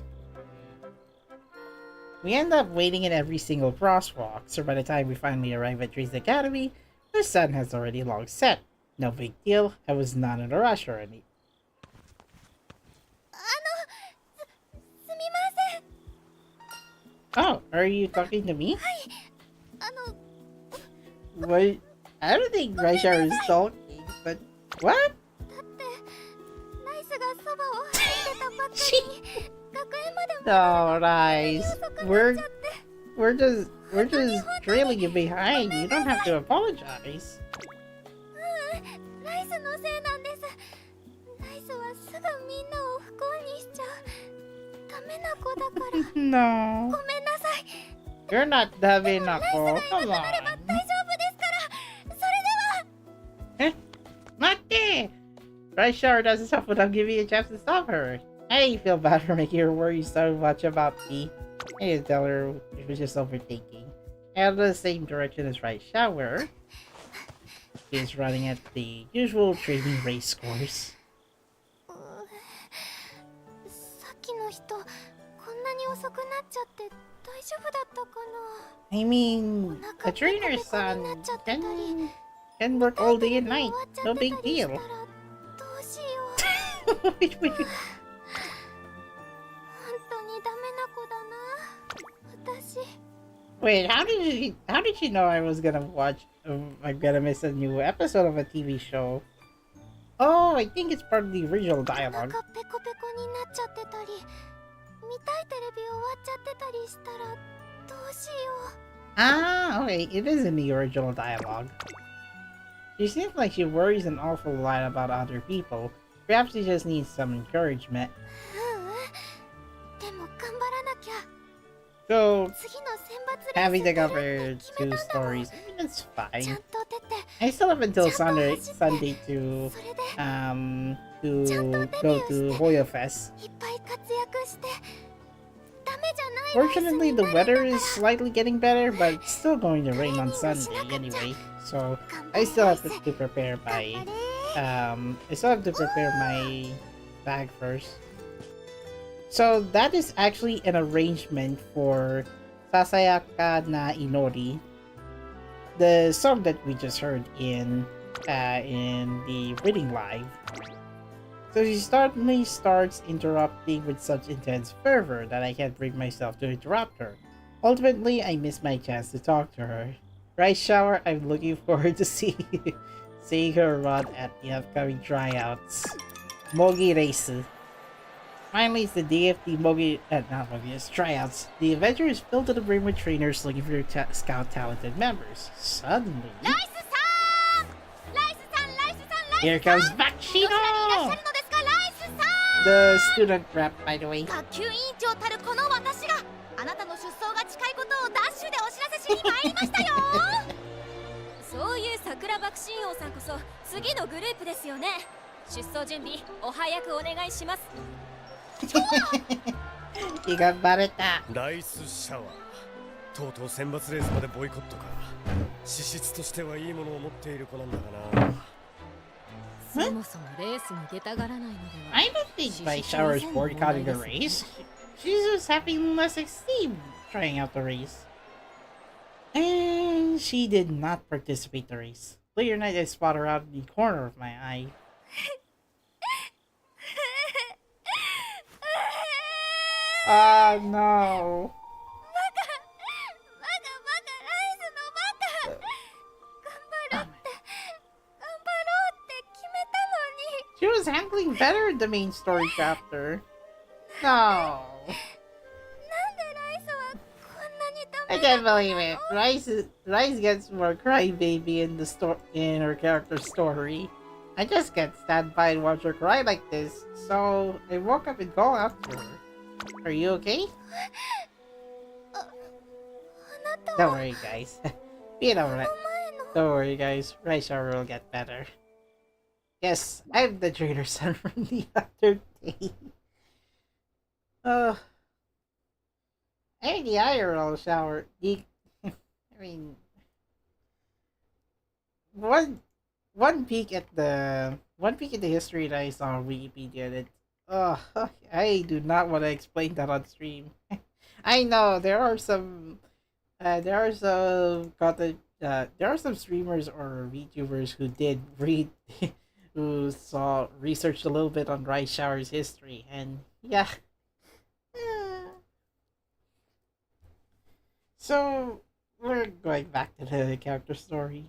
We end up waiting in every single crosswalk, so by the time we finally arrive at Tree's Academy, the sun has already long set. No big deal, I was not in a rush or any. すみません Oh, are you talking to me? あの What? I don't think Raishar is stalking, but what? だってライスがそばを走ってたばっかりに学園までも No, Rice. 遅くなっ We're ちゃって we're just trailing you behind. You don't have to apologize. ライスのせいなんですライスはすぐみんなを不幸にしちゃうダメな子だから No. ごめんなさい You're not Davi ライス Nako. がいな Come くなれば on. 大丈夫ですからそれでは Mate! Raishar doesn't stop without giving you a chance to stop her. I feel bad for making her worry so much about me. I need to tell her she was just overthinking. Out of the same direction as Rice Shower. She's running at the usual training race course. さっきの人こんなに遅くなっちゃって大丈夫だったかな I mean, a trainer's son can work all day and night. No big deal. どうしよう Wait, wait. 本当にダメな子だな私 Wait, how did she know I was gonna watch? I'm gonna miss a new episode of a TV show. Oh, I think it's part of the original お dialogue. 腹ペコペコになっちゃってたり見たいテレビ終わっちゃってたりしたらどうしよ Ah, okay, it is in the original dialogue. She seems like she worries an awful lot about other people. Perhaps she just needs some encouragement. うでも頑張らなきゃ So, 次の選抜レ having to ース出るって cover 決 two めたんだもん stories, I mean, it's ちゃ fine. んと出て I still have until Sunday to それで go to Hoya Fest. いっぱい活躍してダメじゃない Fortunately, the weather is slightly getting better, but it's still going to rain on Sunday anyway. So I still have to prepare my bag first. So that is actually an arrangement for Sasayaka na Inori, the song that we just heard in the reading live. So she suddenly starts interrupting with such intense fervor that I can't bring myself to interrupt her. Ultimately, I miss my chance to talk to her. Rice shower, I'm looking forward to seeing her run at the upcoming tryouts. Mogi Race. Finally, it's the day of the not Mogi, it's tryouts. The adventure is filled to the brim with trainers looking for scout talented members. Suddenly, ライスさんライスさんライスさんライスさん here comes どちらにいらっしゃ Bakshino! るのですかライスさん The student rep, by the way. 学級委員長たるこの私があなたの出走が近いことをダッシュでお知らせしに参りましたよそういう桜爆心王さんこそ次のグループですよね。出走準備お早くお願いします。You got bareta. ライスシャワーとうとう選抜レースまでボイコットか。資質としてはいいものを持っている子なんだがな。そもそもレースに出たがらないのでは。 I don't think by Shower's boycotting the race. She's just having less esteem trying out the race. And she did not participate in the race. Later night, I spot her out in the corner of my eye. Oh no. バカライスのバカ頑張ろうって決めたのに She was handling better in the main story chapter. No. なんでライスはこんなにダ I メ can't believe it. Rice gets more crybaby in her character's story. I just can't stand by and watch her cry like this. So I woke up and called after her. Are you okay? あなた Don't は worry, guys. Be it alright. 前の Don't worry, guys. Rice Shower will get better. Yes, I'm the trainer son from the other day. I mean, the IRL shower. I mean, one peek at the history that I saw on Wikipedia. That I do not want to explain that on stream. I know there are some streamers or VTubers who did read who researched a little bit on Rice Shower's history, and yeah. So we're going back to the character story.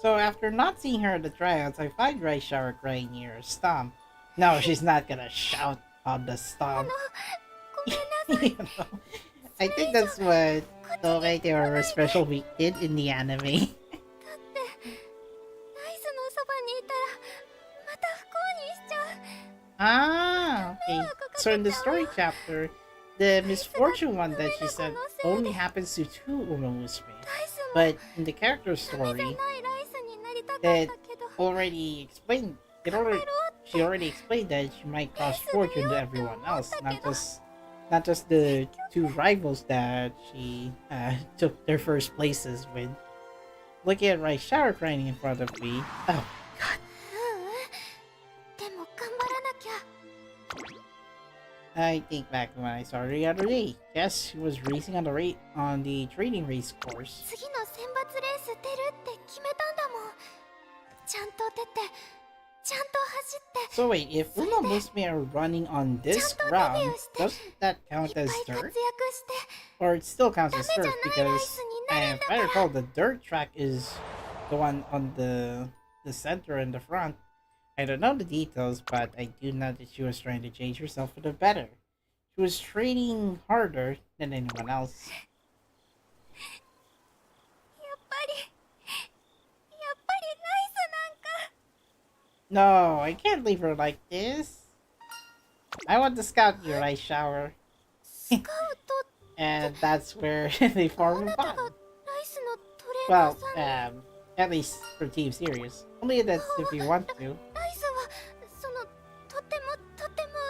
So after not seeing her at the tryouts, I find Rice Shower crying near a stomp. No, she's not gonna shout on the stomp. You know, I think that's what Otome or Special Week did in the anime. ライスのそばにいたらまた不幸にしちゃう Ah, okay. So in the story chapter, the misfortune one that she said only happens to two Umamusume. ライスも But in the character ダメじゃ story, ないライスになりたかっ that たけど already explained she already explained that she might cause fortune to everyone else, not just the two rivals that she took their first places with. Looking at Rice Shower crying in front of me. Oh, でも頑張らなきゃ I think back when I saw her the other day. Yes, she was racing on the training race course. 次の選抜レース出るって決めたんだもんちゃんと出てちゃんと走って So wait, if Umamusume are running on this ground, doesn't that い count っぱい as 活躍 dirt? して Or it still counts as dirt ダメじゃないライ because スになるん if だ I から recall, the dirt track is the one on the center and the front. I don't know the details, but I do know that she was trying to change herself for the better. She was training harder than anyone else. やっぱりライスなんか No, I can't leave her like this. I want to scout your Rice Shower. スカウト And that's where they あ form な a たが bond. ライスのトレーナ Well, ーさん at least for Team Series. Only that's if you want to. ライスはそのとても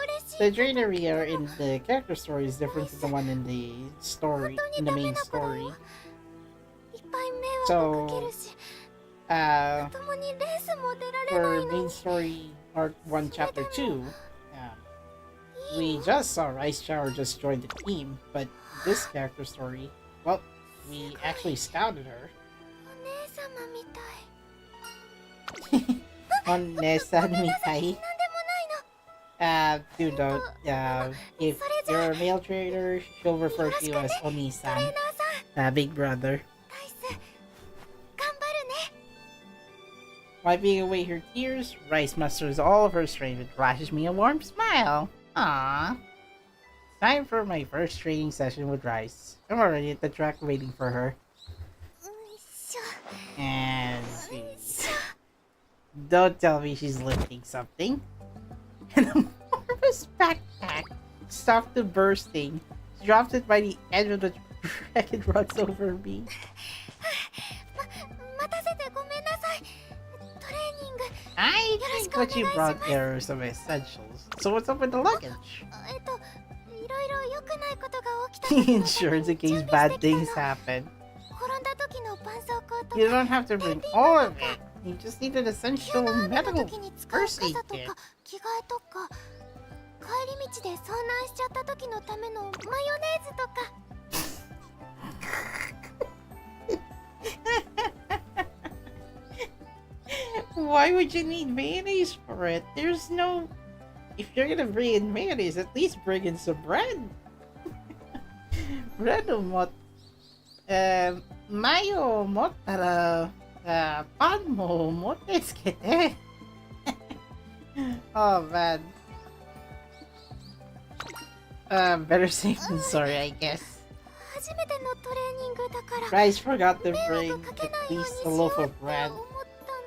嬉しい The Itinerary in the character story is different from the one in the story, in the main story. いっぱい迷惑かけるし 共にレースも出られな For いの main story Arc 1 Chapter 2, we just saw Rice Shower just join the team, but this character story, well, we actually scouted her. お姉様みたい Onesan Mitai. Do note, if you're a male trader, she'll refer to you as Onisan, big brother. ライス頑張るね。 Wiping away her tears, Rice musters all of her strength and flashes me a warm smile. Aww. Time for my first training session with Rice. I'm already at the track waiting for her. よいしょ And よい she... しょ。 Don't tell me she's lifting something. An enormous backpack, stuffed to bursting, drops it by the edge of the track and runs over me. 待たせてごめんなさい。トレーニング I think what you brought there are some essentials. So what's up with the luggage? いろいろ良くないことが起きた時のために Insurance in 準 case 備 bad してき things たの。 happen. 転んだ時の絆創膏と You か don't have to bring all of it. You just need an essential 雨の medical 時に使う first 傘 aid と kit. か着替えとか帰り道で遭難しちゃった時のためのマヨネーズとか Why would you need mayonnaise for it? There's no... If you're gonna bring in mayonnaise, at least bring in some bread. Bread o mot... Mayo motara... Pan mo motte tsukete. Oh man. Better safe than sorry, I guess. 初めてのトレーニングだから Rice forgot to 迷 bring 惑かけ at ないように least し a よう loaf って of 思 bread. ったん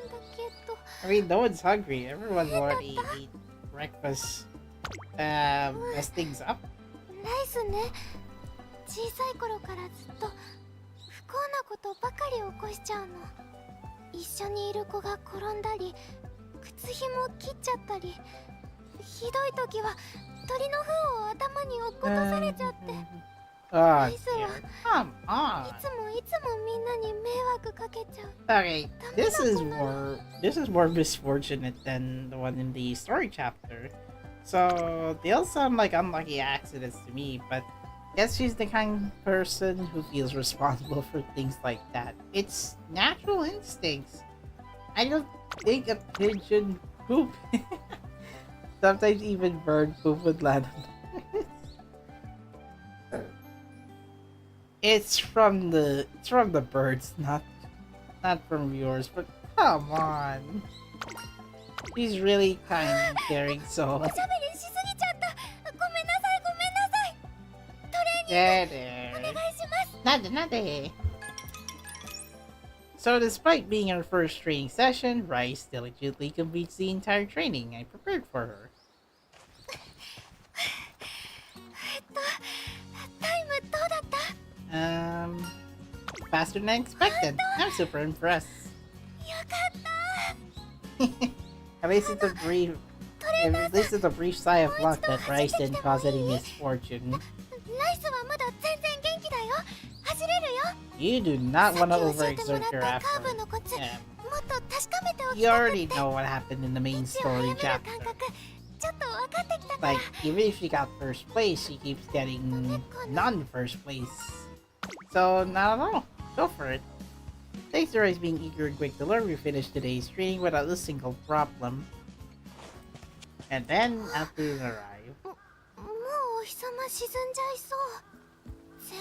だけど I mean, no one's hungry. Everyone's already ate breakfast. Mess things up. ライスね小さい頃からずっと不幸なことばかり起こしちゃうの一緒にいる子が転んだり靴ひも切っちゃったりひどい時は鳥の糞を頭に落っことされちゃって Oh, Razer. dear. Come い on. つもみんなに迷惑かけちゃう Okay, this is more misfortunate than the one in the story chapter. So they all sound like unlucky accidents to me, but guess she's the kind of person who feels responsible for things like that. It's natural instincts. I don't think a pigeon poop. Sometimes even bird poop would land on It's from the birds, not from viewers, but come on. She's really kind and caring, so おしゃべりしすぎちゃったごめんなさいトレーニングお願いします Nade. So despite being her first training session, Rice diligently completes the entire training I prepared for her. タイムどうだった Faster than I expected. I'm super impressed. よかった At least it's a brief sigh of luck that Rice didn't cause any misfortune. ライスはまだ全然元気だよ走れるよ You do not want to さっき教えても overexert ら your ったカーブ effort. のコツ Yeah. もっと確かめておき You たく already って know what happened in the main 道を早 story める chapter. 感覚ちょっと分かってきたから Like, even if she got first place, she keeps getting non-first place. So, not at all. Go for it. Thanks to Rice being eager and quick to learn, we finished today's training without a single problem. And then, afternoon arrived. もうお日様沈んじゃいそう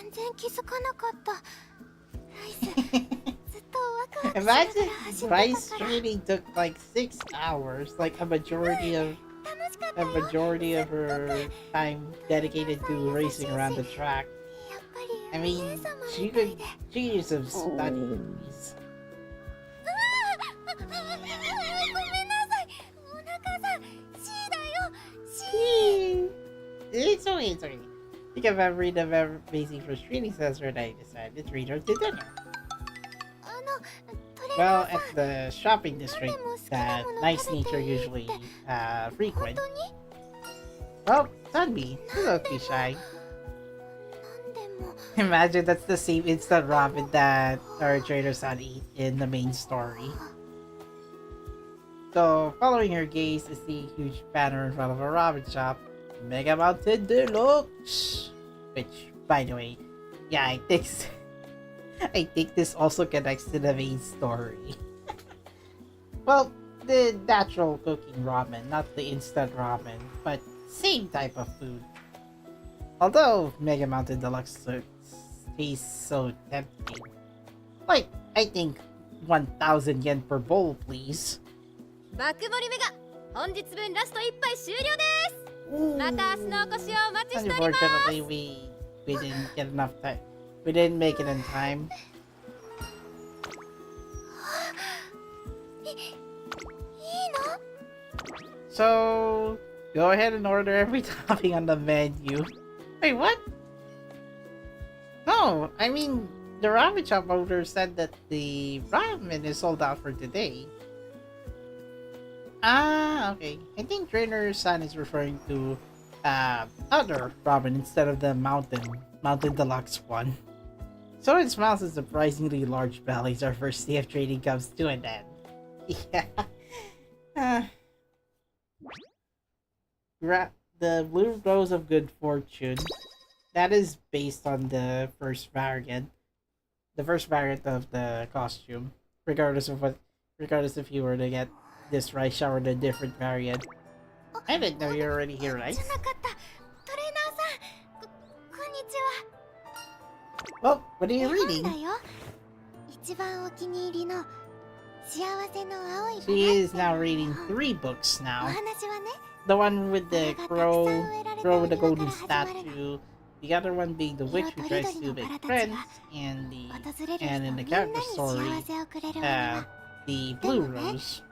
全然気づかなかったライスずっとワクワクしながら Imagine 走って Rice たから training took like 6 hours, like a majority of 楽しかったよ her time dedicated to racing around the track. やっぱり I お mean, 姉様 she みたい could で she could use some studies. ごめんなさいお腹さ C だよ C It's okay, it's okay. I think of every amazing first training session, I decided to treat her to dinner. あのトレー Well, ナーさ at ん the shopping district 何でも好きな that もの Nice 食べて Nature いいって usually 本 frequent. 当に Well, Sunby, you don't be shy. 何でも Imagine that's the same instant ramen that our trader-san ate in the main story. So, following her gaze is the huge banner in front of a ramen shop, Mega Mountain Deluxe! Which, by the way, yeah, I think this also connects to the main story. Well, the natural cooking ramen, not the instant ramen, but same type of food. Although Mega Mountain Deluxe tastes so tempting. Like, I think 1,000 yen per bowl, please. 爆盛りメガ本日分ラスト1杯終了です。また明日のお越しをお待ちしております。 Unfortunately, we didn't get enough time. We didn't make it in time. いいの？ So, go ahead and order every topping on the menu. Wait, what? No, I mean, the ramen shop owner said that the ramen is sold out for today. Ah, okay. I think Trainer-san is referring to other ramen instead of the Mountain Deluxe one. So it smells a surprisingly large bellies our first day of trading comes to an end. Yeah. The Blue Rose of Good Fortune. That is based on the first variant. The first variant of the costume. Regardless if you were to get this rice shower in a different variant. I didn't know you were already here, right? じゃなかった。トレーナーさん、こんにちは。 Well, what are you 絵本 reading? だよ。一番お気に入りの幸せの青いバラって She いう is now reading 本。 3 books お now. 話はね、 The one with the これがたくさん crow 植えられた with the お庭 golden から始まるの。 statue. The other one being the witch who tries to make friends, and 訪れる人 and in み the んな character に story, 幸せをくれるお庭。 the blue rose.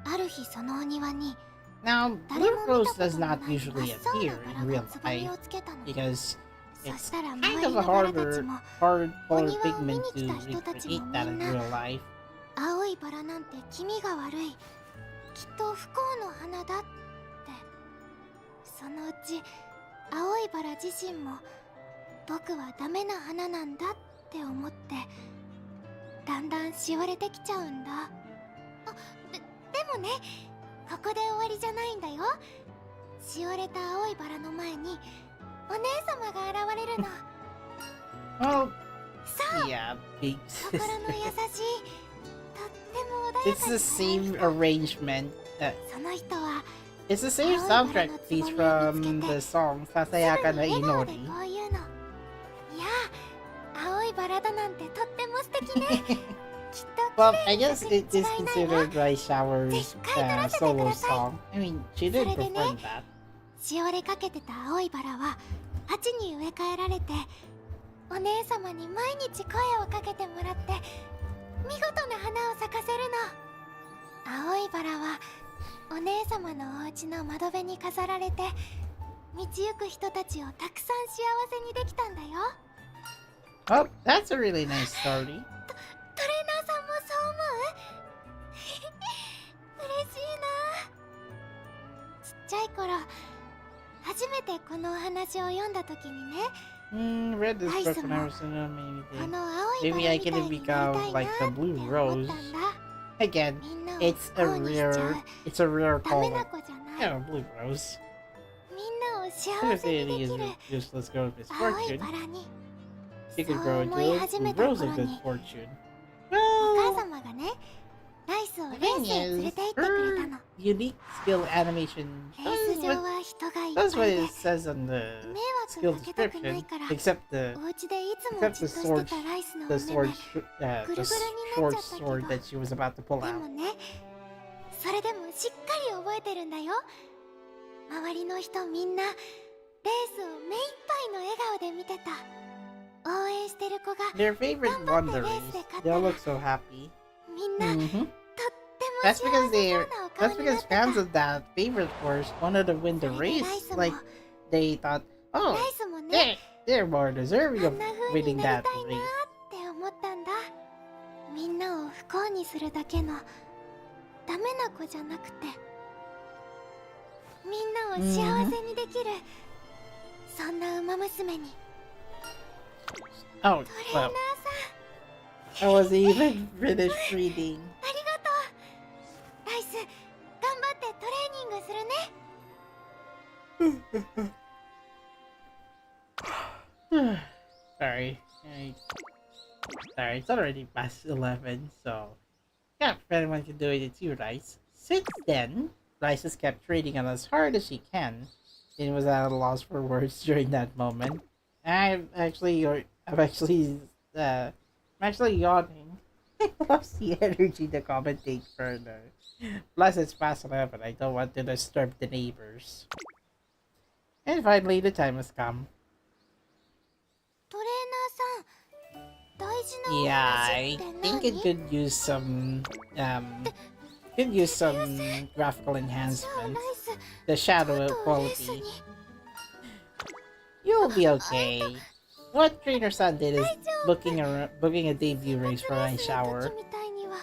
ある日そのお庭に Now, 誰 blue も見 rose たこと does の not ない usually 真っ青 appear なバラ in が real つぼみ life をつけたの。 because そ it's したら kind 周り of a のバラたち hard も colored お庭を見 pigment に来 to た人たちも recreate that in みんな real life. 青いバラなんて気味が悪い。きっと不幸の花だって。そのうち青いバラ自身も僕はダメな花なんだって思ってだんだんしおれてきちゃうんだ。でもね、ここで終わりじゃないんだよ。しおれた青いバラの前にお姉様が現れるの。 Well, そう、 yeah, big 心の sister. 優しい、とっても穏や It's か the な same arrangement. その人は It's the same soundtrack piece from the song すぐに Sasayaka no 笑顔で Inori. こう言うの。いやあ、青いバラだなんてとっても素敵ね。きっと Well, 綺 I 麗に guess 咲くに it is 違いないわ。 considered Rice Shower's solo song. I mean, she did perform that. しおれかけてた青いバラは鉢に植え替えられて、お姉様に毎日声をかけてもらって見事な花を咲かせるの。青いバラはお姉様のお家の窓辺に飾られて道行く人たちをたくさん幸せにできたんだよ。 Well, that's a really nice story. トレーナーさんもそう思う？嬉しいな。ちっちゃい頃初めてこのお話を読んだ時にね、 Read this book when I was in maybe 青いバ maybe ラ I みたい can になりたいな become って like the 思 blue った rose. んだ。 Again, みんなを it's 不 a 幸にしちゃう it's a rare ダメ color. な子じゃない。 Yeah, blue rose. みんなを幸 Because せに it で is きる useless girl of 青い misfortune. バラに。 She そう could grow 思い into 始 a め blue た rose 頃 of good に fortune. お Well, 母様がね、ライスをレ the ー thing スへ連れ is, て行ってくれた her の。 unique skill animation レース does 場 what, は人がいっ does ぱ what いで it says on the 迷 skill 惑かけたくない description, から、 except the お家でいつも except じっ the として sword たライスの the お目 sword 目。 the ぐるぐるになっちゃ short ったけど。 sword that she was about to pull で out. もね、それでもしっかり覚えてるんだよ。周りの人みんなレースを目いっぱいの笑顔で見てた。応援してる子が Their favorite 頑張って wonder レ is ースで勝った they'll ら look so happy. みんな、 Mm-hmm. とっても That's 幸 because せ they're そうなお顔 that's にな because ってた。 fans of that favorite horse wanted to win the それで race. ライスも Like they thought, ラ oh, イスもね、 they're more deserving あ of んな風に winning な that りたいな race. って思ったんだ。みんなを不幸にするだけのダメな子じゃなくて、みんなを幸せにできる、そんな馬娘に。 Oh, トレーナー well, さん、 I wasn't even finished reading. ありがとう。ライス、頑張ってトレーニングするね。 Sorry. Sorry, it's already past 11, so Yeah, if anyone can do it too, Rice. Since then, Rice has kept trading on as hard as she can. It was at a loss for words during that moment. I'm actually, I'm actually yawning. I lost the energy to commentate further. Plus, it's past 11. I don't want to disturb the neighbors. And finally, the time has come. トレーナーさん、大事なお Yeah, 話 I って think 何？ it could use some, graphical じゃあ enhancements. ライス、 The と shadow うとうレース quality. に。 You'll be okay. What Trainer San did is booking a debut race for レー Ice スの Shower. 時みたいには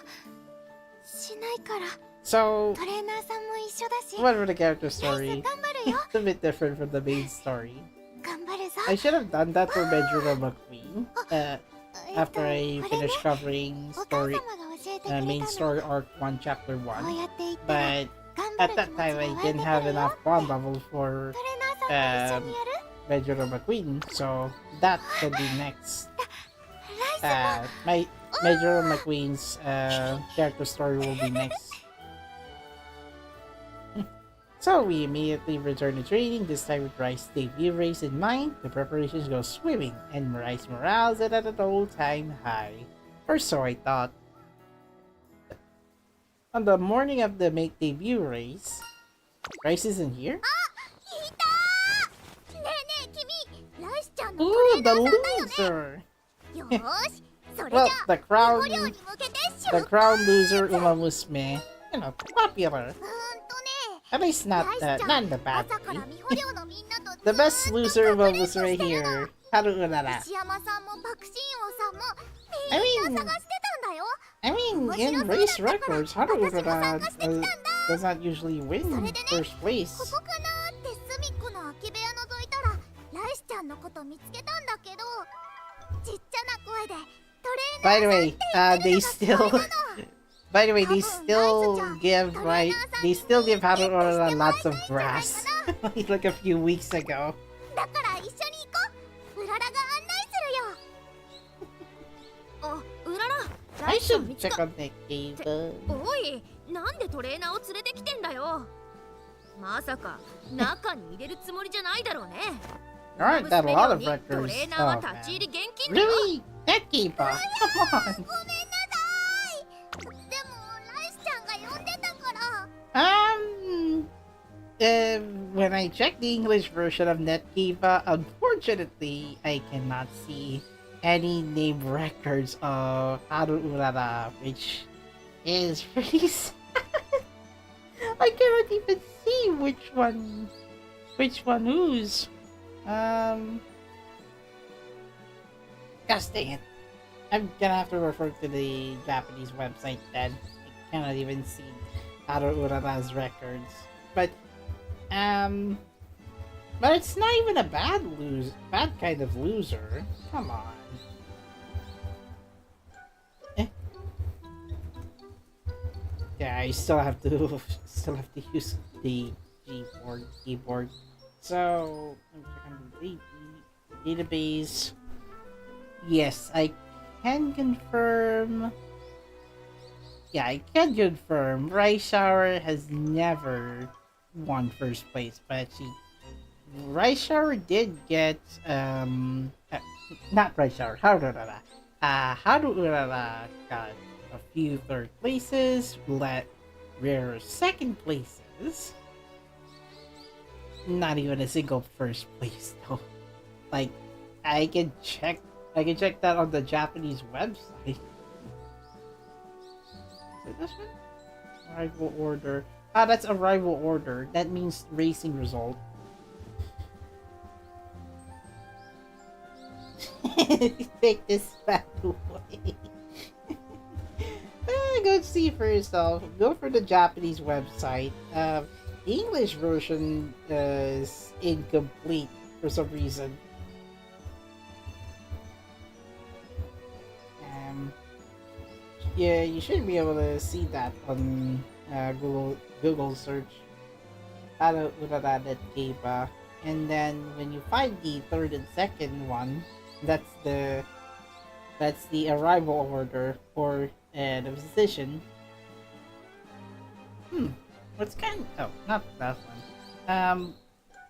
しないから。 So, トレーナーさんも一緒だし、 what for the character ライス story? 頑張るよ。 It's a bit different from the main story. 頑張るぞ。 I should have done that for Mejiro McQueen. えっと After I これね、 finished covering お母様 story, が教えてくれたの。 main story arc 1, chapter こう 1. やって言ったら But 頑張 at る気 that 持ち time, が I 湧いて didn't く have るよ。 enough bond level for トレーナーさんと一緒にやる？ Mejiro McQueen, so that could be next. ライスも My Mejiro McQueen's character story will be next. So we immediately return to training, this time with Rice's debut race in mind. The preparations go swimming, and Rice morale's at an all-time high. Or so I thought. On the morning of the make debut race, Rice isn't here? いたー。ねえねえ君、ライスちゃんのト Ooh, レー the ナーさんだよね。 loser! よーし、それじゃ Well, あ the crown, 捕虜に向けて出 the 発。 crown loser Umamusume, you know, popular. ね At least not ライスちゃん、 not in the bad 朝から way. 未捕虜のみんなと The ずーっ best と loser サプレー Umamusume トしてるの。 here, Haruunara. 石山さんもパクシン王さんも I みん mean, な探してたんだよ。 I mean, in race records, Haruunara does not usually win first こ place. こかなーって隅っこの空き部屋覗いたらライスちゃんのこと見つけたんだけど、ちっちゃな声でトレーナ By the ー way, さんって言 they ってるのが聞こ still, えたの。 by the way, they still give Haruunara lots of grass, like a few weeks ago. だから一緒に行こう。うららが案内するよ。あ、うらら、ラ I イスちゃん should 見つ check か。 on that cave. おい、なんでトレーナーを連れてきてんだよ。まさか中に入れるつもりじゃないだろうね。 There aren't that a lot of ト records. レーナーは Oh, 立ち入 man. り厳禁だよ。 Really? That keeper? Come on. ごめんなさい。でもライスちゃんが呼んでたから。When I checked the English version of Netkeepa, unfortunately, I cannot see any name records of Haru Urara, which is pretty sad. I cannot even see which one whose. Gosh dang it. I'm gonna have to refer to the Japanese website then. I cannot even see Haru Urara's records. But it's not even a bad kind of loser. Come on. Yeah, I still have to use the keyboard. So the database. Yes, I can confirm. Yeah, I can confirm. Rice Shower has never won first place, but Rice Shower did get not Rice Shower. Haruurara. Haruurara got a few third places, let rare second places. Not even a single first place though. Like I can check that on the Japanese website. Is it this one? Arrival order. Ah, that's arrival order. That means racing result. Take this back away. Go see for yourself. Go for the Japanese website. The English version is incomplete for some reason. Yeah, you should be able to see that on Google search. Haruurara.keiba. And then when you find the third and second one, that's the arrival order for the position. What's kind of, oh, not that one.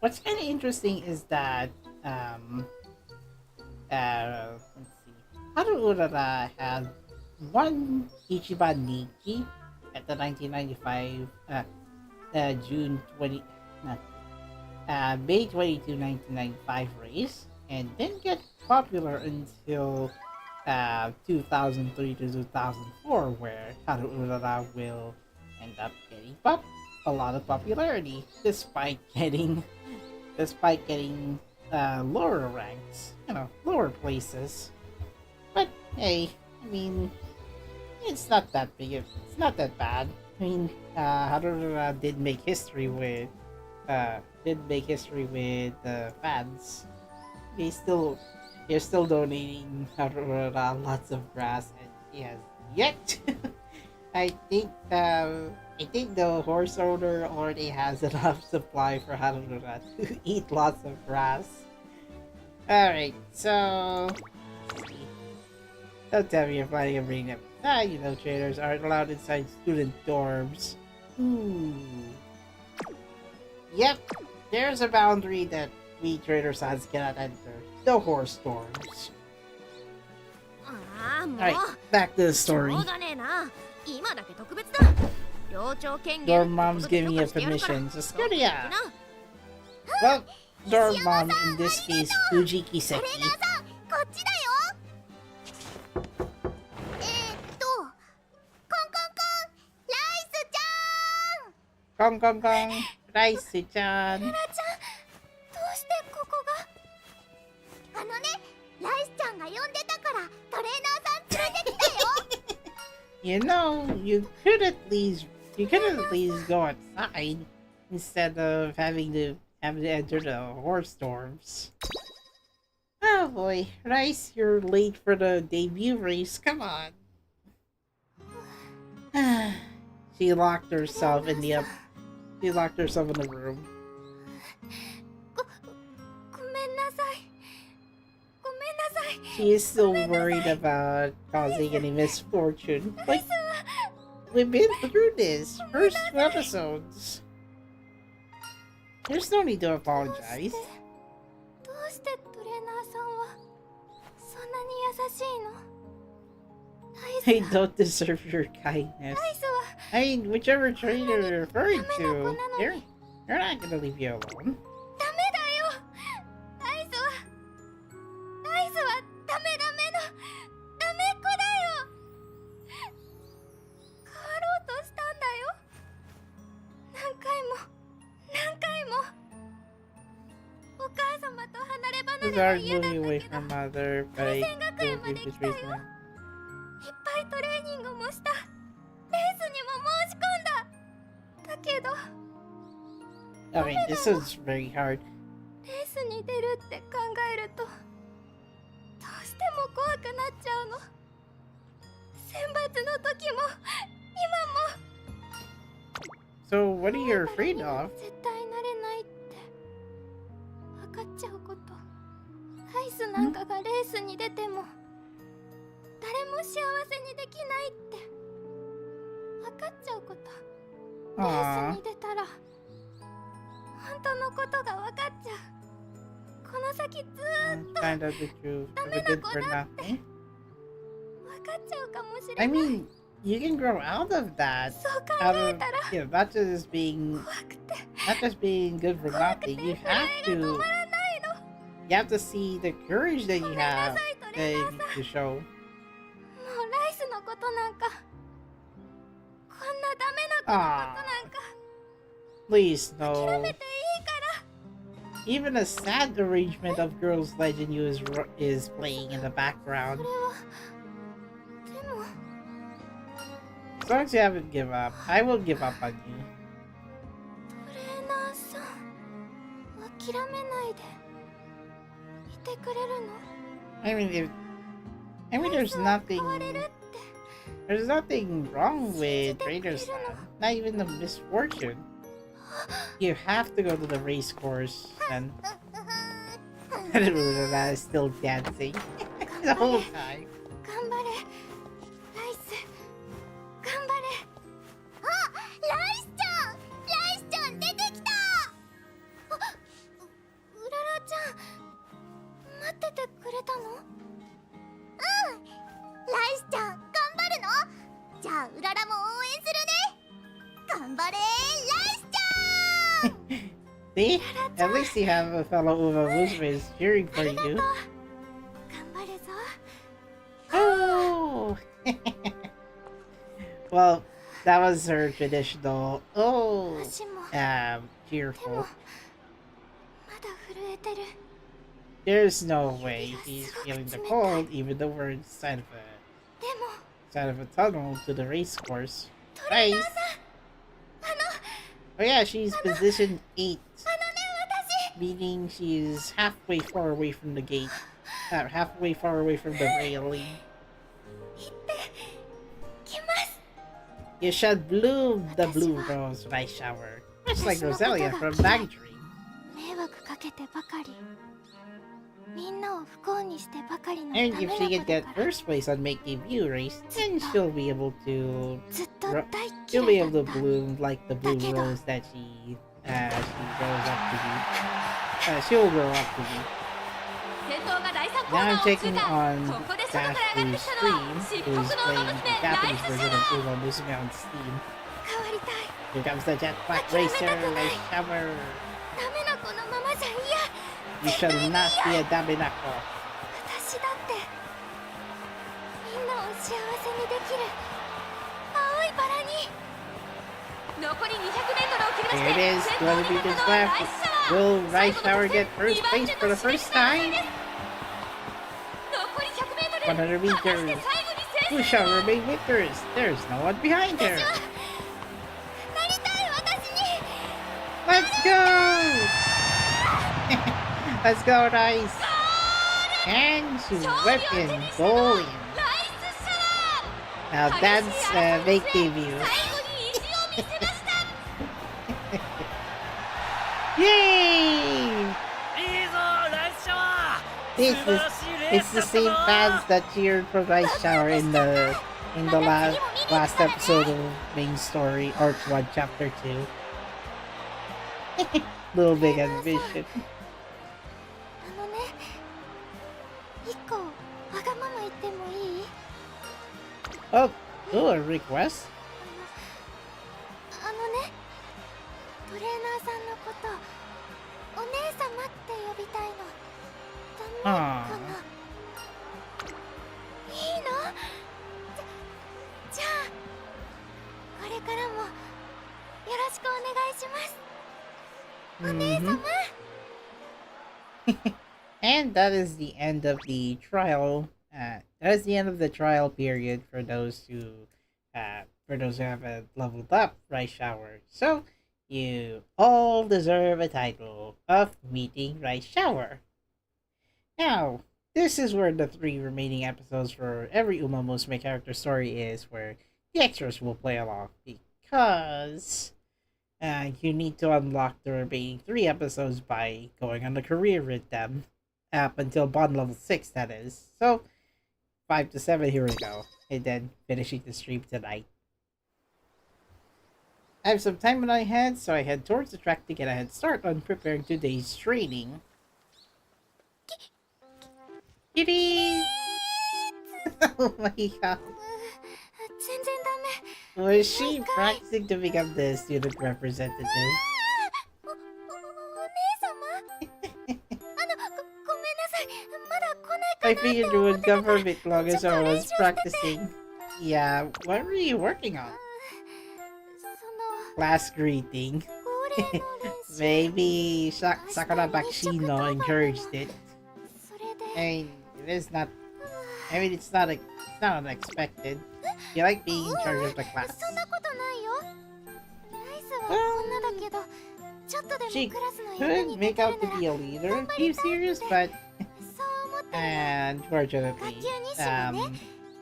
What's kind of interesting is that let's see, Haru Urara had one Ichiban Nikki at the 1995 June 20 not May 22, 1995 race, and didn't get popular until 2003 to 2004, where Haru Urara will end up getting a lot of popularity despite getting lower ranks, lower places. But hey, I mean, it's not that big. It's not that bad. I mean, Haru Urara did make history with fans. They're still donating Haru Urara lots of grass, and he has yet. I think the horse owner already has enough supply for Haru Urara to eat lots of grass. Alright, so don't tell me you're planning on bringing them. Traders aren't allowed inside student dorms. Ooh. Yep, there's a boundary that we trader sons cannot enter. No horse dorms. Alright, back to the story. Dorm mom's giving you permission, so screw ya! Well, dorm mom, in this case, Fuji Kiseki. Kong kong kong, Rice-chan. どうしてここがあのね、ライスちゃんが呼んでたからトレーナーさん連れてきたよ You know, you could at least go outside instead of having to enter the horse dorms. Oh boy, Rice, you're late for the debut race. Come on. She locked herself in the room. ごめんなさい She is still worried about causing any misfortune. Like, we've been through this. First 2 episodes. There's no need to apologize. どうしてトレーナーさんはそんなに優しいの I don't deserve your kindness. I mean, whichever trainer you're referring to, you're not gonna leave you alone. ダメだよライスはダメのダメっ子だよ変わろうとしたんだよ何回もお母様と離れ離 It's れが hard 嫌だった moving け away ど from mother, but I still think it's reasonable. いっぱいトレーニングもしたレースにも申し込んだだけど I mean, this is very hard. レースに出るって考えるとどうしても怖くなっちゃうの選抜の時も今も So, what are you afraid of? 絶対なれないって分かっちゃうことライスなんかがレースに出ても誰も幸せにできないって分かっちゃうことレースに出たら本当のことが分かっちゃうこの先ずーっと Find out the truth. We're good for nothing. 分かっちゃうかもしれな I い mean, you can grow out of that. そう考 Out え of, たら not just being 怖くて good for nothing. You have to see the courage that you have to show. もうライスのことなんかこんなダメな子のことなんか Please, 諦 no. めていいから Even a sad arrangement of Girls Legend U is playing in the background. それはでも As long as you haven't give up, I will give up on you. トレーナーさん諦めないでいてくれるの I mean, there's 変われるって there's nothing wrong with Trader's Son. Not even the misfortune. You have to go to the race course, and Luna is still dancing the whole time. 頑張れライス頑張れあライスちはうららも応援するね。頑張れライスちゃん。 See? At least you have a fellow Umamusume is cheering for you. 頑張るぞ。 Oh! Well, that was her traditional, oh, 足も cheerful. まだ震えてる。 There's no way he's feeling the cold, even though we're inside of でも a tunnel to the race course. トレーナー Nice. さん、Oh yeah, she's position 8, あのね、 meaning she's halfway far away from the gate. Halfway far away from the railing. 私行ってきます。 You should bloom the blue rose when I shower. Much like Roselia from Magdream. 迷惑かけてばかり。みんなを不幸にしてばかりのダメ And な if 子 she だ can か get ら。 first place on making view race, then she'll be able to ずっと大っ she'll be 嫌い able だ to った。 bloom like the blue rose that she grows up to be. She'll grow up to be. 先頭が第3コ Now ーナ I'm ーを通 checking 過。 on ここで外から上が Dash って Blue's きたのは stream, 漆 who's 黒の playing 馬 the 娘ライ Japanese スシャ version ワ of ー。 Umamusume on Steam. 変わりたい。 Here comes the jetpack racer, nice shower. ダメな子のままじゃ嫌。 You shall not be a daminako. 私だってみんなを幸せにできる青いバラに。残り200メートルを切りまし Here it て is, 先頭 20 に立った meters のはライ left. スシャワー。 Will 最 Rice 後の Tower 直線 get first 2番 place 手 for の the 白い first サー time? 残り100メートル。 100 meters. 果たして最後に制 Who する shall remain victors? There's no one behind her. なりたい私に。 Let's go! Let's go, Rice! And she whipped in goal in. ライスシャワー。 Now that's make debut. 最後に意地を見せました。 Yay! いいぞライスシャワー。 This 素晴 is らしいレー it's ス the だった same ぞ。 fans that cheered for Rice Shower in the last episode of main story, Arc 1, Chapter 2. Little big ambition. あのね、一個わがまま言ってもいい？ Oh, a request? あのね、トレーナーさんのことお姉様って呼びたいの。ダメかな？いいの？じゃあこれからもよろしくお願いします。お姉様。 And that is the end of the trial. That is the end of the trial period for those who haven't leveled up Rice Shower. So you all deserve a title of meeting Rice Shower. Now, this is where the 3 remaining episodes for every Umamusume character story is, where the extras will play along, because you need to unlock the remaining 3 episodes by going on a career with them, up until bond level 6, that is. So, 5 to 7, here we go, and then finishing the stream tonight. I have some time on my hands, so I head towards the track to get a head start on preparing today's training. Kitty! Oh my god. 全然ダメ。 Was she practicing to become the student representative? お姉様？ごめんなさい。まだ来ないか I な figured って it 思っ would てた come から for a bit longer, so I was practicing. Yeah, what were you working on? その Last greeting. 恒例の練習。 Maybe Sakura Bakshino encouraged it. それで I mean, it is not. I mean, it's not unexpected. You like being in charge of the class. そんなことないよ。ライスは女だけど、ちょっとで She もクラスの役 could に立 make てる out な to ら be a leader, be serious, but そう思ってるの。 unfortunately,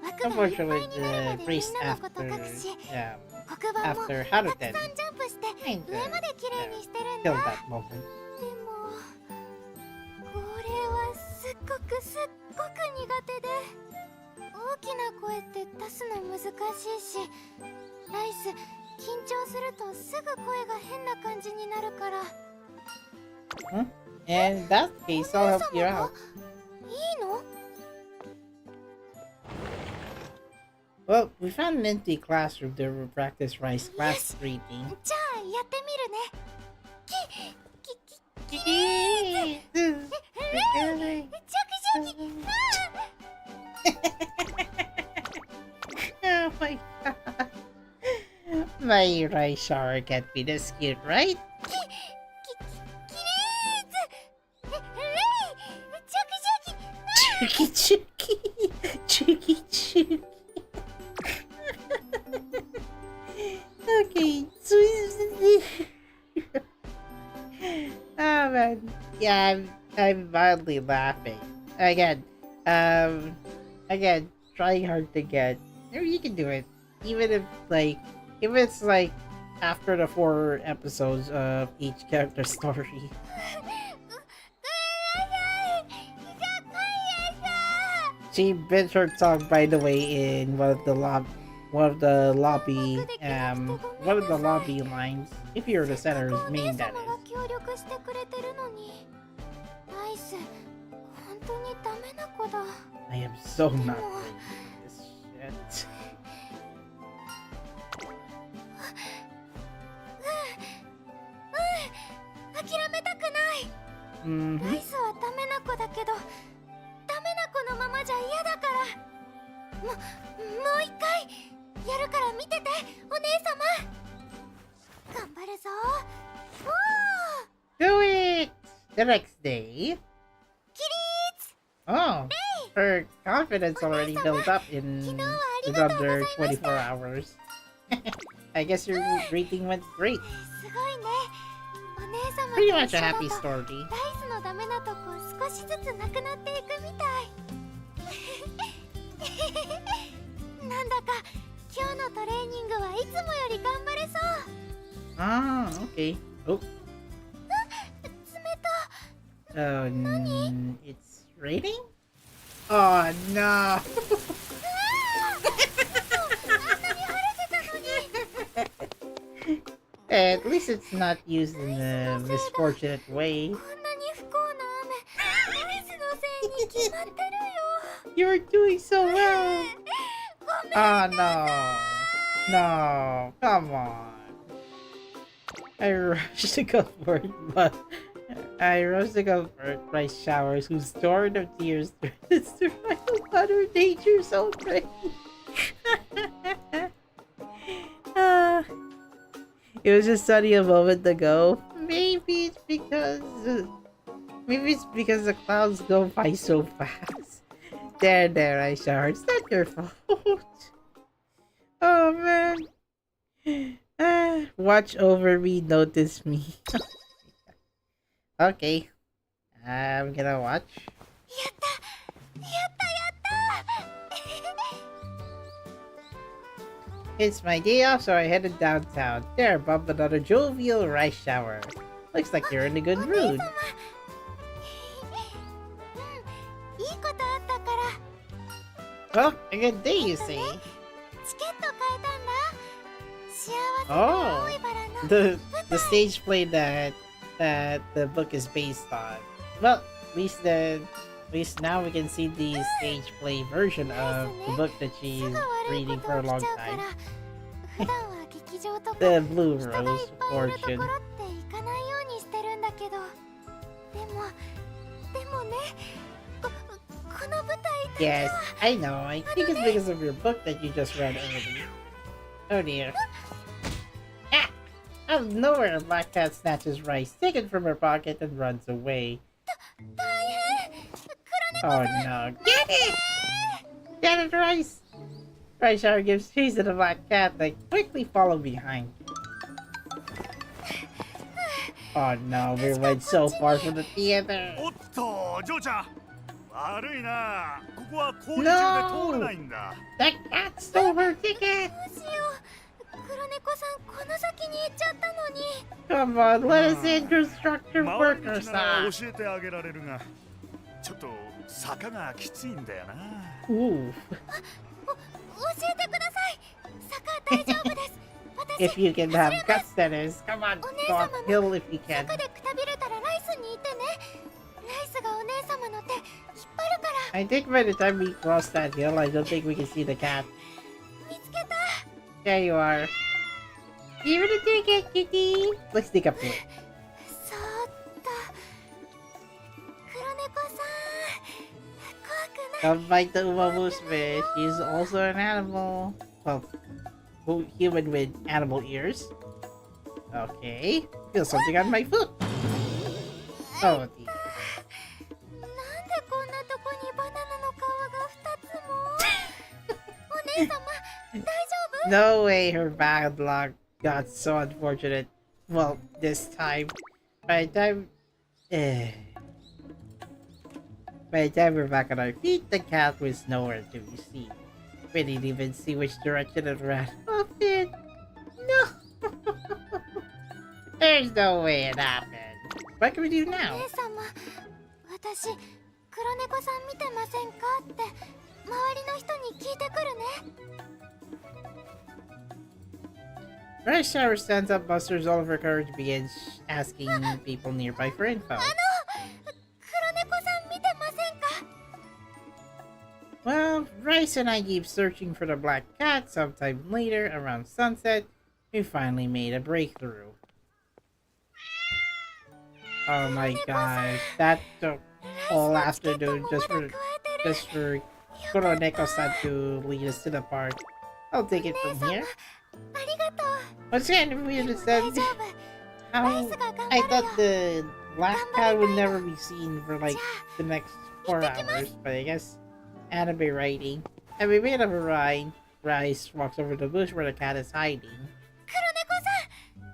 枠がいっぱい unfortunately, になるま the でみ race んなのこと after 隠し、 um, 黒板も after たく Haruten さんジャンプして kind 上 of まで綺麗にしてるん killed だ。 that moment. でもこれはすっごく苦手で、大きな声って出すの難しいし、ライス緊張するとすぐ声が変な感じになるから。 In that case, I'll help you out. いいの？ Well, we found an empty classroom to practice Rice class greeting. じゃあやってみるね。レイ、チョキチョキ。Oh my god. My Ryzer can't be this cute, right? キレーズ。レイ、チョキチョキ。Chuki chuki. Okay, so oh man, yeah, I'm mildly laughing again. Again, trying hard to get. Maybe you can do it, even if it's like after the 4 episodes of each character story. She bit her tongue, by the way, in one of the lobby lines. If you're the center's main, that is. 協力してくれてるのに。ライス、本当にダメな子だ。 I am so not ready for this shit. 諦めたくない。ライスはダメな子だけど、ダメな子のままじゃ嫌だから。もう一回やるから見てて、お姉様。頑張るぞ。Do it! The next day. 起立。 Oh, her confidence already built up in under 24 hours. I guess your greeting went great. すごいね。お姉様 Pretty と much 一緒 a だ happy と story. ライスのダメなとこ少しずつなくなっていくみたい。なんだか今日のトレーニングはいつもより頑張れそう。 Ah, okay. Oh, 冷た。 it's raining? Oh no! あんなに晴れてたのに。 At least it's not used in a misfortunate way. こんなに不幸な雨、ライスのせいに決まってるよ。 You're doing so well! ごめん。 Oh no! No! Come on! I rushed to go for it, but rice showers whose torrent of tears threatens to rival utter nature's own rain. It was just sunny a moment ago. Maybe it's because the clouds go by so fast. There, I showered. It's not your fault. Oh man. Watch over me, notice me. Okay. I'm gonna watch. やった。 It's my day off, so I headed downtown. There, bumped another jovial rice shower. Looks like you're in a good mood. いいことあったから。 Well, a good day, you see. チケット買えたんだ。幸せな Oh, 青いバラの the stage play that the book is based on. Well, at least now we can see the stage play version of the book that she's reading for a long time. 普段は劇場とか The Blue 人がいっ Rose ぱいいるとこ Fortune. ろって行かないようにしてるんだけど、でもね、この舞台だけ Yes, は I know. I think it's because of your book that you just read earlier. Oh dear. Ah! Out of nowhere, Black Cat snatches rice taken from her pocket and runs away. 大変。黒 Oh 猫さん、 no. Get it! Get it, Rice! Rice Shower gives chase to the black cat that quickly follow behind. Oh no, we went so far from the theater. おっと、ジョーちゃん。悪いな。ここは工事中で通れないんだ。That cat stole her ticket! どうしよう。黒猫さん、この先に行っちゃったのに。 Come on, let us in, constructive 回り worker 道なら son. 教えてあげられるが、ちょっと坂がきついんだよな。 Ooh. 教えてください。坂大丈夫です。私 If you can have guts, that is. Come on, お姉 go 様 uphill も if you can. 坂でくたびれたらライスにいてね。ライスがお姉様の手引っ張るから。 I think by the time we cross that hill, I don't think we can see the cat. よ There you are. Give it a ticket, kitty. Let's sneak up to it. そーっと黒猫さん怖くない Don't bite the Umamusume. She's also an animal. Well, human with animal ears. Okay. Feel something on my foot. Oh, なんでこんなとこにバナナの皮が2つもお姉様大丈夫 no way her bad luck got so unfortunate. Well, this time. By the time... By the time we're back on our feet, the cat was nowhere to be seen. We didn't even see which direction it ran off in. No! There's no way it happened. What can we do お now? 姉様私黒猫さん見てませんかって周りの人に聞いてくるね Rush Hour stands up, musters all of her courage, begins asking people nearby for info. 黒猫さん見てませんか Well, Rice and I keep searching for the black cat. Sometime later, around sunset, we finally made a breakthrough. Oh my gosh, that took all afternoon just for Kuroneko-san to lead us to the park. I'll take it from here. ありがとう What's kind of weird is that 大丈夫 how I thought the black cat would never be seen for like the next 4 hours, but I guess anime writing. And we made up a ride. Rice walks over to the bush where the cat is hiding. 黒猫さん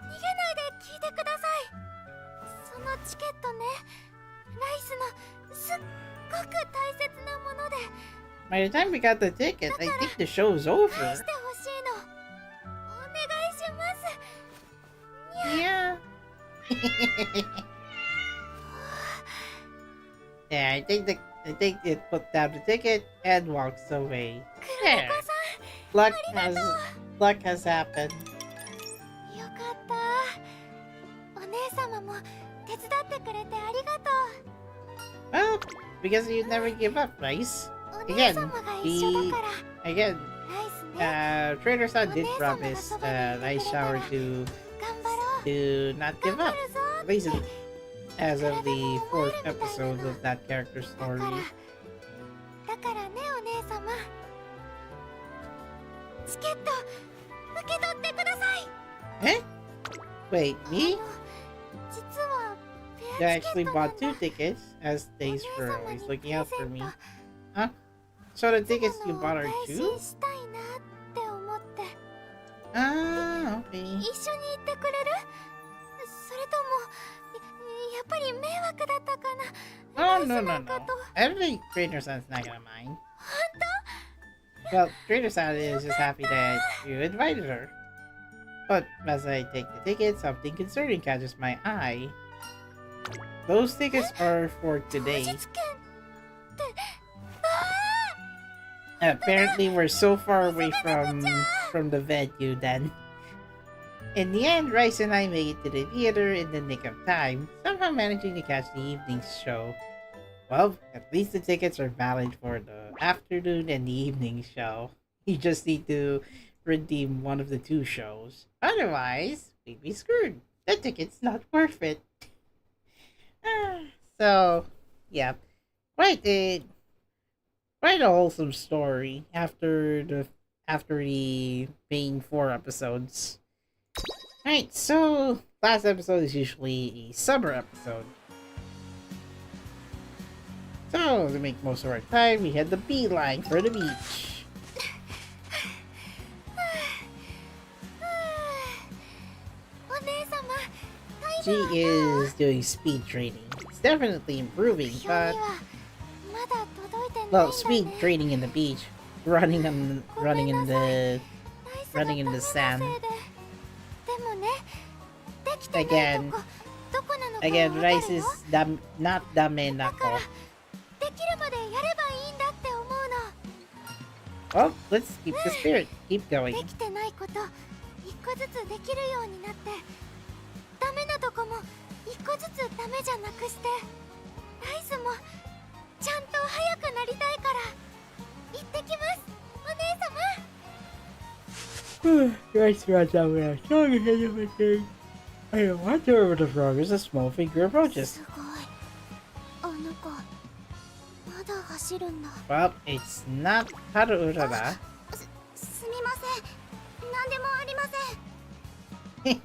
逃げないで聞いてくださいそのチケットねライスのすっごく大切なもので By the time we got the ticket, I think the show's over. 返してほしいのお願いしますにゃ Yeah. Yeah, I think it put down the ticket and walks away. 黒 There. 猫さ Luck has happened. んよかったお姉様も手伝ってくれてありがと Well, because you never give up, Rice. うお姉様が一緒だから Again, ライスね Trader Sun did promise Rice Shower to 頑張ろう not 頑 give 張 up. るぞ At least as of the 4th episode of that character's だ story. からねお姉様チケット受け取ってください Eh? Wait, me? 実は You actually bought 2 tickets, as Days for always looking out for me. Huh? So the tickets you bought are 2? したいなって思って Ah, 一緒 okay. に行ってくれるそれともやっぱり迷惑だったかな Oh, no, no, no. I don't think Trader Sun's not gonna mind. Well, Trader Sun is just happy that you invited her. But as I take the ticket, something concerning catches my eye. Those tickets are for 当 today. 日券って Apparently, we're so far away from the venue then. In the end, Rice and I made it to the theater in the nick of time, somehow managing to catch the evening show. Well, at least the tickets are valid for the afternoon and the evening show. You just need to redeem one of the 2 shows. Otherwise, we'd be screwed. The ticket's not worth it. So, yeah. Quite a wholesome story after the main 4 episodes. Alright, so last episode is usually a summer episode. So, to make most of our time, we had the beeline for the beach. お姉様タイ She ム is doing speed training. It's definitely improving, 表に but はまだ届いてないん well, だ speed ね training in the beach, running in the ライスが running in the ダメなせい sand. ででもねできてない Again, とこどこなのか again, わか Rice るよ is not dame だから nako. できるまでやればいいんだって思うの Well, let's keep the spirit. Keep going. できてないこと一個ずつできるようになってダメなとこも一個ずつダメじゃなくしてライスもちゃんと速くなりたいから行ってきますお姉様 Rice runs out with a strong ahead of a thing. I don't want to over the frog as a small figure approaches. すごい。あの子、まだ走るんだ。 Well, it's not Haruura. すみません。なんでもありません。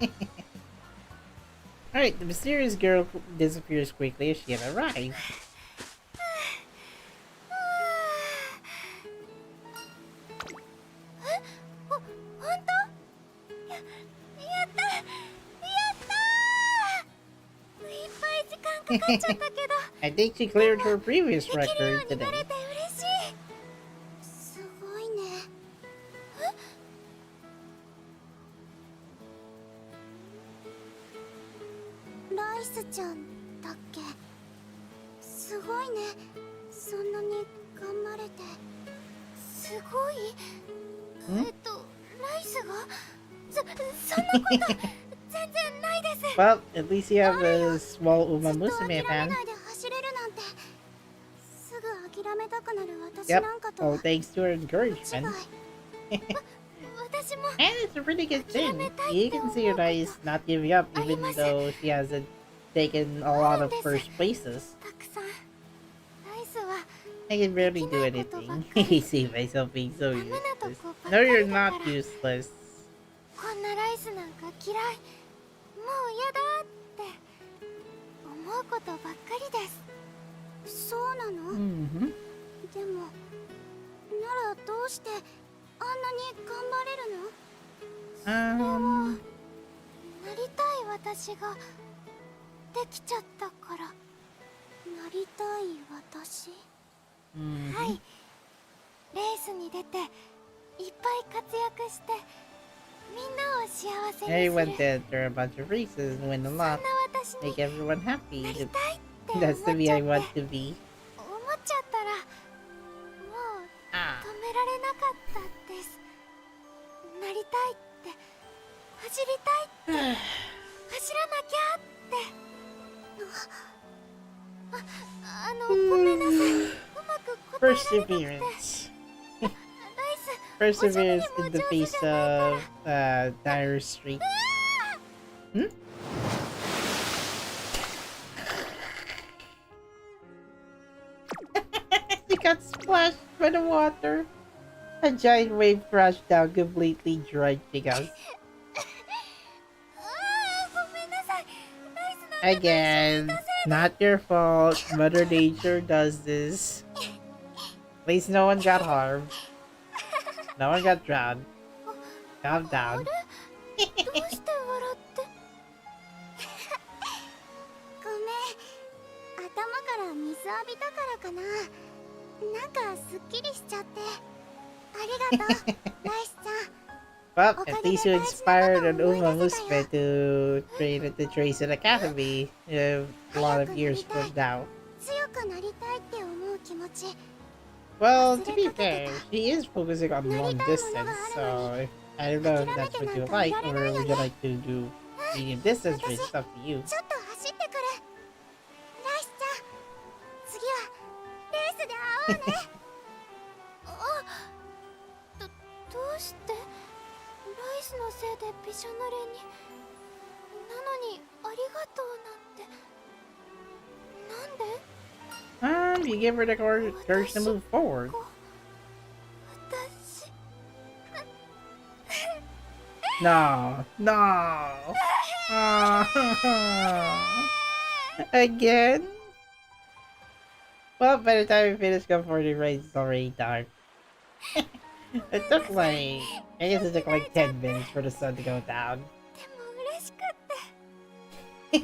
Alright, the mysterious girl disappears quickly as she had arrived. ほんと？やったやったー。いっぱい時間かかっちゃったけど I think she cleared her previous できるよ record うに today. なれて嬉しい。すごいね。ライスちゃんだっけ。すごいね。そんなに頑張れて。すごい。ライスがそんなこと全然ないです。 Well, at least you have a small ずっと Umamusume 諦め fan. ないで走れるなんて。すぐ諦めたくなる私 Yep, なんかと all thanks to her 違い。 encouragement. 私も And it's a really good thing. You can see her nice not giving up even though she hasn't taken a lot of first places. たくさん。ライスは I can barely do anything. I see myself being so useless. No, you're not useless. こんなライスなんか嫌い。もう嫌だって思うことばっかりです。そうなの？ Mm-hmm. でもならどうしてあんなに頑張れるの？なりたい私ができちゃったからなりたい私。はい。レースに出ていっぱい活躍してみんなを幸せにする。 Everyone said there are a bunch of races and win a そんな lot. 私に Make everyone happy. なりたいって思っ That's ちゃ the me I っ want て to be. 思っちゃったらもう止められなかったです。なりたいって走りたいって走らなきゃってごめんなさい。うまく答えられなくて。 Perseverance. ライス Perseverance in the face of dire street. Hmm? He got splashed by the water. A giant wave crashed down, completely drenching us. ごめんなさい。ライスなんか Again, not your fault. Mother Nature does this. At least no one got harmed. No one got drowned. Calm down. どうして笑ってごめん。頭から水浴びたからかな。なんかすっきりしちゃって。ありがとう、ライスちゃん。 Well, at least you inspired an Umamusume to train at the Tracer Academy a lot of years from now. 強くなりたいって思う気持ち。 Well, to be fair, she is focusing on long distance, so I don't know if that's what you like, or would you like to do medium distance race? It's up to you. ちょっと走ってくる。ライスちゃん、次はレースで会おうね。どうしてライスのせいでびしょ濡れに。なのにありがとうなんて。なんで？ You give her the courage to move forward. 私 No, no. Again? Well, by the time we finish Come 40 race, it's already dark. It took like, I guess it took like 10 minutes for the sun to go down. でも嬉しくって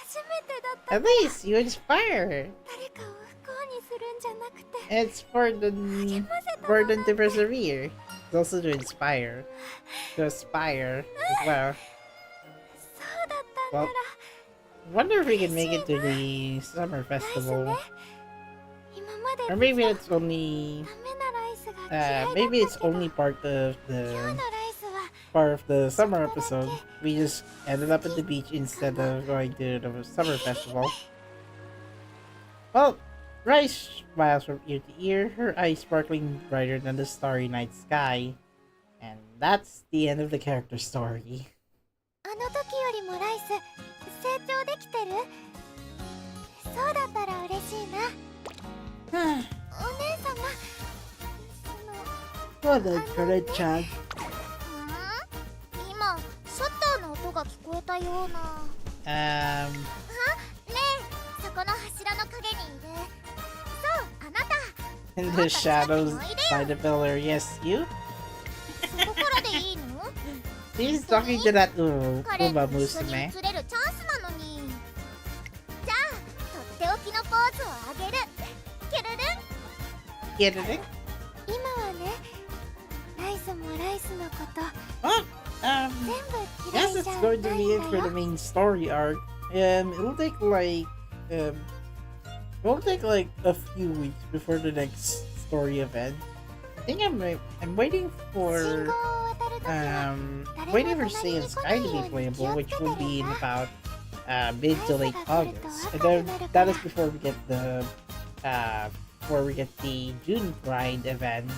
初めてだった。 At least you inspire. 誰かを不幸にするんじゃなくて。 It's for them to persevere. It's also to inspire. To aspire as well. そうだったんな Well, ら。 wonder if we can make it to the summer ライス festival. ね。今まで Or maybe it's only ダメなライスが嫌いだったけど。 maybe it's only part of 今日 the のライスは part of the summer episode. We just ended up at the beach instead of going to the summer festival. Well, Rice smiles from ear to ear, her eyes sparkling brighter than the starry night sky. And that's the end of the character story. あの時よりもライス成長できてる？そうだったら嬉しいな。お姉さんがWhat a great child. 今シャッターの音が聞こえたような。ねえ、そこの柱の陰にいる。そう、あなた。 In the shadows by the pillar, yes, you? そこからでいいの？ She's talking to that 彼と一緒に Umamusume. 映れるチャンスなのに。じゃあ、とっておきのポーズをあげる。キュルルン。 Get it? 今はね、ライスもライスのこと Oh, 全部嫌 guess いじ it's ゃ going な to い be ん it だ for よ。 the main story arc. It'll take like a few weeks before the next story event. I think I'm waiting 信号を for 渡るときは waiting for Sea and Sky to be playable, which will be in about mid to late August. And then that is before we get the June Bride event.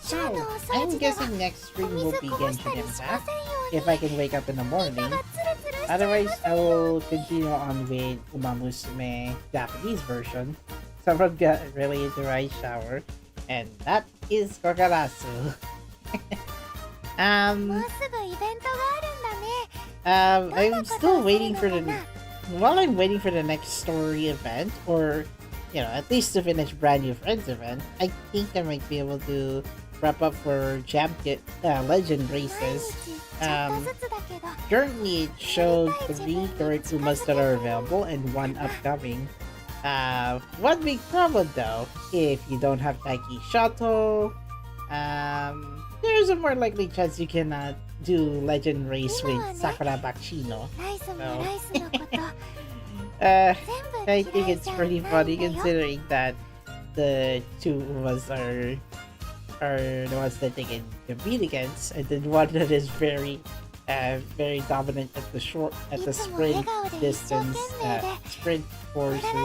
So I'm guessing next stream will be Genshin Impact if I can wake up in the morning. Otherwise, I will continue on with Umamusume Japanese version. Someone got really into Rice Shower, and that is Kokarasu. もうすぐイベントがあるんだね。 I'm still waiting for the while I'm waiting for the next story event, or at least to finish Brand New Friends event. I think I might be able to wrap up for champion legend 毎 races. 日ちょっとずつだけど Currently, it showed 3 Kurikumas that are available and 1 upcoming. One big problem though, if you don't have Taiki Shato, there's a more likely chance you cannot do legend race with Sakura Bakshino. ライスもライスのこと Uh, 全部 I 嫌 think い it's じゃ pretty ないん funny だよ。 considering that the two of us are the ones that they can compete against, and then one that is very dominant at the sprint distance, sprint クララ courses. ちゃん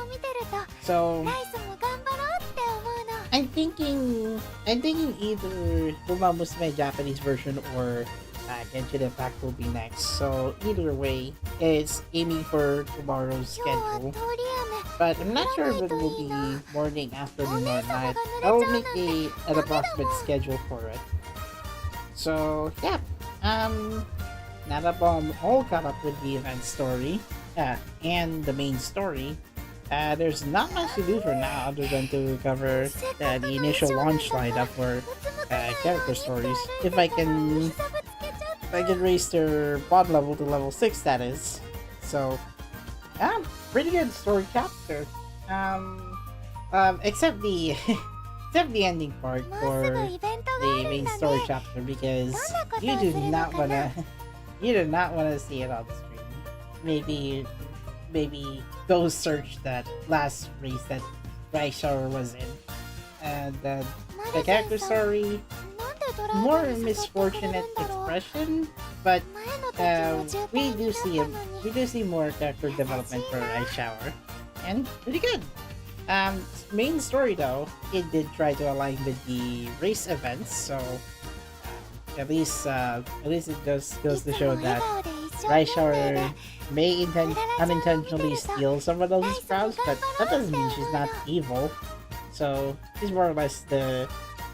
を見てると So ライスも頑張ろうって思うの。 I'm thinking either Umamusume Japanese version or Genshin Impact will be next. So either way, it's aiming for tomorrow's 今日は schedule. 通り But I'm not sure if it will be morning, afternoon, or night. I will make an approximate schedule for it. So yeah, now that I'm all caught up with the event story and the main story, there's not much to do for now other than to cover the initial launch lineup for character stories. If I can raise their bot level to level 6, that is. So pretty good story chapter. Except the except the ending part もうす for ぐイベントが the ある main んだ story ね。 chapter because どんなことを you する do の not かな wanna you do not wanna see it on stream. Maybe go search that last race that Ryzer was in. And the マルゼン character さん story, なんでドライブ more に誘ってくれるん misfortunate だろう。 expression, but 前の時は渋滞 we に do な see ったのに。 we do see more character development for Ice Shower, and pretty good. Main story though, it did try to align with the race events, so at least it just goes to いつ show も笑 that 顔で一生 Rice 懸命 Shower で may unintentionally steal some of those crowds, but that doesn't mean she's not evil. So she's more or less the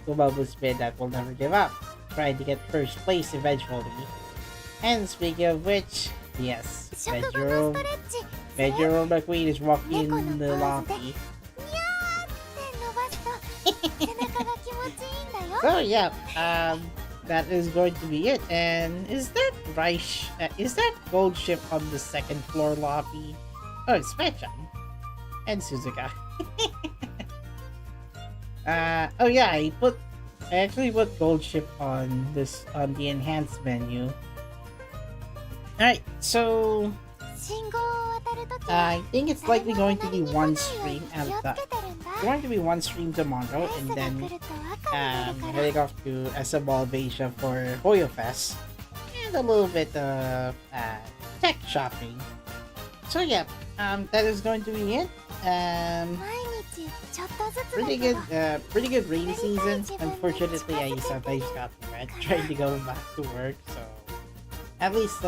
Umamusume that will never give up, trying to get first place eventually. And speaking of which, yes, 食後のストレッチ Mejiro McQueen is walking in the lobby. にゃーって伸ばすと背中が気持ちいいんだよ。 So yeah, that is going to be it. And is that is that gold ship on the second floor lobby? Oh, it's Mechan and Suzuka. Oh yeah, I actually put gold ship on the enhanced menu. Alright, so 信号を渡るときは I think it's likely going to be one stream 気を at つ that. けてるんだ。 Going to be one stream tomorrow, ライス and が then 来ると赤になるから。 heading off to SM Alvasia for Hoyo Fest and a little bit of tech shopping. So yeah, that is going to be it. 毎日ちょっとずつだ Pretty け good, ど pretty good rainy season. Unfortunately, I sometimes got wet trying to go back to work, so at least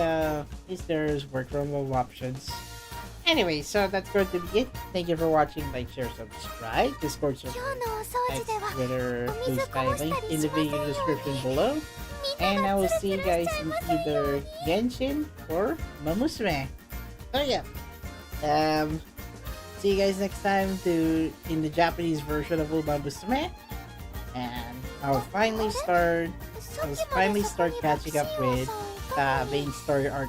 there's work from home options. Anyway, so that's going to be it. Thank you for watching. Like, share, subscribe. Discord server, 今日のお掃除では Twitter, お水 Blue こぼ Sky した link り in し the ません video ように description below. みん And な I が will ツ see ル you ツル guys しちゃい in ませんよう either に Genshin or Umamusume. So yeah. See you guys next time in the Japanese version of Umamusume. And I'll finally start さっきまでそこに catching up 爆心王 with さんい the たのに main story arc 2.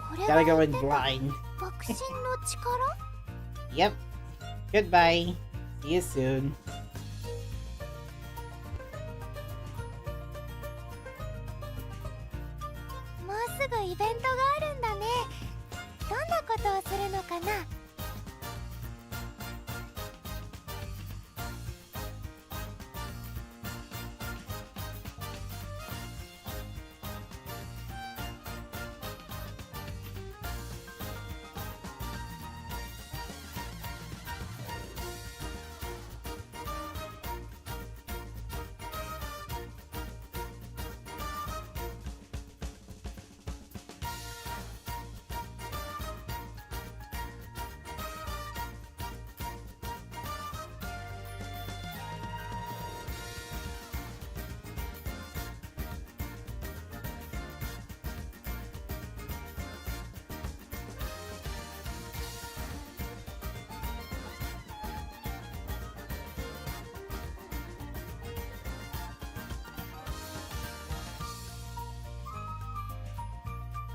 これ Gotta は go 言 in ってた blind. 爆心の力 Yep. Goodbye. See you soon. もうすぐイベントがあるんだねどんなことをするのかな